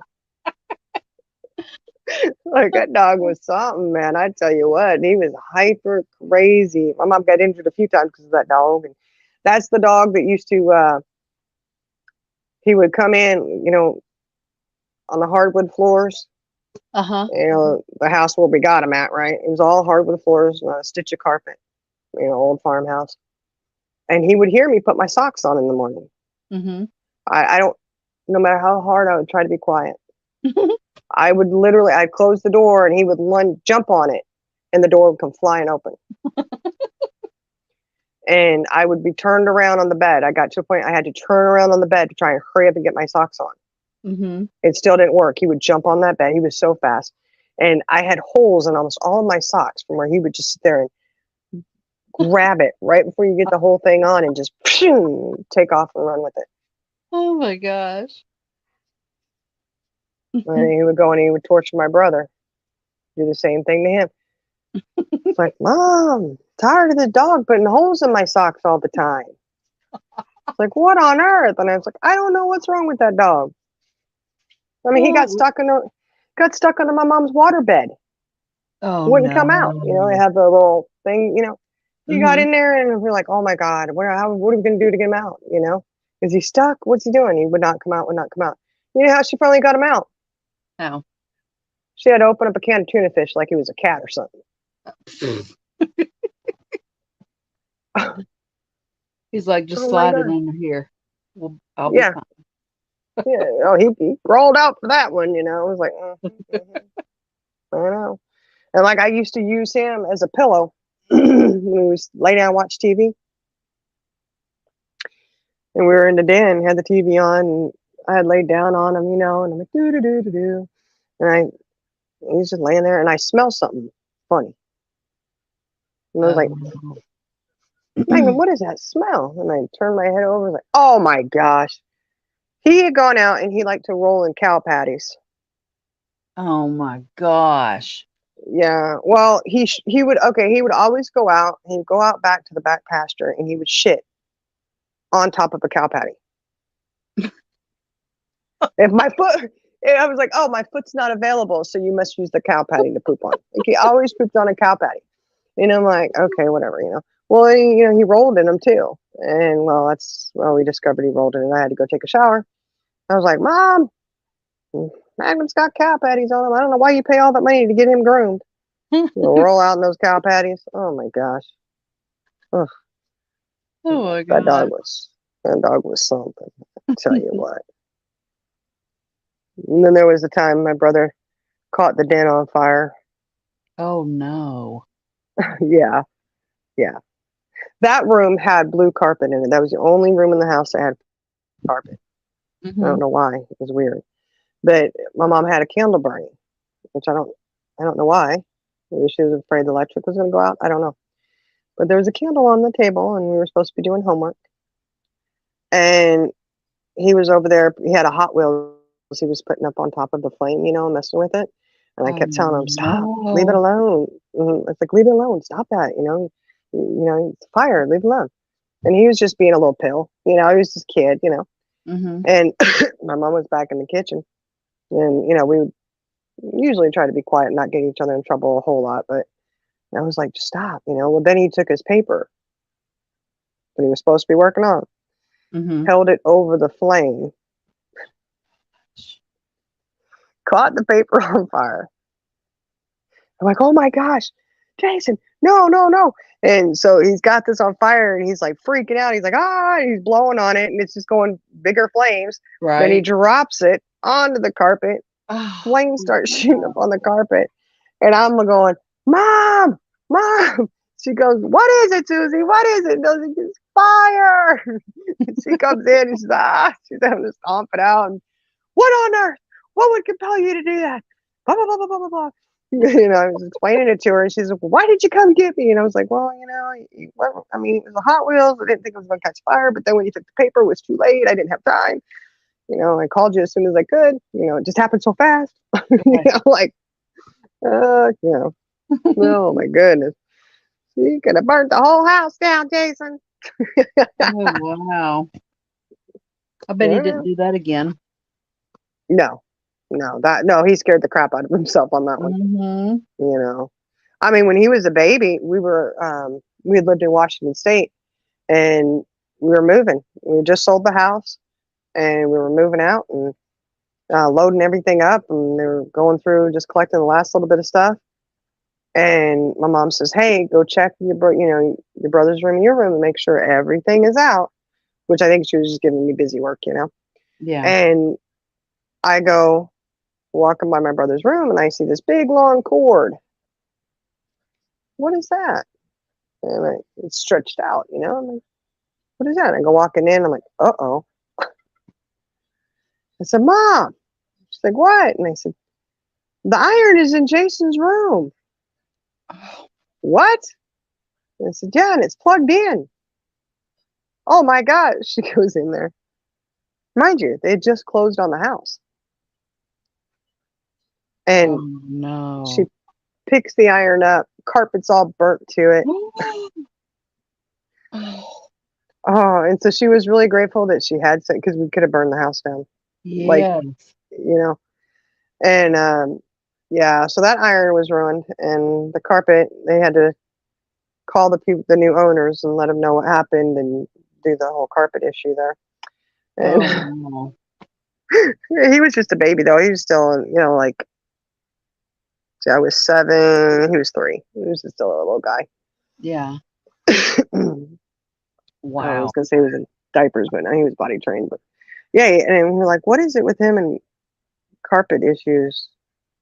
Like that dog was something, man. I tell you what, he was hyper crazy. My mom got injured a few times because of that dog. And that's the dog that used to, he would come in, you know, on the hardwood floors. Uh-huh. You know, the house where we got him at, right? It was all hardwood floors, not a stitch of carpet, you know, old farmhouse. And he would hear me put my socks on in the morning. Mm-hmm. I don't, no matter how hard I would try to be quiet, I would literally, I'd close the door and he would jump on it and the door would come flying open. And I would be turned around on the bed. I got to a point I had to turn around on the bed to try and hurry up and get my socks on. Mm-hmm. It still didn't work. He would jump on that bed. He was so fast. And I had holes in almost all of my socks from where he would just sit there and grab it right before you get the whole thing on and just take off and run with it. Oh my gosh. And he would go and he would torture my brother, do the same thing to him. It's like, Mom, tired of the dog putting holes in my socks all the time. It's like, what on earth? And I was like, I don't know what's wrong with that dog. I mean, he got stuck under my mom's waterbed. Oh, Wouldn't come out. You know, they have the little thing, you know. He got in there and we're like, oh my God, what are we going to do to get him out? You know, is he stuck? What's he doing? He would not come out, would not come out. You know how she finally got him out? How? She had to open up a can of tuna fish like he was a cat or something. He's like, just Oh my slide it God. under here. Well, I'll Yeah. be fine. Yeah. Oh, he rolled out for that one, you know. I was like, I know. And like I used to use him as a pillow when we was lay down and watch TV. And we were in the den, had the TV on, and I had laid down on him, you know, and I'm like, do do do do do. And he's just laying there and I smell something funny. And I was like, Megan, what is that smell? And I turned my head over, like, oh my gosh. He had gone out and he liked to roll in cow patties. Oh my gosh. Yeah. Well, he would always go out. He'd go out back to the back pasture and he would shit on top of a cow patty. If my foot, I was like, oh, my foot's not available, so you must use the cow patty to poop on. Like he always pooped on a cow patty. And I'm like, okay, whatever, you know. Well, he rolled in them too. And we discovered he rolled in and I had to go take a shower. I was like, Mom, Magnum's got cow patties on him. I don't know why you pay all that money to get him groomed. Roll out in those cow patties. Oh my gosh. Ugh. Oh my God. That dog was something. I tell you what. And then there was a time my brother caught the den on fire. Oh no. Yeah. Yeah. That room had blue carpet in it. That was the only room in the house that had carpet. Mm-hmm. I don't know why. It was weird. But my mom had a candle burning, which I don't know why. Maybe she was afraid the electric was going to go out. I don't know. But there was a candle on the table and we were supposed to be doing homework. And he was over there. He had a Hot Wheels he was putting up on top of the flame, you know, messing with it. And I kept telling him, stop, leave it alone. It's like, leave it alone. Stop that. You know, it's fire, leave it alone. And he was just being a little pill, you know, he was just a kid, you know. Mm-hmm. And my mom was back in the kitchen and, you know, we would usually try to be quiet and not get each other in trouble a whole lot. But And I was like, just stop, Well, then he took his paper that he was supposed to be working on, Mm-hmm. held it over the flame, caught the paper on fire. I'm like, oh my gosh, Jason, no, no, no. And so he's got this on fire and he's like freaking out. He's like, and he's blowing on it and it's just going bigger flames. Right. Then he drops it onto the carpet. Oh, Flames start shooting up on the carpet. And I'm going, Mom, Mom. She goes, what is it, Susie? What is it? No, it's fire. She comes in and she's having to stomp it out. And, what on earth? What would compel you to do that? Blah, blah, blah, blah, blah, blah, blah. I was explaining it to her, and she's like, why did you come get me? And I was like, well, it was a Hot Wheels. I didn't think it was going to catch fire, but then when you took the paper, it was too late. I didn't have time. I called you as soon as I could. It just happened so fast. Like, oh my goodness. You could have burnt the whole house down, Jason. Oh, wow. I bet he didn't do that again. No, he scared the crap out of himself on that one. Mm-hmm. I mean, when he was a baby, we had lived in Washington State and we were moving. We had just sold the house and we were moving out and loading everything up, and they were going through just collecting the last little bit of stuff. And my mom says, hey, go check your brother's room and your room and make sure everything is out, which I think she was just giving me busy work, Yeah. And I go walking by my brother's room and I see this big long cord. What is that? And it's stretched out, I'm like, what is that? And I go walking in, I'm like, uh-oh. I said, Mom. She's like, what? And I said, the iron is in Jason's room. Oh. What? And I said, yeah, and it's plugged in. Oh my God. She goes in there. Mind you, they had just closed on the house. And Oh, no. she picks the iron up, carpet's all burnt to it. Oh, and so she was really grateful that she had some, because we could have burned the house down. Yes. And so that iron was ruined, and the carpet, they had to call the new owners and let them know what happened and do the whole carpet issue there. And Oh, he was just a baby though. He was still, I was 7, he was 3. He was just still a little guy. yeah. I Wow. was gonna say he was in diapers, but no, he was potty trained. But yeah, and we're like, what is it with him and carpet issues?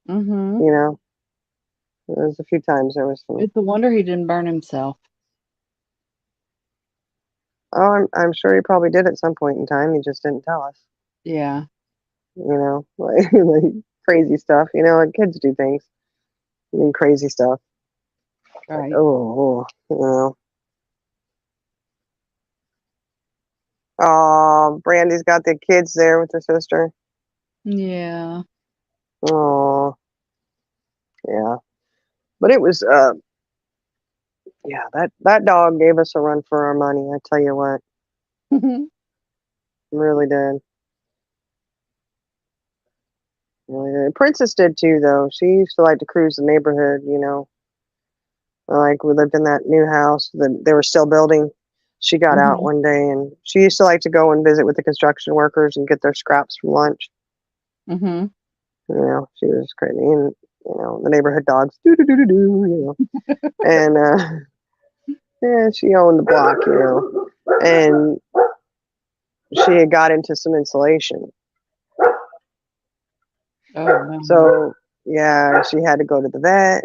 Mm-hmm. There was a few times there was some. It's a wonder he didn't burn himself. Oh, I'm sure he probably did at some point in time. He just didn't tell us. Yeah. Like crazy stuff. Like kids do things. Crazy stuff. Right. Oh. Oh, Brandy's got the kids there with her sister. Yeah. Oh. Yeah. But it was that dog gave us a run for our money, I tell you what. Really did. Really did. Princess did too, though. She used to like to cruise the neighborhood, Like we lived in that new house that they were still building. She got out one day and she used to like to go and visit with the construction workers and get their scraps from lunch. Mm-hmm. She was crazy. And, the neighborhood dogs, do, and, yeah, she owned the block, and she had got into some insulation. Oh, no. So, yeah, she had to go to the vet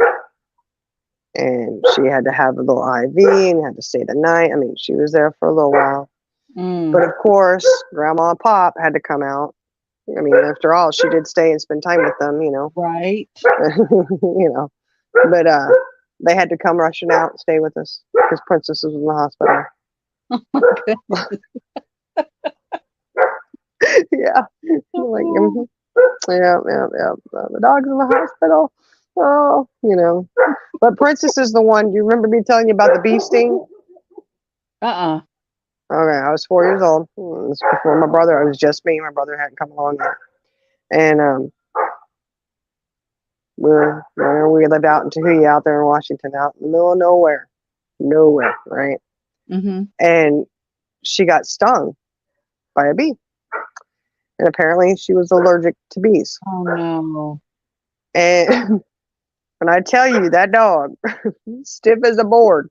and she had to have a little IV and had to stay the night. I mean, she was there for a little while. But of course, Grandma and Pop had to come out. I mean, after all, she did stay and spend time with them, Right. But they had to come rushing out and stay with us because Princess was in the hospital. Oh my goodness. Yeah. Like, yeah. The dog's in the hospital. Oh, But Princess is the one. Do you remember me telling you about the bee sting? Uh-uh. Okay, I was 4 years old. This was before my brother. It was just me. My brother hadn't come along yet. And we lived out in Tahuya, out there in Washington, out in the middle of nowhere, right? Mm-hmm. And she got stung by a bee, and apparently she was allergic to bees. Oh no. And when I tell you that dog, stiff as a board,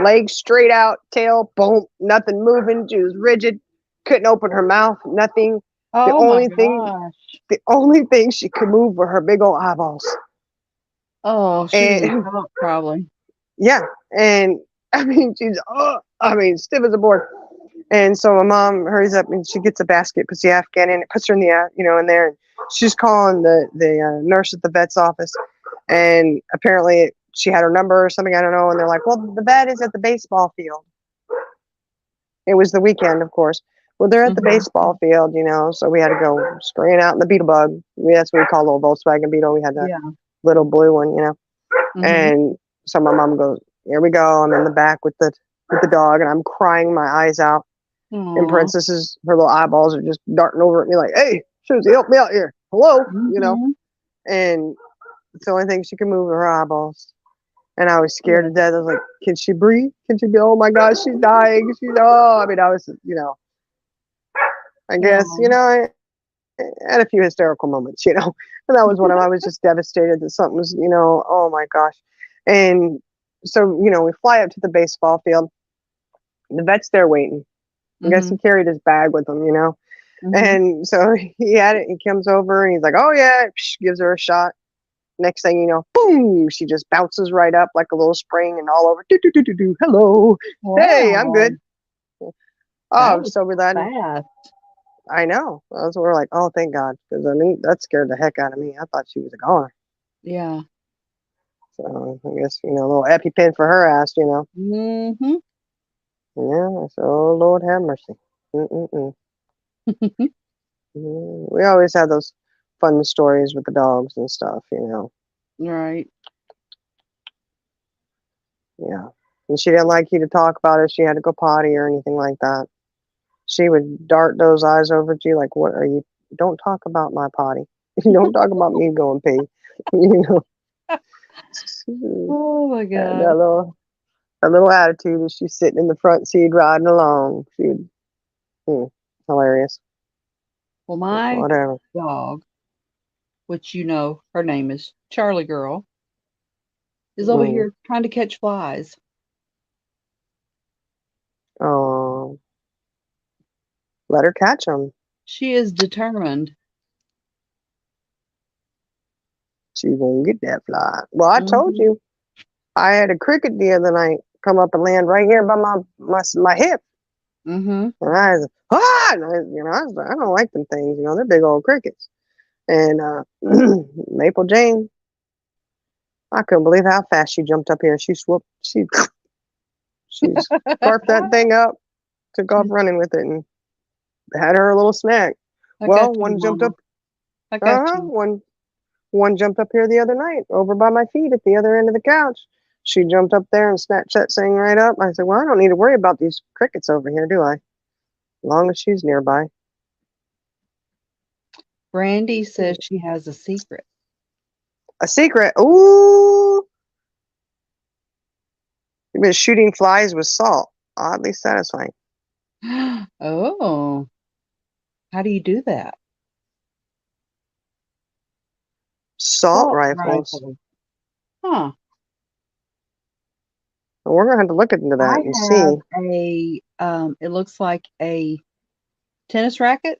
legs straight out, tail boom, nothing moving. She was rigid, couldn't open her mouth, nothing. The Oh my gosh. only thing she could move were her big old eyeballs. Oh, she was in And shock, probably. yeah, and I mean stiff as a board. And so my mom hurries up and she gets a basket, puts the Afghan in it, puts her in the in there. And she's calling the nurse at the vet's office, and apparently she had her number or something, I don't know. And they're like, well, the vet is at the baseball field. It was the weekend, of course. Well, they're at the Mhm. baseball field, so we had to go scurrying out in the Beetle Bug. That's what we call the old Volkswagen Beetle. We had that Yeah. little blue one, Mhm. And so my mom goes, here we go. I'm in the back with the dog, and I'm crying my eyes out. And Aw. Princess's, her little eyeballs are just darting over at me like, hey, Susie, help me out here. Hello, Mhm. And it's the only thing she can move are her eyeballs. And I was scared to death. I was like, can she breathe? Can she be, oh my gosh, she's dying. I mean, I was, I guess, Aw. I had a few hysterical moments, and that was one of them. I was just devastated that something was, oh my gosh. And so, we fly up to the baseball field. The vet's there waiting. I guess he Mhm. carried his bag with him, Mhm. And so he had it. He comes over and he's like, oh yeah, gives her a shot. Next thing you know, boom, she just bounces right up like a little spring and all over. Do, do, do, do, do. Hello. Hey, I'm Wow. good. Oh, That I'm was so glad. fast. I know. That's what we're like, oh, thank God. Because, I mean, that scared the heck out of me. I thought she was a goner. Yeah. So I guess, a little EpiPen for her ass, Mhm. Yeah. So, oh, Lord have mercy. Mm-mm-mm. We always have those fun stories with the dogs and stuff, Right. Yeah. And she didn't like you to talk about it. She had to go potty or anything like that. She would dart those eyes over at you like, what are you? Don't talk about my potty. Don't talk about me going pee. you know, Oh my that god. little attitude as she's sitting in the front seat riding along. Hilarious. Well, my Whatever. dog, which her name is Charlie Girl, is over Mm. here trying to catch flies. Oh, let her catch them. She is determined. She's gonna get that fly. Well, I told Mhm. you. I had a cricket the other night come up and land right here by my hip. Mhm. And I was and I was like, I don't like them things, they're big old crickets. And Maple Jane, I couldn't believe how fast she jumped up here. She swooped, she scarfed that thing up, took off running with it, and had her a little snack. I Well, got you, one jumped Mama. up, I got you. one jumped up here the other night, over by my feet at the other end of the couch. She jumped up there and snatched that thing right up. I said, well, I don't need to worry about these crickets over here, do I? As long as she's nearby. Brandy says she has a secret. A secret. Ooh. You've been shooting flies with salt. Oddly satisfying. Oh, how do you do that? Salt rifles. Rifle. Huh. We're gonna have to look into I that and have see. it looks like a tennis racket,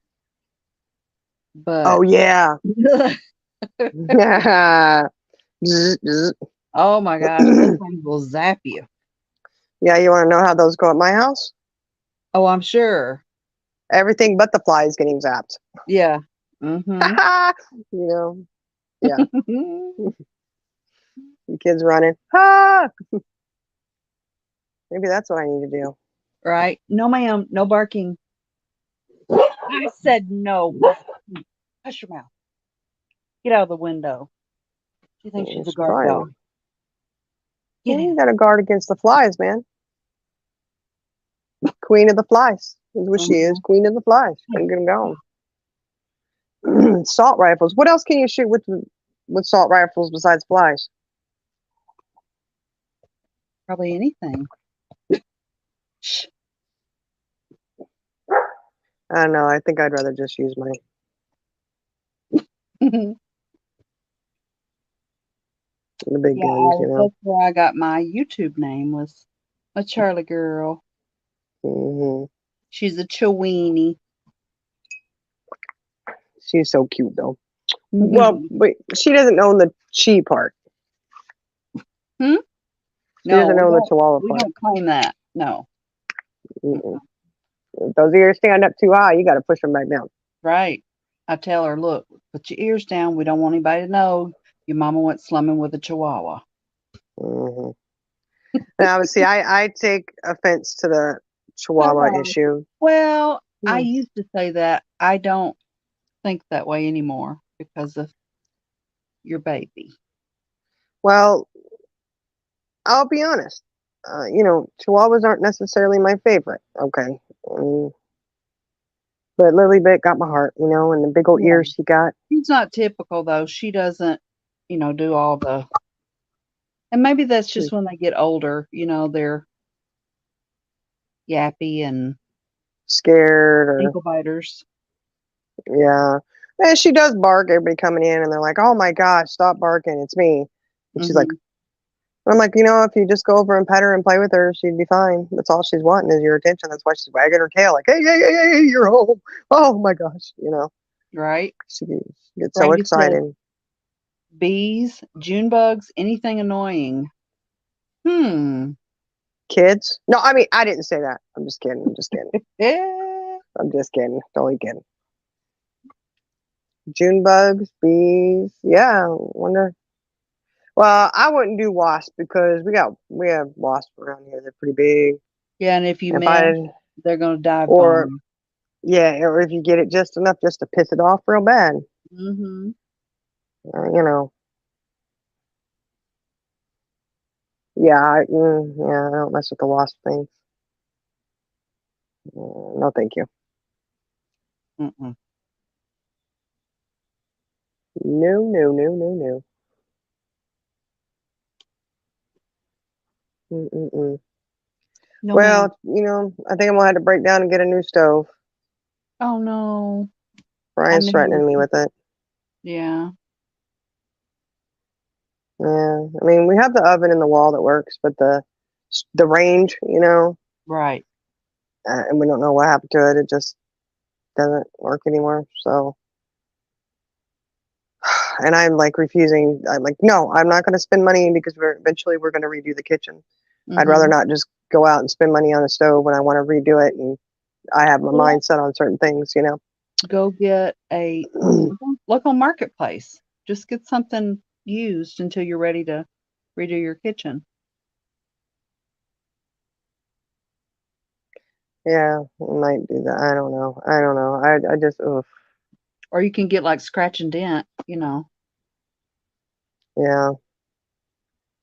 but Oh yeah. Zzz, zzz. oh my gosh, those things will zap you. Yeah, you want to know how those go at my house? Oh, I'm sure. Everything but the flies getting zapped. Yeah. Mhm. Yeah. The kids running. Ah! Maybe that's what I need to do. Right? No, ma'am. No barking. I said no. Hush your mouth. Get out of the window. She thinks she's a It's guard trying. dog. Get You in. got to guard against the flies, man. Queen of the flies is what she is. Queen of the flies. Don't get them going. Salt rifles. What else can you shoot with with salt rifles besides flies? Probably anything. Shh. I don't know. I think I'd rather just use my the big Yeah, guns, you know. that's where I got my YouTube name, was a Charlie girl. Hmm. She's a Chiweenie. She's so cute though. Well, but she doesn't own the chi part. Hmm? She No, doesn't own the chihuahua we part. don't claim that. No. Mm-mm. If those ears stand up too high, you got to push them back down. Right. I tell her, look, put your ears down. We don't want anybody to know your mama went slumming with a Chihuahua. Hmm. Now, see, I take offense to the I chihuahua know. issue. Well, I Hmm. used to say that. I don't think that way anymore because of your baby. Well, I'll be honest. You know, chihuahuas aren't necessarily my favorite. Okay. Mm, but Lily Bit got my heart, you know, and the big old Yeah. ears she got. She's not typical though. She doesn't, do all the, and maybe that's just when they get older, they're yappy and Scared or, ankle biters. yeah. And she does bark, everybody coming in, and they're like, oh my gosh, stop barking, it's me. And she's like, Mhm. I'm like, if you just go over and pet her and play with her, she'd be fine. That's all she's wanting is your attention. That's why she's wagging her tail, like, hey, hey, hey, hey, hey, you're home. Oh my gosh, Right? she gets so Brandy said excited. bees, June bugs, anything annoying. Hmm. Kids? No, I mean, I didn't say that. I'm just kidding. I'm just kidding. Eh, I'm just kidding. Totally kidding. June bugs, bees. Yeah, wonder. Well, I wouldn't do wasp because we have wasps around here. They're pretty big. Yeah, and if you If miss, I they're gonna dive or bomb yeah, or if you get it just enough just to piss it off real bad, you. Mm-hmm. you know. Yeah, yeah, I don't mess with the wasp things. No, thank you. Mm-mm. No, no, no, no, no. Mm-mm-mm. No, ma'am. Well, I think I'm gonna have to break down and get a new stove. Oh no. I Brian's knew you threatening me were. with it. Yeah. Yeah, I mean, we have the oven in the wall that works, but the range, Right. and we don't know what happened to it. It just doesn't work anymore. So, and I'm like refusing. I'm like, no, I'm not going to spend money because we're going to redo the kitchen. I'd rather Mm-hmm. not just go out and spend money on a stove when I want to redo it, and I have my Well, mind set on certain things. go get a local marketplace. Just get something used until you're ready to redo your kitchen. Yeah, I might do that. I don't know. I don't know. I just, ugh. Or you can get like scratch and dent. Yeah.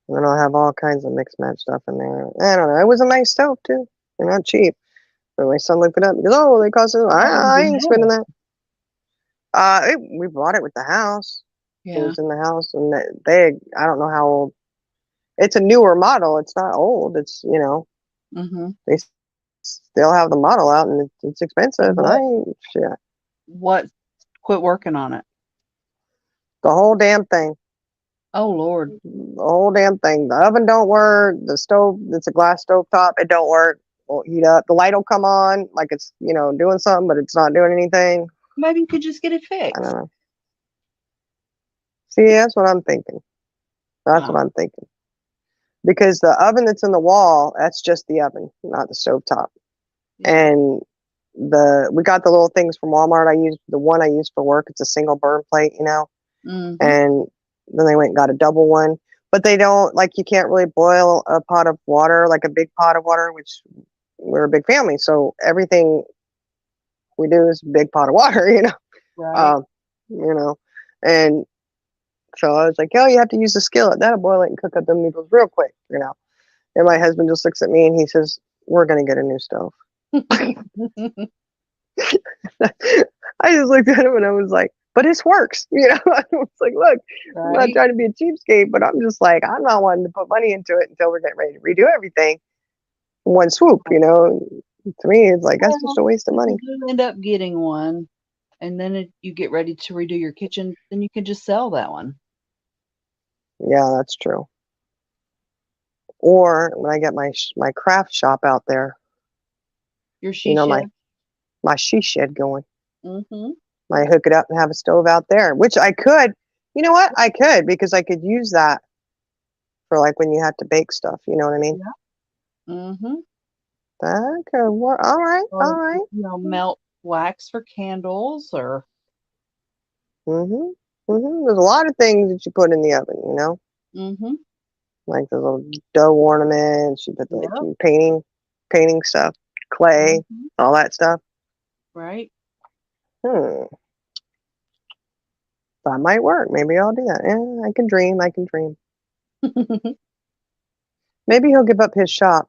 And then I'll have all kinds of mixed match stuff in there. I don't know. It was a nice stove too. They're not cheap. And my son looked it up. He goes, "Oh, they cost us." How long I have you ain't had spending it? that. We bought it with the house. It Yeah. was in the house, and I don't know how old. It's a newer model. It's not old. Mm-hmm. They still have the model out, and it's So expensive. And I ain't shit. what quit working on it? The whole damn thing. Oh Lord. The whole damn thing. The oven don't work. The stove. It's a glass stove top. It don't work. Won't heat up. The light will come on like it's doing something, but it's not doing anything. Maybe you could just get it I don't fixed. know. See, that's what I'm thinking. That's Oh, what I'm thinking. Because the oven that's in the wall, that's just the oven, not the stove top. yeah. And we got the little things from Walmart. The one I use for work. It's a single burn plate, Mm-hmm. and then they went and got a double one. But they don't you can't really boil a pot of water, like a big pot of water, which we're a big family, so everything we do is a big pot of water, Right. um, and so I was like, oh, you have to use the skillet. That'll boil it and cook up the noodles real quick. And my husband just looks at me and he says, we're going to get a new stove. I just looked at him and I was like, but this works. It's like, look, I'm not Right. trying to be a cheapskate, but I'm just like, I'm not wanting to put money into it until we're getting ready to redo everything in one swoop. To me, it's like, that's just Well, a waste of if money. you do end up getting one, and then you get ready to redo your kitchen, then you can just sell that one. Yeah, that's true. Or when I get my craft shop out there, Your she my shed. she shed going. Mm-hmm. I hook it up and have a stove out there, which I could. You know what? I could, because I could use that for like when you have to bake stuff. You know what I mean? Yeah. Mm-hmm. That could work. All right. Or All right. melt wax for candles, or Mhm. There's a lot of things that you put in the oven. mm-hmm. Like the little dough ornaments. You put the like Yep. painting stuff, clay, Mm-hmm. all that stuff. Right. Hmm. That might work. Maybe I'll do that. I can dream. I can dream. Maybe he'll give up his shop.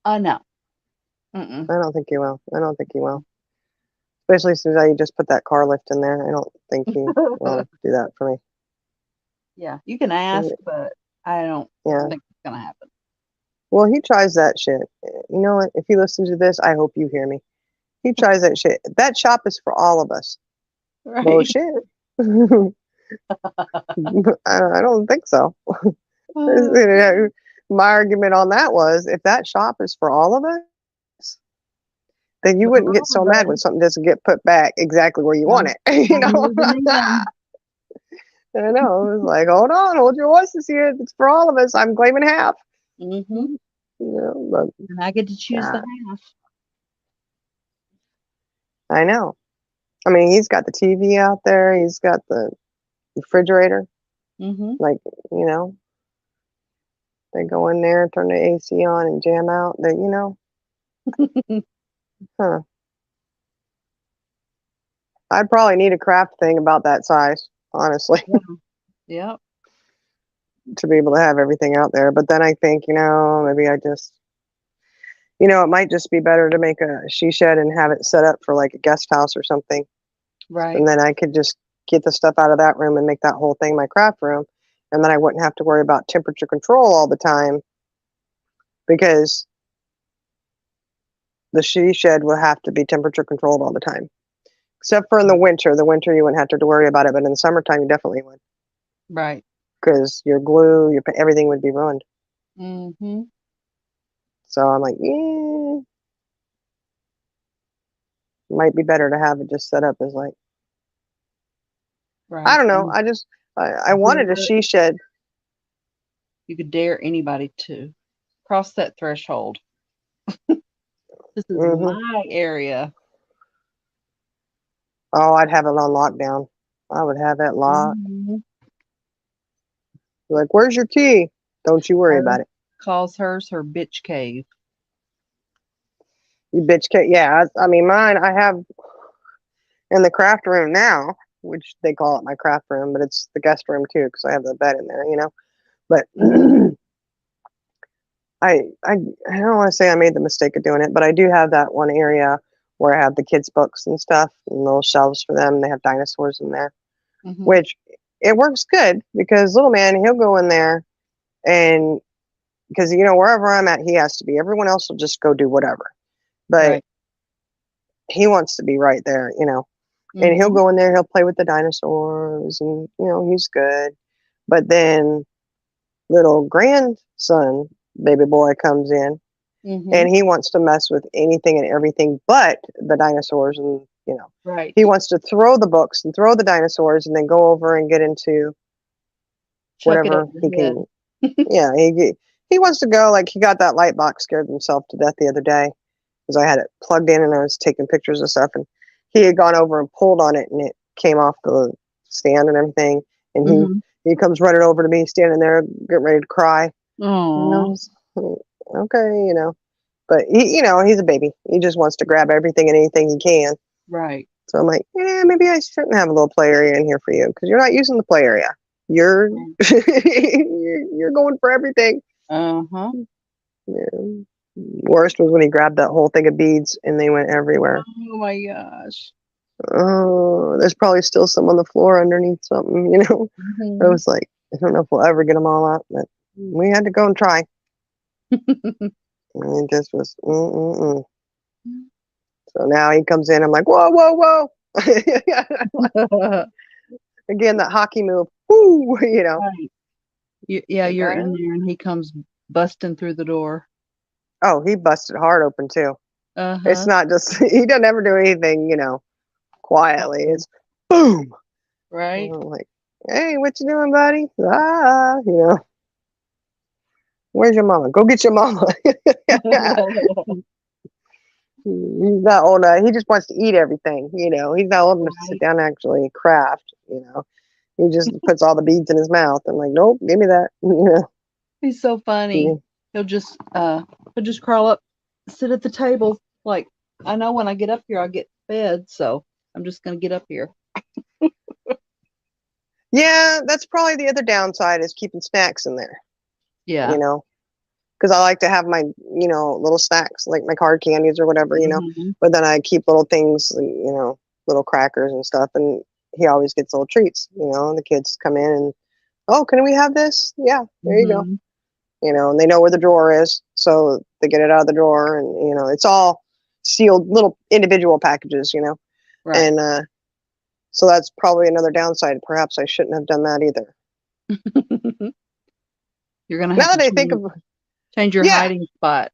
No. Mm-mm. I don't think he will. I don't think he will. Especially since I just put that car lift in there. I don't think he will do that for me. Yeah, you can ask, but I don't Yeah. think it's gonna happen. Well, he tries that shit. You know what? If he listens to this, I hope you hear me. He tries that shit. That shop is for all of us. Right. Bullshit. I don't think so. My argument on that was, if that shop is for all of us, then you wouldn't get so mad when something doesn't get put back exactly where you want it. I know. It's like, hold your horses here. It's for all of us. I'm claiming half. Mm-hmm. But And I get to choose the half. I know. I mean, he's got the TV out there. He's got the refrigerator. Mm-hmm. Like, they go in there, turn the AC on, and jam out. Huh. I'd probably need a craft thing about that size, honestly, Yep. to be able to have everything out there. But then I think, maybe I just, it might just be better to make a she shed and have it set up for like a guest house or something. Right. And then I could just get the stuff out of that room and make that whole thing my craft room. And then I wouldn't have to worry about temperature control all the time, because the she shed will have to be temperature controlled all the time. Except for in the winter. The winter you wouldn't have to worry about it, but in the summertime you definitely would. Right. Because your glue, everything would be ruined. Mm-hmm. So I'm like, yeah, might be better to have it just set up as like, Right. I don't know. I wanted a she shed. You could dare anybody to cross that threshold. This is my area. Oh, I'd have it on lockdown. I would have it locked. Mm-hmm. Like, where's your key? Don't you worry about it. Calls hers her bitch cave. You bitch kid. Yeah, I mean, mine, I have in the craft room now, which they call it my craft room, but it's the guest room too, because I have the bed in there, But I don't want to say I made the mistake of doing it, but I do have that one area where I have the kids' books and stuff, and little shelves for them. They have dinosaurs in there, which it works good, because little man, he'll go in there, and because wherever I'm at, he has to be. Everyone else will just go do whatever, but he wants to be right there, and he'll go in there, he'll play with the dinosaurs, and he's good. But then little grandson, baby boy, comes in, and he wants to mess with anything and everything but the dinosaurs, and he wants to throw the books and throw the dinosaurs, and then go over and get into whatever he can. Yeah, he wants to go. Like, he got that light box, scared himself to death the other day, because I had it plugged in and I was taking pictures of stuff, and he had gone over and pulled on it, and it came off the stand and everything, and he comes running over to me, standing there getting ready to cry. Oh, okay, but he's a baby. He just wants to grab everything and anything he can. Right. So I'm like, maybe I shouldn't have a little play area in here for you, because you're not using the play area. You're you're going for everything. Uh-huh. Yeah. Worst was when he grabbed that whole thing of beads and they went everywhere. Oh my gosh. Oh, there's probably still some on the floor underneath something, you know. I Mhm. was like, I don't know if we'll ever get them all out, but we had to go and try. And it just was, mm-mm-mm. So now he comes in, I'm like, whoa, whoa, whoa. Again, that hockey move. Woo, you know. Right. Yeah, Like, you're in there and he comes busting through the door. oh, he busted hard open too. It's Uh-huh. not just, he doesn't ever do anything, you know, quietly. It's boom. Right? I'm like, hey, what you doing, buddy? Ah, you know, where's your mama? Go get your mama. He's not old enough. He just wants to eat everything, you know. He's not old enough to sit Right. down and actually craft, you know. He just puts all the beads in his mouth. I'm like, nope, give me that. He's so funny. He'll just crawl up, sit at the table. Like, I know when I get up here I'll get fed, so I'm just gonna get up here. Yeah, that's probably the other downside is keeping snacks in there, Yeah. you know, because I like to have my, you know, little snacks like my hard candies or whatever, you know, Mhm. but then I keep little things, you know, little crackers and stuff, and he always gets little treats, you know, and the kids come in and, oh, can we have this? Yeah, there you go. Mhm. You know, and they know where the drawer is, so they get it out of the drawer, and you know, it's all sealed little individual packages, you know, Right. and so that's probably another downside. Perhaps I shouldn't have done that either. You're gonna have Now to that I think of, change your yeah, hiding spot.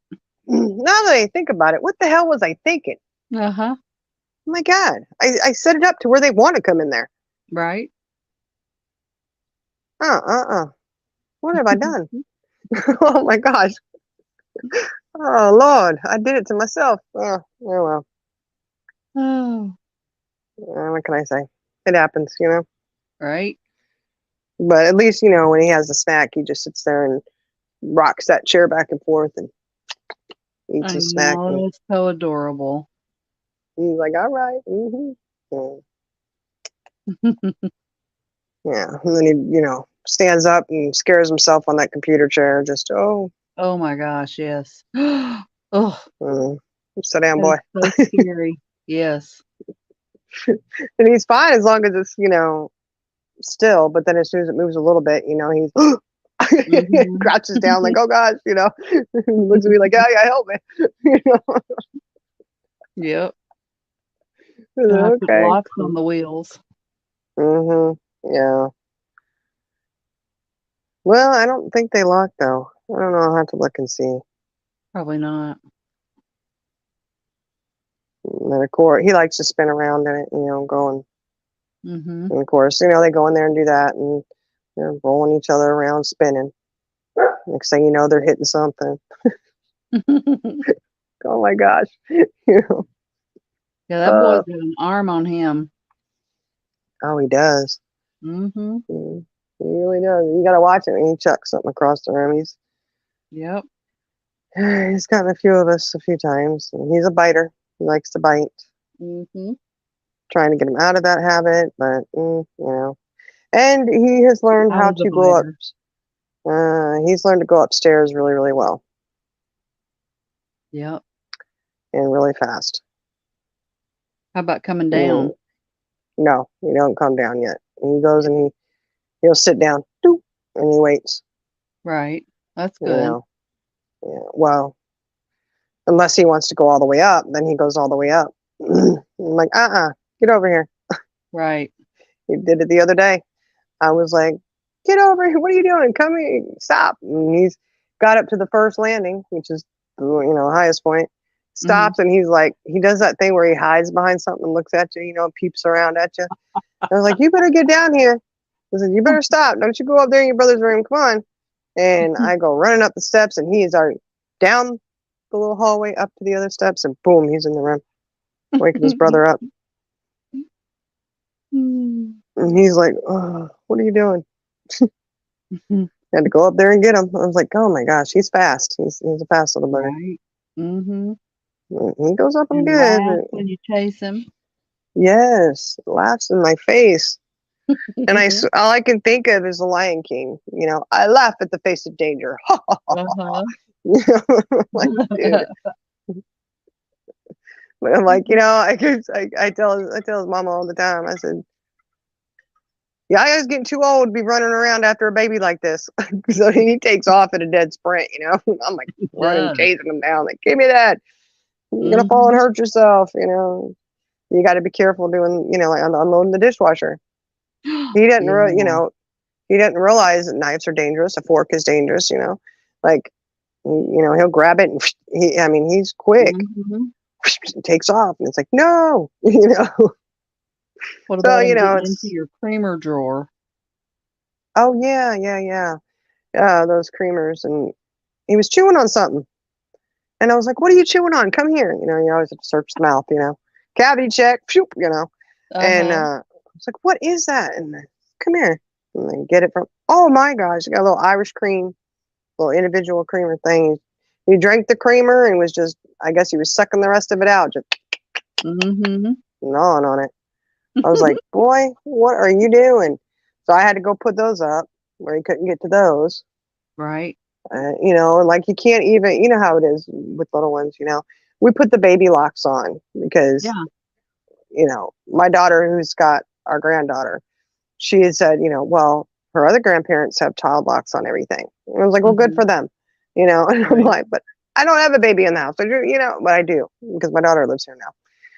now that I think about it, what the hell was I thinking? Uh-huh. Oh my God, I set it up to where they want to come in there. Right? What have I done? Oh my gosh. Oh Lord, I did it to myself. Oh well. Oh, What can I say? It happens, you know. right? But at least, you know, when he has a snack, he just sits there and rocks that chair back and forth and eats I his snack. And know, it's so adorable. he's like, all right. Yeah. Yeah. And then he, you know, stands up and scares himself on that computer chair. Just, oh, Oh my gosh, yes. Oh, mm, sit down, that is boy. so scary. Yes. And he's fine as long as it's, you know, still. But then as soon as it moves a little bit, you know, he's Mhm. crouches down like, oh gosh, you know, looks at me like, yeah, yeah, help me. You know, Yep. Gonna have to put okay, locks on cool. the wheels. Yeah. Well, I don't think they lock though. I don't know. I'll have to look and see. Probably not. And then of course, he likes to spin around in it, you know, going. Mhm. And of course, you know, they go in there and do that, and they're rolling each other around, spinning. Next thing you know, they're hitting something. Oh my gosh, you know. Yeah, that boy's Uh, got an arm on him. oh, he does. Mhm. He really does. You got to watch it when he chucks something across the room. Yep. He's gotten a few of us a few times. And he's a biter. He likes to bite. Mhm. Trying to get him out of that habit, but you know. And he has learned Out how of the to go up. biters. He's learned to go upstairs really, really well Yep. and really fast. How about coming Mm, down? no, he don't come down yet. He goes and he'll sit down, doop, and he waits. Right. That's You good. know, yeah. Well, unless he wants to go all the way up, then he goes all the way up. I'm like, get over here. Right. He did it the other day. I was like, get over here. What are you doing? Come here. Stop. And he's got up to the first landing, which is, you know, the highest point. Mhm. Stops and he's like, he does that thing where he hides behind something and looks at you, you know, peeps around at you. I was like, you better get down here. I said, you better stop. Don't you go up there in your brother's room. Come on. And I go running up the steps and he is already down the little hallway up to the other steps and boom, he's in the room waking his brother up. And he's like, oh, what are you doing? Had to go up there and get him. I was like, oh my gosh, he's fast. He's a fast little bugger. Right. Mhm. He goes up and And good. laugh when you chase him. Yes, laughs in my face. And all I can think of is the Lion King. You know, I laugh at the face of danger. Uh-huh. You know, like, dude, But I'm like, I tell his mama all the time. I said, yeah, I was getting too old to be running around after a baby like this. So he takes off at a dead sprint, I'm like running, does. chasing him down, like, give me that. You're gonna fall and Mhm. hurt yourself, You got to be careful doing, like unloading the dishwasher. He didn't really, Yeah. he didn't realize that knives are dangerous. A fork is dangerous, like, he'll grab it and he's quick. Mhm. Takes off, and it's like, no, What So, about him getting into it's, your creamer drawer? oh yeah, yeah, yeah, yeah, those creamers, and he was chewing on something, and I was like, what are you chewing on? Come here, you always have to search the mouth, cavity check, phew, and Uh-huh. I was like, what is that? And come here, and then get it from. Oh my gosh, got a little Irish cream, little individual creamer thing. He drank the creamer and was just, I guess he was sucking the rest of it out, just Mhm. gnawing on it. I was like, boy, what are you doing? So I had to go put those up where he couldn't get to those. Right. Like you can't even, you know how it is with little ones, we put the baby locks on because, Yeah. my daughter, who's got our granddaughter, she had said, well, her other grandparents have child locks on everything. And I was like, well, good Mhm. for them, and I'm Right. like, but I don't have a baby in the house. But I do because my daughter lives here now.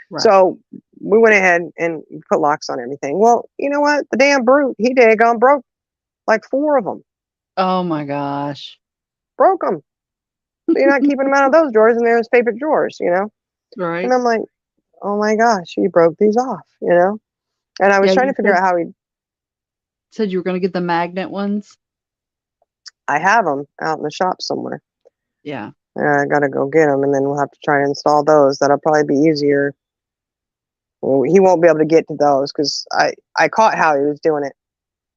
Right. So we went ahead and put locks on everything. Well, you know what? The damn brute, he daggone broke like 4 of them. Oh my gosh. Broke them. So you're not keeping them out of those drawers, and they're his favorite drawers. And Right. I'm like, oh my gosh, he broke these off. And I was Yeah, trying to you figure out how he. said you were gonna get the magnet ones? I have them out in the shop somewhere. Yeah. I gotta go get them, and then we'll have to try and install those. That'll probably be easier. Well, he won't be able to get to those because I caught how he was doing it.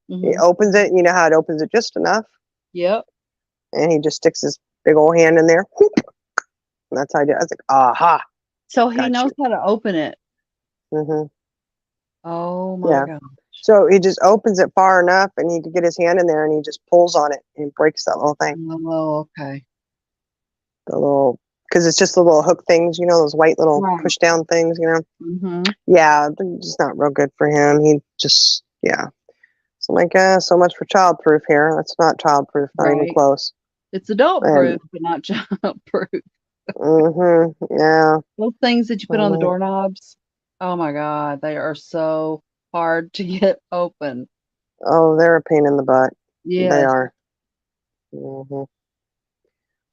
He Mhm. opens it, you know how it opens it just enough, Yep. and he just sticks his big old hand in there. Whoop, and that's how I did. I was like, aha, So he got knows you. how to open it. hmm Oh my Yeah. god. So he just opens it far enough, and he could get his hand in there, and he just pulls on it and breaks that little thing. Oh, okay. The little, because it's just the little hook things, those white little Right. push down things. Mhm. Yeah, they're just not real good for him. He just, yeah. So I'm like, so much for childproof here. That's not childproof, not even Right. close. It's adult And proof, but not child proof. yeah. Those things that you put I'm on the like, doorknobs, oh my god, they are so hard to get open. oh, they're a pain in the butt. They Yes. are. hmm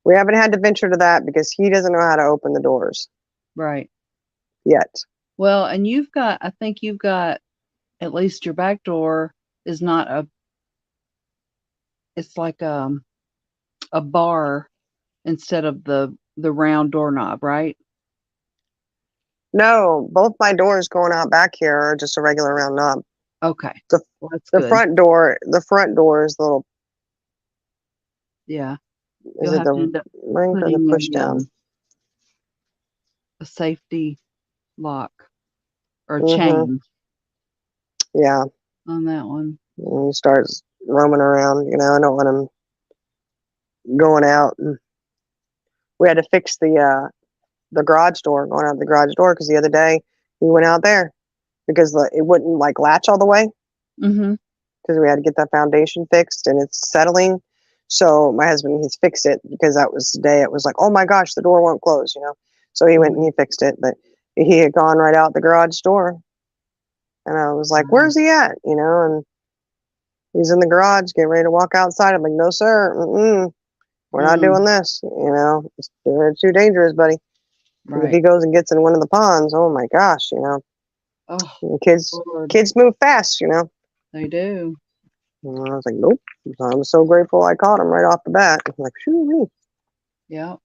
We haven't had to venture to that because he doesn't know how to open the doors Right. yet. Well, and I think you've got at least your back door is not it's like a bar instead of the round doorknob, right? No, both my doors going out back here are just a regular round knob. Okay. The Well, that's the good. front door is the little. Yeah. Is You'll it have to the end up ring or the putting push down? a safety lock or Mm-hmm. chain Yeah. on that one. And he starts roaming around. I don't want him going out. And we had to fix the garage door, going out the garage door, because the other day he went out there because it wouldn't like latch all the way Mhm. because we had to get that foundation fixed and it's settling. So my husband, he's fixed it because that was the day it was like, oh my gosh, the door won't close. So he went and Mhm. he fixed it, but he had gone right out the garage door. And I was like, Wow. where's he at? And he's in the garage getting ready to walk outside. I'm like, no, sir. We're not Mm, doing this. It's too dangerous, buddy. If right. he goes and gets in one of the ponds, oh my gosh. Oh, Kids Lord. kids move fast. They do. And I was like, nope. I was so grateful I caught him right off the bat. I'm like, shoo. Yeah.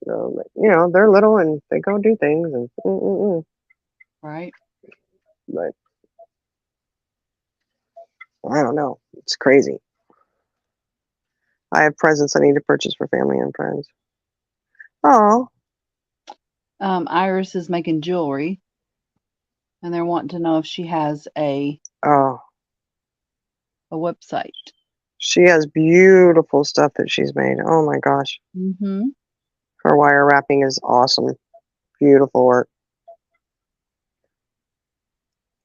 They're little and they go do things and. Right. But I don't know. It's crazy. I have presents I need to purchase for family and friends. Oh, Iris is making jewelry, and they're wanting to know if she has oh, a website. she has beautiful stuff that she's made. Oh my gosh. Mhm. Her wire wrapping is awesome. Beautiful work.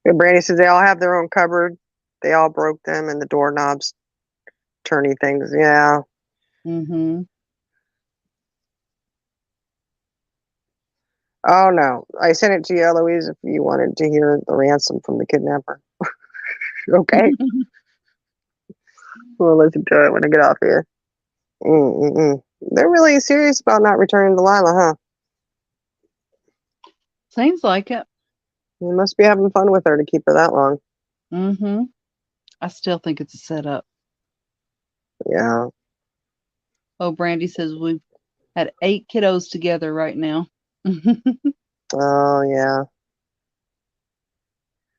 And Brandy says they all have their own cupboard. They all broke them, and the doorknobs, turny things. Yeah. Mm-hmm. Oh no, I sent it to you, Eloise, if you wanted to hear the ransom from the kidnapper. Okay, we'll listen to it when I get off here. Mm-mm-mm. They're really serious about not returning Delilah, huh? Seems like it. They must be having fun with her to keep her that long. Mm-hmm. I still think it's a setup. Yeah. Oh, Brandy says we've had 8 kiddos together right now. Oh yeah.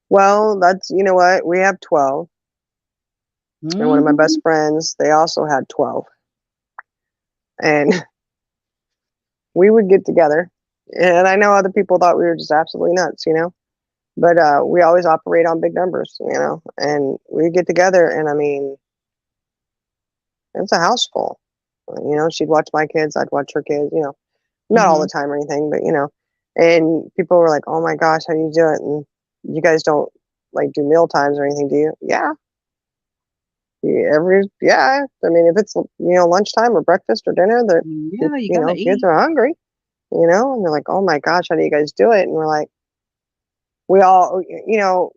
Well, that's, you know what? We have 12. And one of my best friends, they also had 12. And we would get together. And I know other people thought we were just absolutely nuts, you know? But we always operate on big numbers, you know? And we get together, and I mean, it's a house full. You know, she'd watch my kids, I'd watch her kids, you know? Not all the time or anything, but, you know? And people were like, oh my gosh, how do you do it? And you guys don't, like, do meal times or anything, do you? Yeah. Yeah, I mean, if it's, you know, lunchtime or breakfast or dinner, the Yeah, you you know, gotta kids eat. are hungry, you know, and they're like, oh my gosh, how do you guys do it? And we're like, we all, you know,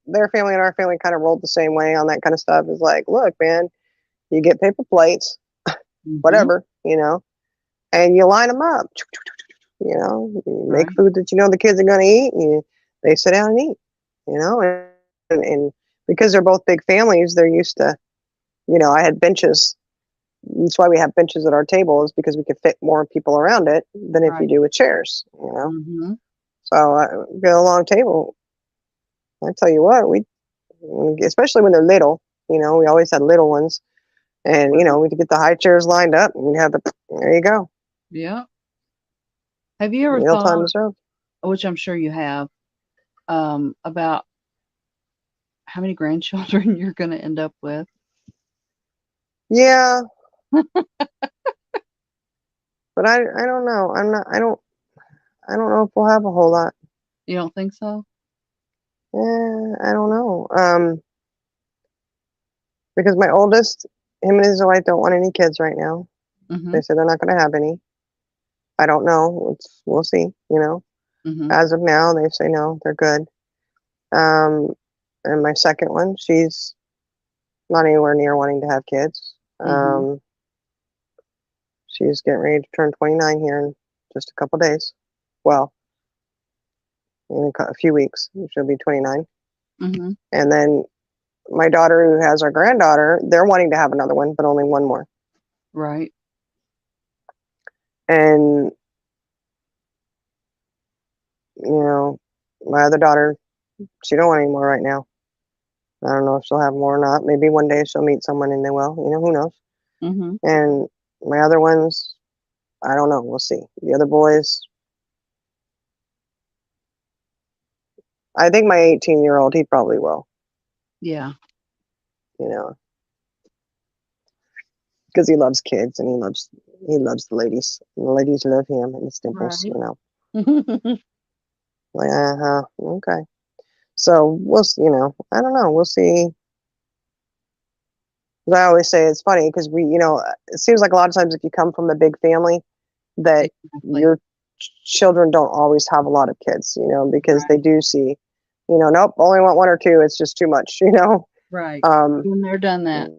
their family and our family kind of rolled the same way on that kind of stuff. Is like, look, man, you get paper plates, Mm-hmm. whatever, you know, and you line them up, you know, you make Right. food that you know the kids are going to eat, and they sit down and eat, you know, and because they're both big families, they're used to, you know, I had benches. That's why we have benches at our table, is because we could fit more people around it than if you Right. do with chairs, you know. Mm-hmm. So get a long table. I tell you what, we, especially when they're little, you know, we always had little ones, and you know, Right. we'd get the high chairs lined up, and we'd have the, there you go, Yeah. Have you ever mealtime thought, is served. which I'm sure you have, about how many grandchildren you're gonna end up with? Yeah, but I don't know. I don't know if we'll have a whole lot. You don't think so? I don't know. Because my oldest, him and his wife don't want any kids right now. Mm-hmm. They say they're not going to have any. I don't know. We'll see. You know, Mm-hmm. as of now, they say no, they're good. Um, and my second one, she's not anywhere near wanting to have kids. Mm-hmm. She's getting ready to turn 29 here in just a couple days. Well, in a few weeks, she'll be 29. Mm-hmm. And then my daughter, who has our granddaughter, they're wanting to have another one, but only one more. Right. And you know, my other daughter, she don't want any more right now. I don't know if she'll have more or not. Maybe one day she'll meet someone and they will. You know, who knows? Mm-hmm. And my other ones, I don't know. We'll see. The other boys, I think my 18-year-old, he probably will. Yeah. You know, because he loves kids and he loves the ladies. And the ladies love him and his dimples. Right. You know, like okay. So you know, I don't know. We'll see. As I always say, it's funny because we, you know, it seems like a lot of times if you come from a big family, that Exactly. your children don't always have a lot of kids, you know, because they Right. do see, you know, nope, only want one or two. It's just too much, you know. Right. Um, Been there, done that.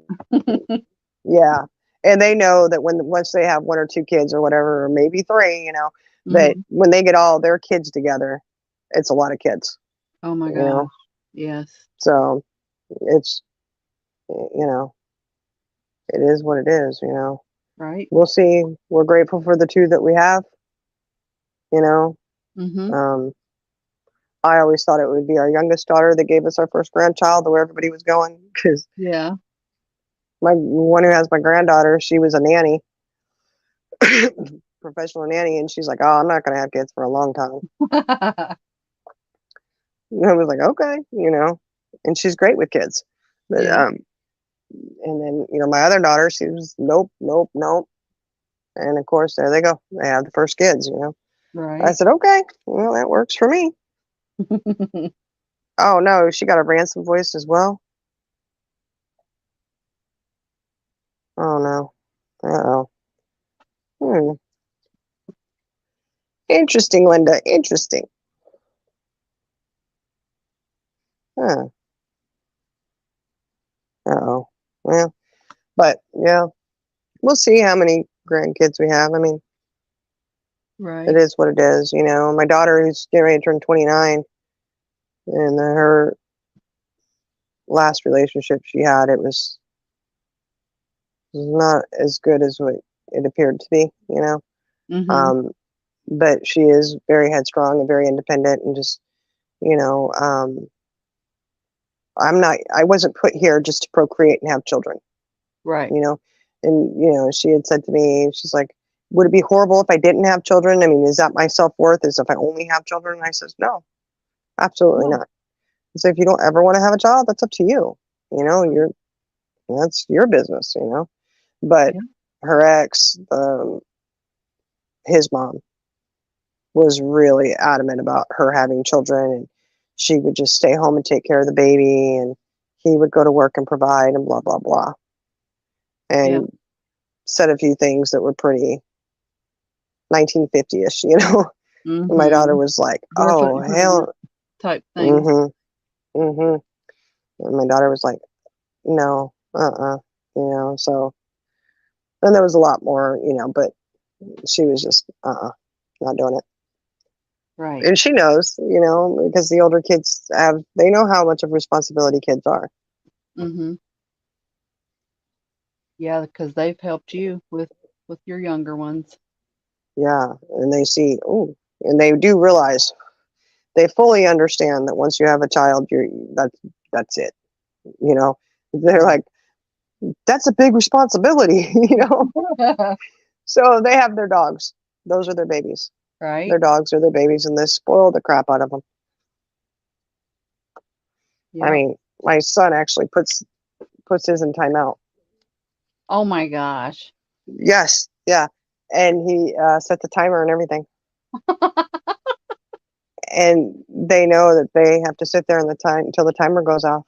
yeah, and they know that once they have one or two kids or whatever, or maybe three, you know, that Mm-hmm. when they get all their kids together, it's a lot of kids, Oh my you know. gosh. Yes. So it's, you know, it is what it is, you know. Right. We'll see. We're grateful for the two that we have, you know. Mm-hmm. Um, I always thought it would be our youngest daughter that gave us our first grandchild, where everybody was going. Because Yeah. my one who has my granddaughter, she was a nanny, professional nanny, and she's like, "Oh, I'm not going to have kids for a long time." And I was like, "Okay," you know, and she's great with kids. But Yeah. and then you know my other daughter, she was nope, nope, nope. And of course, there they go. They have the first kids, I Right. said, okay, well, that works for me. Oh no, she got a ransom voice as well. Oh no. Uh-oh. Hmm. Interesting, Linda. Interesting. Huh. Uh-oh. Well, but yeah, we'll see how many grandkids we have. I mean, it Right. is what it is, My daughter, who's getting ready to turn 29, and her last relationship she had, it was not as good as what it appeared to be. Mhm. Um, but she is very headstrong and very independent, and just, you know, um, I wasn't put here just to procreate and have children, Right. you know, and, she had said to me, she's like, would it be horrible if I didn't have children? I mean, is that my self-worth is if I only have children? And I says, no, absolutely Yeah. not. So if you don't ever want to have a child, that's up to you. That's your business. But Yeah. her ex, his mom, was really adamant about her having children, and she would just stay home and take care of the baby, and he would go to work and provide and blah blah blah, Yeah. and said a few things that were pretty 1950ish, And my daughter Mhm. was like, Birthright oh improvement hell. type thing. Mhm. Mhm. And my daughter was like, no, so then there was a lot more, but she was just not doing it. Right. And she knows, because the older kids they know how much of responsibility kids are. Mhm. Yeah, because they've helped you with your younger ones. Yeah. And they see, oh, and they do realize, they fully understand that once you have a child, that's it. You know, they're Right. like, that's a big responsibility, So they have their dogs. Those are their babies. Right. Their dogs are their babies, and they spoil the crap out of them. I Yep. mean, my son actually puts his in timeout. Oh my gosh. Yes, yeah, and he set the timer and everything. And they know that they have to sit there in the time until the timer goes off.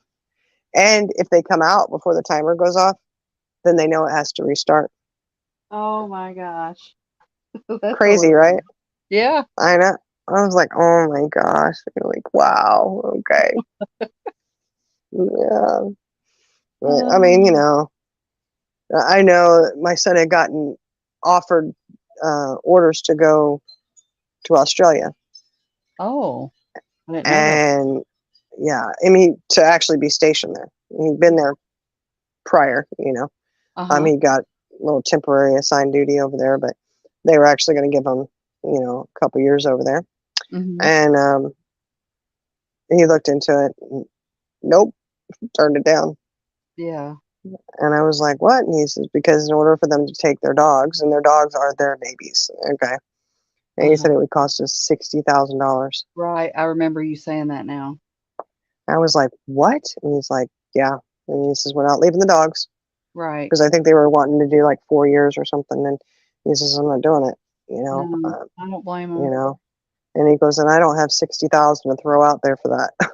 And if they come out before the timer goes off, then they know it has to restart. Oh my gosh. That's Crazy, right? hilarious. Yeah. I know. I was like, oh my gosh. You're like, wow, okay. Yeah. I mean, Um, I know that my son had gotten offered orders to go to Australia. oh, I didn't know that. And yeah, I mean, to actually be stationed there. He'd been there prior, Uh-huh. he got a little temporary assigned duty over there, but they were actually going to give him, a couple years over there. Mhm. And he looked into it. And, nope, turned it down. Yeah. And I was like, what? And he says, because in order for them to take their dogs, and their dogs are their babies. Okay. And he said Uh-huh. it would cost us $60,000. Right. I remember you saying that now. I was like, what? And he's like, yeah. And he says, we're not leaving the dogs. Right. Because I think they were wanting to do like 4 years or something. And he says, I'm not doing it, No, I don't blame you them. know. And he goes, and I don't have 60,000 to throw out there for that.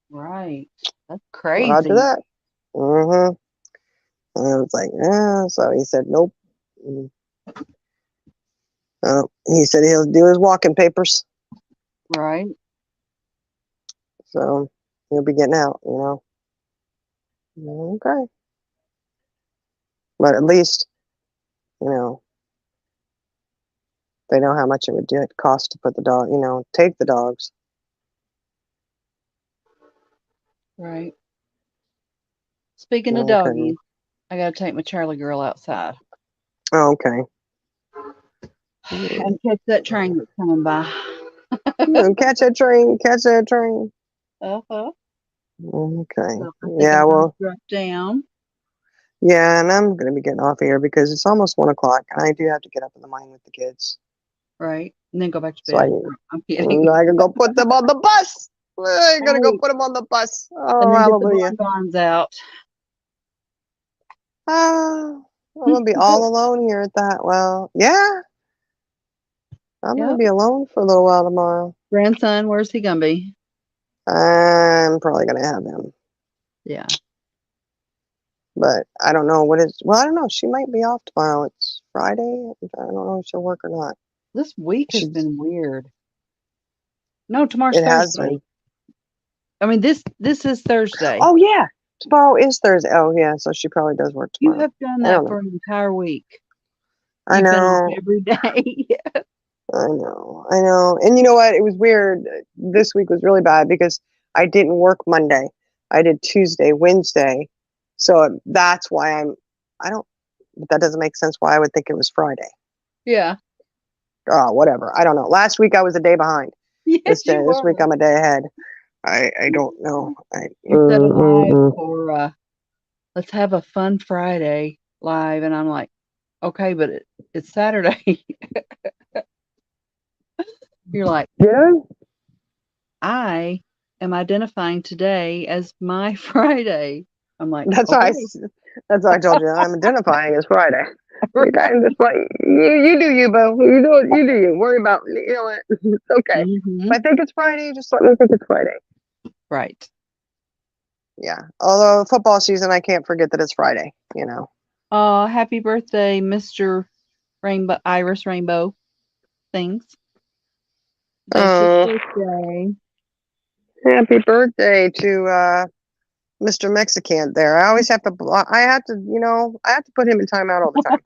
Right. That's Roger crazy. that. Mm-hmm. And I was like, yeah. So he said, nope. Mm. He said he'll do his walking papers. Right. So he'll be getting out. Okay. But at least, you know, they know how much it would cost to put the dog, take the dogs. Right. Speaking of Okay. doggies, I gotta take my Charlie girl outside Okay. and catch that train that's coming by. Catch that train. Catch that train. Uh-huh. Okay. So I think Yeah, I'm gonna well, drop down. yeah, and I'm going to be getting off here because it's almost 1 o'clock and I do have to get up in the morning with the kids. Right. And then go back to So I, bed. I'm kidding. I can go put them on the bus. I got to go Right. put them on the bus. And Oh, then get the hallelujah. bonbons out. Ah, I'm gonna be all alone here at that. Well, yeah, I'm gonna Yep. be alone for a little while tomorrow. Grandson, where's he gonna be? I'm probably gonna have him, Yeah. but I don't know what is. Well, I don't know. She might be off tomorrow. It's Friday. I don't know if she'll work or not. This week has She, been weird. No, tomorrow's it has Thursday. been. I mean, this is Thursday. Oh yeah, tomorrow is Thursday. Oh yeah, so she probably does work You tomorrow. have done I that don't know. for an entire week. I You've been off know. every day. I know. And you know what? It was weird. This week was really bad because I didn't work Monday. I did Tuesday, Wednesday. So that's why I don't, that doesn't make sense why I would think it was Friday. Yeah. Whatever. I don't know. Last week I was a day behind. Yes, you This week were. I'm a day ahead. I don't know. You said a live for let's have a fun Friday live, and I'm like, okay, but it's Saturday. You're like, Did I? I am identifying today as my Friday. I'm like, That's okay. that's why I told you I'm identifying as Friday. You kind of just like you do you, Bo. You do you. Worry about you know what? It's okay. Mhm. If I think it's Friday, just let me think it's Friday. Right. Yeah. Although football season, I can't forget that it's Friday. You know. Happy birthday, Mr. Rainbow Iris Rainbow things. It's his Oh, birthday. happy birthday to Mr. Mexican. There, I always have to. I have to. You know, I have to put him in timeout all the time.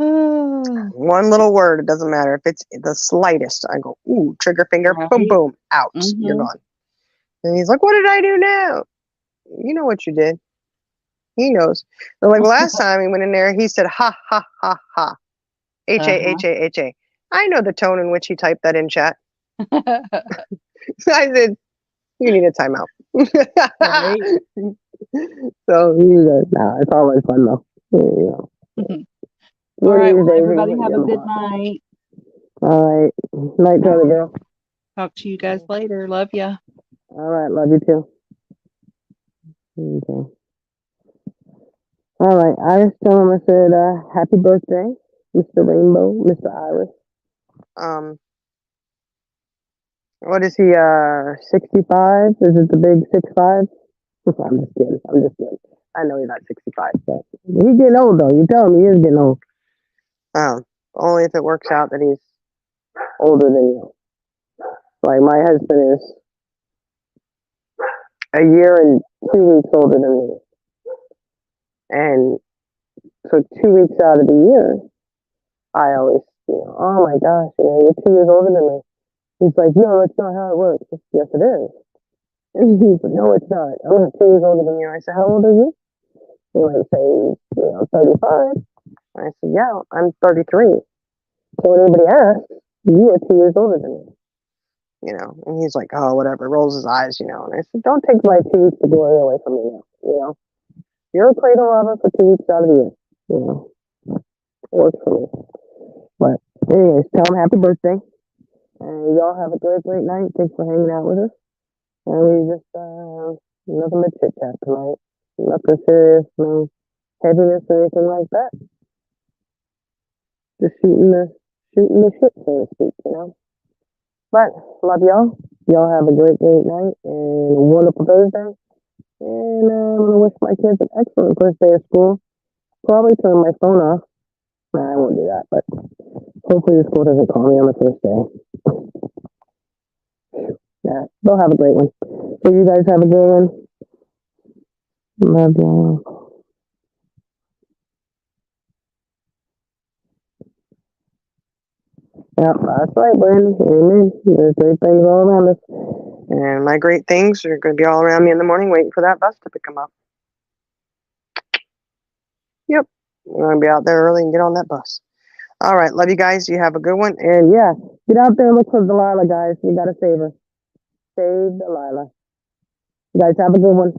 Oh, One little word, it doesn't matter if it's the slightest. I go, ooh, trigger finger, boom, right. boom, out. You're Mhm. gone. And he's like, what did I do now? You know what you did. He knows. But like last time he went in there, he said, ha, ha, ha, ha. H-A-H-A-H-A. I know the tone in which he typed that in chat. I said, you need a timeout. Right. So he's like, nah, it's always fun though. You know. All right. These Well, days, everybody he's have a gonna good go. night. All right. Night, Charlie girl. Talk to you guys later. Love ya. All right. Love you too. Okay. All right. I just told him, I said, happy birthday, Mr. Rainbow, Mr. Iris. What is he, 65? Is it the big 6'5"? I'm just kidding. I'm just kidding. I know he's not 65, but he's getting old though. You tell him he is getting old. Only if it works out that he's older than you. Like my husband is a year and 2 weeks older than me. And so 2 weeks out of the year, I always, oh my gosh, you're 2 years older than me. He's like, no, that's not how it works. Yes, it is. And he's like, no, it's not. I'm 2 years older than you. I said, how old are you? He might say, 35. I said, yeah, I'm 33. So when anybody asks, you are 2 years older than me. And he's like, oh, whatever, rolls his eyes, And I said, don't take my 2 weeks of glory away from me now, You're a cradle lover for 2 weeks out of the year, It works for me. But anyways, tell him happy birthday. And y'all have a great, great night. Thanks for hanging out with us. And we just, nothing but chit chat tonight. Nothing serious, no heaviness or anything like that. Just shooting the shit, so to speak, But love y'all. Y'all have a great, great night and a wonderful Thursday. And I'm gonna wish my kids an excellent first day of school. Probably turn my phone off. Nah, I won't do that, but hopefully the school doesn't call me on the first day. Yeah, they'll have a great one. So you guys have a good one. Love y'all. Yeah, that's right, Brandon. Amen. There's great things all around us. And my great things are going to be all around me in the morning waiting for that bus to pick them up. Yep. I'm going to be out there early and get on that bus. All right. Love you guys. You have a good one. And yeah, get out there and look for Delilah, guys. You got to save her. Save Delilah. You guys have a good one.